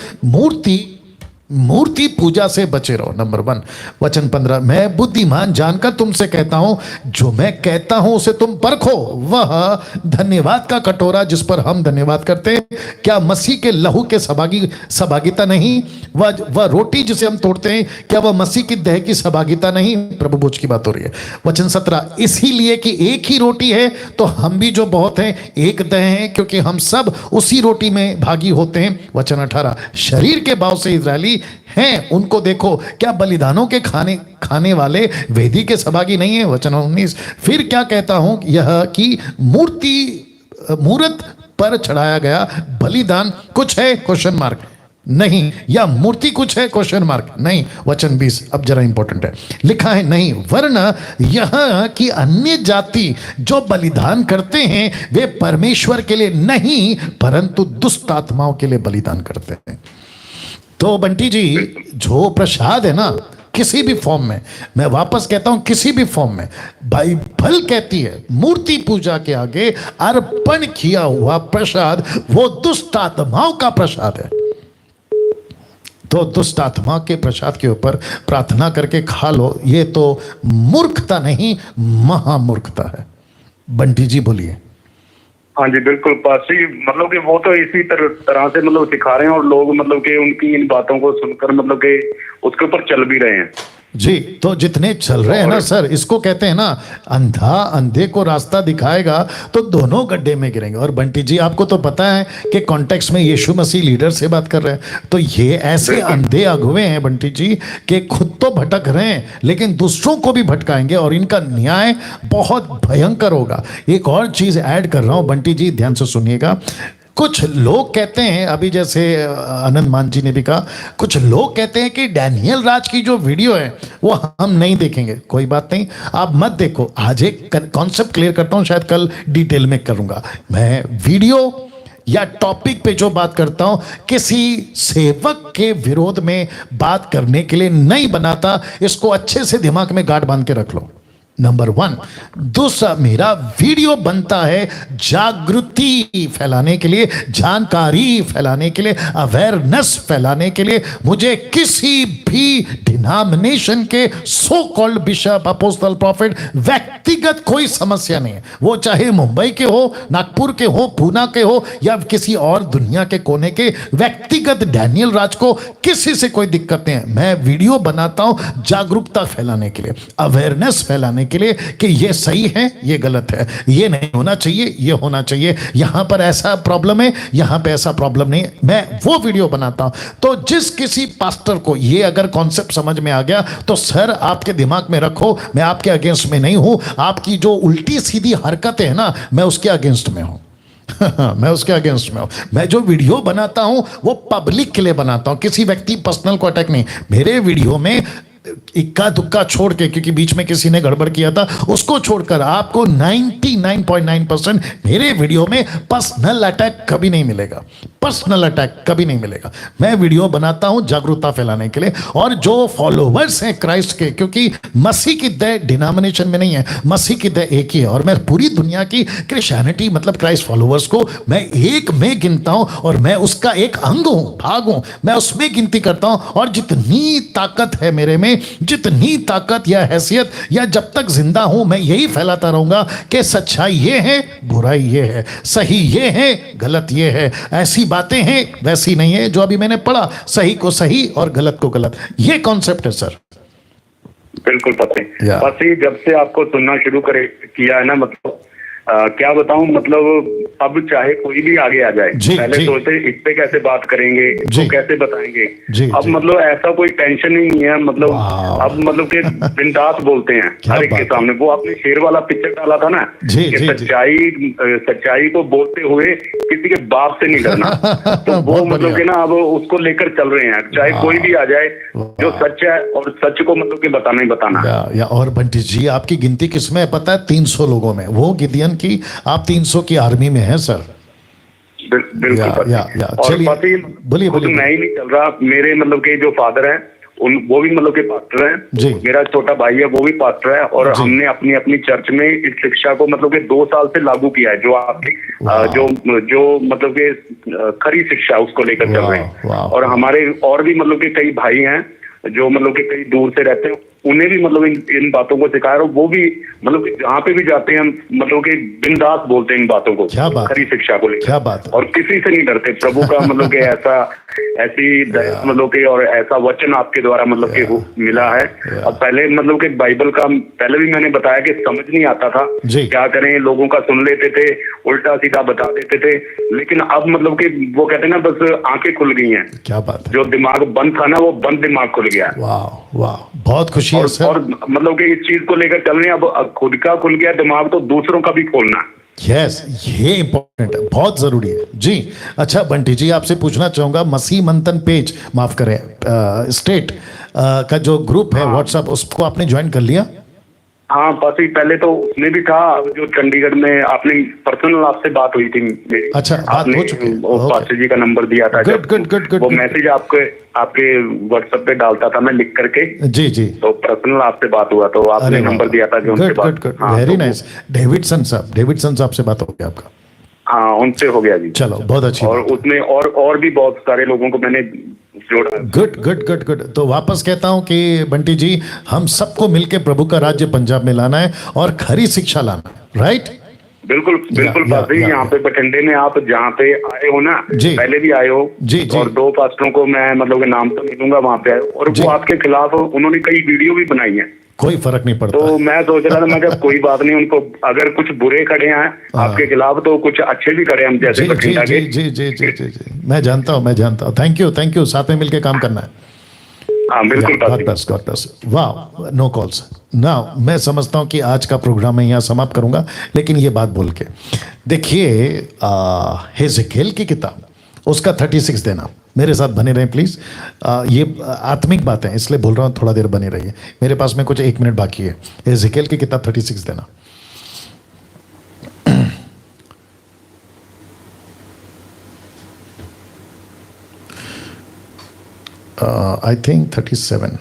मूर्ति पूजा से बचे रहो। नंबर 1 वचन 15 मैं बुद्धिमान जानकर तुमसे कहता हूं, जो मैं कहता हूं उसे तुम परखो। वह धन्यवाद का कटोरा जिस पर हम धन्यवाद करते हैं, क्या मसीह के लहू के सहभागिता नहीं? वह रोटी जिसे हम तोड़ते हैं, क्या वह मसीह की देह की सहभागिता नहीं? प्रभु भोज की बात हो रही है। वचन 17 इसीलिए कि एक ही रोटी है तो हम भी जो बहुत हैं एक देह हैं, क्योंकि हम सब उसी रोटी में भागी होते हैं। वचन 18 शरीर के भाव से इजरायली हैं, उनको देखो, क्या बलिदानों के खाने वाले वेदी के सहभागी नहीं है? वचन 19 फिर क्या कहता हूं, यह कि मूर्त पर चढ़ाया गया बलिदान कुछ है? क्वेश्चन मार्क नहीं। या मूर्ति कुछ है? क्वेश्चन मार्क नहीं। वचन 20 अब जरा इंपॉर्टेंट है, लिखा है नहीं, वरना यह कि अन्य जाति जो बलिदान करते हैं वे परमेश्वर के लिए नहीं परंतु दुष्ट आत्माओं के लिए बलिदान करते हैं। तो बंटी जी जो प्रसाद है ना किसी भी फॉर्म में, मैं वापस कहता हूं किसी भी फॉर्म में, बाइबल कहती है मूर्ति पूजा के आगे अर्पण किया हुआ प्रसाद वो दुष्ट आत्माओं का प्रसाद है। तो दुष्ट आत्मा के प्रसाद के ऊपर प्रार्थना करके खा लो, ये तो मूर्खता नहीं महामूर्खता है। बंटी जी बोलिए। हाँ जी बिल्कुल पासी, मतलब कि वो तो इसी तरह से मतलब सिखा रहे हैं और लोग मतलब कि उनकी इन बातों को सुनकर मतलब कि उसके ऊपर चल भी रहे हैं जी। तो जितने चल रहे हैं ना सर, इसको कहते हैं ना अंधा अंधे को रास्ता दिखाएगा तो दोनों गड्ढे में गिरेंगे। और बंटी जी आपको तो पता है कि कॉन्टेक्स्ट में यीशु मसीह लीडर से बात कर रहे हैं, तो ये ऐसे अंधे अगुवे हैं बंटी जी कि खुद तो भटक रहे हैं लेकिन दूसरों को भी भटकाएंगे और इनका न्याय बहुत भयंकर होगा। एक और चीज ऐड कर रहा हूं बंटी जी, ध्यान से सुनिएगा। कुछ लोग कहते हैं, अभी जैसे आनंद मान जी ने भी कहा, कुछ लोग कहते हैं कि डैनियल राज की जो वीडियो है वो हम नहीं देखेंगे। कोई बात नहीं, आप मत देखो। आज एक कॉन्सेप्ट क्लियर करता हूं, शायद कल डिटेल में करूंगा। मैं वीडियो या टॉपिक पे जो बात करता हूं किसी सेवक के विरोध में बात करने के लिए नहीं बनाता। इसको अच्छे से दिमाग में गांठ बांध के रख लो, नंबर 1। दूसरा, मेरा वीडियो बनता है जागृति फैलाने के लिए, जानकारी फैलाने के लिए, अवेयरनेस फैलाने के लिए। मुझे किसी भी डिनोमिनेशन के so called bishop, apostle, profit व्यक्तिगत कोई समस्या नहीं है। वो चाहे मुंबई के हो, नागपुर के हो, पूना के हो या किसी और दुनिया के कोने के, व्यक्तिगत डैनियल राज को किसी से कोई दिक्कत नहीं है। मैं वीडियो बनाता हूं जागरूकता फैलाने के लिए, अवेयरनेस फैलाने के लिए कि ये सही है, ये गलत है, ये नहीं होना चाहिए, ये होना चाहिए, यहां पर ऐसा प्रॉब्लम है, यहां पे ऐसा प्रॉब्लम नहीं है। मैं वो वीडियो बनाता हूं। तो जिस किसी पास्टर को ये अगर कॉन्सेप्ट समझ में आ गया तो सर आपके दिमाग में रखो, मैं आपके अगेंस्ट में नहीं हूं। आपकी जो उल्टी सीधी हरकतें है ना, मैं उसके अगेंस्ट में हूं। मैं उसके अगेंस्ट में हूं। मैं जो वीडियो बनाता हूं वो पब्लिक के लिए बनाता हूं, किसी व्यक्ति पर्सनल को अटैक नहीं। मेरे वीडियो में इक्का दुक्का छोड़ के, क्योंकि बीच में किसी ने गड़बड़ किया था, उसको छोड़कर आपको 99.9% मेरे वीडियो में पर्सनल अटैक कभी नहीं मिलेगा। पर्सनल अटैक कभी नहीं मिलेगा। मैं वीडियो बनाता हूं जागरूकता फैलाने के लिए। और जो फॉलोवर्स हैं क्राइस्ट के, क्योंकि मसीह की देह डिनोमिनेशन में नहीं है, मसीह की देह एक ही है। और मैं पूरी दुनिया की क्रिश्चियनिटी मतलब क्राइस्ट फॉलोवर्स को मैं एक में गिनता हूं और मैं उसका एक अंग हूं, भाग हूं। मैं उसमें गिनती करता हूं। और जितनी ताकत है मेरे में, जितनी ताकत या हैसियत, या जब तक जिंदा हूं मैं यही फैलाता रहूंगा कि सच्चाई ये है, बुराई ये है, सही ये है, गलत ये है, ऐसी बातें हैं वैसी नहीं है। जो अभी मैंने पढ़ा, सही को सही और गलत को गलत, ये कॉन्सेप्ट है सर। बिल्कुल पति, जब से आपको सुनना शुरू किया है ना, मतलब क्या बताऊं, मतलब अब चाहे कोई भी आगे आ जाए, पहले सोचते इस पे कैसे बात करेंगे, तो कैसे बताएंगे। अब मतलब ऐसा कोई टेंशन ही नहीं है, मतलब अब मतलब के बिंदास बोलते हैं हर एक के सामने। वो आपने शेर वाला पिक्चर डाला था ना, कि सच्चाई को बोलते हुए किसी के बाप से नहीं डरना। तो वो मतलब के ना अब उसको लेकर चल रहे हैं, चाहे कोई भी आ जाए, जो सच है और सच को मतलब के बताना ही बताना। और बंटी जी आपकी गिनती किसमें है पता है? 300 लोगों में। वो गिदियन की, आप 300 की आर्मी में है सर। बिल्कुल। और पति, बोलिए। मैं ही नहीं चल रहा, मेरे मतलब के जो फादर हैं वो भी मतलब के पास्टर हैं, मेरा छोटा भाई है वो भी पास्टर है। और हमने अपनी अपनी चर्च में इस शिक्षा को मतलब के 2 साल से लागू किया है, जो आपकी जो मतलब के खरी शिक्षा उसको लेकर चल रहे हैं। और हमारे और भी मतलब के कई भाई हैं जो मतलब के कई दूर से रहते हैं, उन्हें भी मतलब इन बातों को सिखाया। और वो भी मतलब कि जहाँ पे भी जाते हैं मतलब कि बिंदास बोलते हैं इन बातों को, खरी शिक्षा को लेकर, और किसी से नहीं डरते। प्रभु का मतलब कि ऐसी मतलब कि और ऐसा वचन आपके द्वारा मतलब कि मिला है। अब पहले मतलब कि बाइबल का पहले भी मैंने बताया कि समझ नहीं आता था, क्या करें, लोगों का सुन लेते थे, उल्टा सीधा बता देते थे। लेकिन अब मतलब कि वो कहते हैं ना, बस आंखें खुल गई हैं। क्या बात है। जो दिमाग बंद था ना, वो बंद दिमाग खुल गया। वाह, बहुत खुशी है सर। और मतलब कि इस चीज को लेकर चल रहे हैं। अब खुद का खुल गया दिमाग, तो दूसरों का भी खोलना। यस, ये इंपॉर्टेंट है, बहुत जरूरी है जी। अच्छा बंटी जी, आपसे पूछना चाहूंगा, मसीह मंथन पेज, माफ करें, स्टेट का जो ग्रुप है व्हाट्सएप, उसको आपने ज्वाइन कर लिया? हाँ बस ही पहले तो उसने भी था, जो चंडीगढ़ में आपने पर्सनल आपसे बात हुई थी मेरी। अच्छा, आपने वो पास्टर जी का नंबर दिया था। गुड वो मैसेज आपके व्हाट्सएप पे डालता था मैं लिख करके। जी जी। तो पर्सनल आपसे बात हुआ तो आपने नंबर दिया था कि उनसे बात। Very nice. डेविडसन साहब से बात हो गया आपका? हाँ उनसे हो गया जी। चलो बहुत अच्छी। और उसमें और भी बहुत सारे लोगों को मैंने जोड़ा। गुड। तो वापस कहता हूं कि बंटी जी, हम सबको मिलकर प्रभु का राज्य पंजाब में लाना है और खरी शिक्षा लाना है, राइट? बिल्कुल बात है। यहाँ पे बठिंडे में आप जहाँ पे आए हो ना, पहले भी आए हो जी। और 2 पास्टरों को मैं मतलब नाम तो नहीं दूंगा, वहाँ पे आए और वो आपके खिलाफ उन्होंने कई वीडियो भी बनाई है। कोई फर्क नहीं पड़ता। तो मैं सोच रहा था मैं जब कोई बात नहीं, उनको अगर कुछ बुरे खड़े हैं आपके खिलाफ तो कुछ अच्छे भी खड़े हैं हम जैसे बठिंडा के। जी। मैं जानता हूँ। Thank you. साथ में मिलकर काम करना है। हाँ बिल्कुल। God bless. वाह, नो कॉल्स नाउ। मैं समझता हूँ कि आज का प्रोग्राम मैं यहाँ समाप्त करूंगा, लेकिन ये बात बोल के देखिए, हेजेकिएल की किताब उसका 36 देना। मेरे साथ बने रहें प्लीज। ये आत्मिक बात है इसलिए बोल रहा हूँ, थोड़ा देर बने रहिए। मेरे पास में कुछ 1 मिनट बाकी है। हेजेकिएल की किताब 36 देना। I think 37।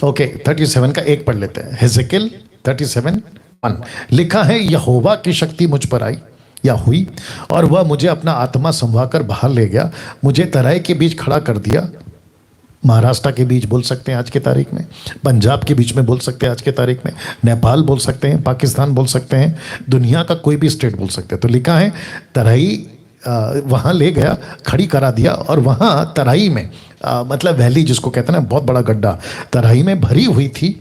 ओके 37 का एक पढ़ लेते हैं। हेजेकिएल 37:1 लिखा है, यहोवा की शक्ति मुझ पर आई या हुई और वह मुझे अपना आत्मा संभाकर बाहर ले गया, मुझे तराई के बीच खड़ा कर दिया। महाराष्ट्र के बीच बोल सकते हैं आज के तारीख में, पंजाब के बीच में बोल सकते हैं आज के तारीख में, नेपाल बोल सकते हैं, पाकिस्तान बोल सकते हैं, दुनिया का कोई भी स्टेट बोल सकते हैं। तो लिखा है तराई वहाँ ले गया, खड़ी करा दिया और वहाँ तराई में मतलब वैली जिसको कहते हैं ना, बहुत बड़ा गड्ढा, तराई में भरी हुई थी,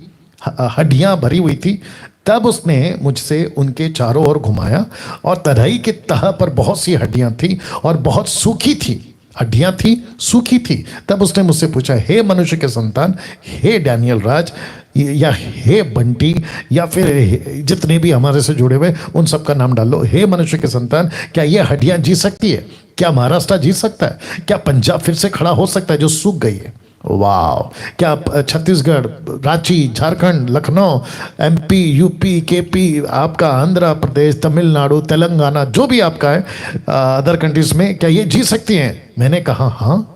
हड्डियाँ भरी हुई थी। तब उसने मुझसे उनके चारों ओर घुमाया और तराई के तह पर बहुत सी हड्डियाँ थी और बहुत सूखी थी, हड्डियाँ थी, सूखी थी। तब उसने मुझसे पूछा, हे मनुष्य के संतान, हे डैनियल राज या हे बंटी या फिर जितने भी हमारे से जुड़े हुए उन सब का नाम डाल लो, हे मनुष्य के संतान, क्या ये हड्डियाँ जी सकती है? क्या महाराष्ट्र जी सकता है? क्या पंजाब फिर से खड़ा हो सकता है जो सूख गई है? वाह! क्या Chhattisgarh, Ranchi, Jharkhand, Lucknow, MP, UP, KP, आपका आंध्र प्रदेश, तमिलनाडु, तेलंगाना, जो भी आपका है अदर कंट्रीज में, क्या ये जी सकती हैं? मैंने कहा हाँ।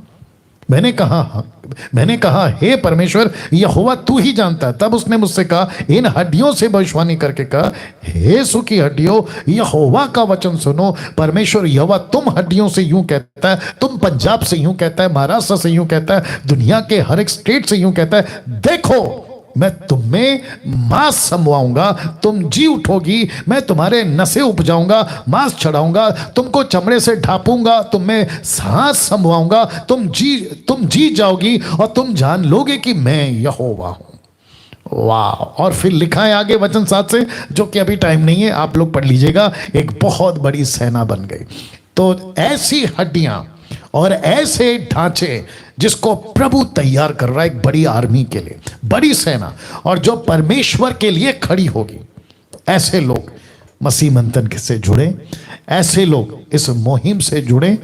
मैंने कहा हे परमेश्वर, यहोवा तू ही जानता है। तब उसने मुझसे कहा, इन हड्डियों से भविष्यवाणी करके कहा, हे सूखी हड्डियों, यहोवा का वचन सुनो। परमेश्वर यहोवा तुम हड्डियों से यूं कहता है, तुम पंजाब से यूं कहता है, महाराष्ट्र से यूं कहता है, दुनिया के हर एक स्टेट से यूं कहता है, देखो मैं तुम्हें मांस समवाऊंगा, तुम जी उठोगी, मैं तुम्हारे नसें उपजाऊंगा, मांस चढ़ाऊंगा, तुमको चमड़े से ढापूंगा, तुम्हें सांस समवाऊंगा, तुम जी जाओगी और तुम जान लोगे कि मैं यहोवा हूं। वाह! और फिर लिखा है आगे वचन 7 से, जो कि अभी टाइम नहीं है, आप लोग पढ़ लीजिएगा। एक बहुत बड़ी सेना बन गई। तो ऐसी हड्डियां और ऐसे ढांचे जिसको प्रभु तैयार कर रहा है एक बड़ी आर्मी के लिए, बड़ी सेना, और जो परमेश्वर के लिए खड़ी होगी। ऐसे लोग मसीह मंथन से जुड़े, ऐसे लोग इस मुहिम से जुड़े,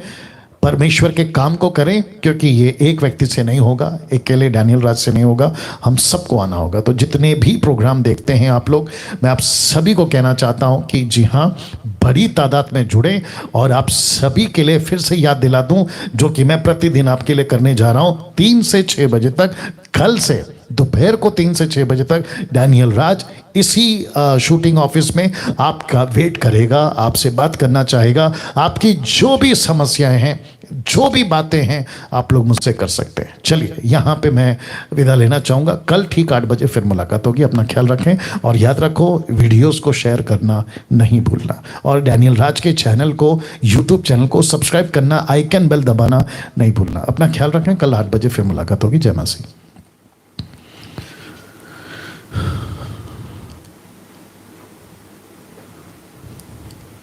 परमेश्वर के काम को करें, क्योंकि ये एक व्यक्ति से नहीं होगा, अकेले डैनियल राज से नहीं होगा, हम सबको आना होगा। तो जितने भी प्रोग्राम देखते हैं आप लोग, मैं आप सभी को कहना चाहता हूं कि जी हाँ, बड़ी तादाद में जुड़े। और आप सभी के लिए फिर से याद दिला दूं, जो कि मैं प्रतिदिन आपके लिए करने जा रहा हूं 3 से 6 बजे तक, कल से दोपहर को 3 से 6 बजे तक डैनियल राज इसी शूटिंग ऑफिस में आपका वेट करेगा, आपसे बात करना चाहेगा। आपकी जो भी समस्याएं हैं, जो भी बातें हैं, आप लोग मुझसे कर सकते हैं। चलिए, यहाँ पे मैं विदा लेना चाहूँगा। कल ठीक 8 बजे फिर मुलाकात होगी। अपना ख्याल रखें और याद रखो, वीडियोस को शेयर करना नहीं भूलना, और डैनियल राज के चैनल को, यूट्यूब चैनल को सब्सक्राइब करना, आइकन बेल दबाना नहीं भूलना। अपना ख्याल रखें। कल 8 बजे फिर मुलाकात होगी। जय मसीह।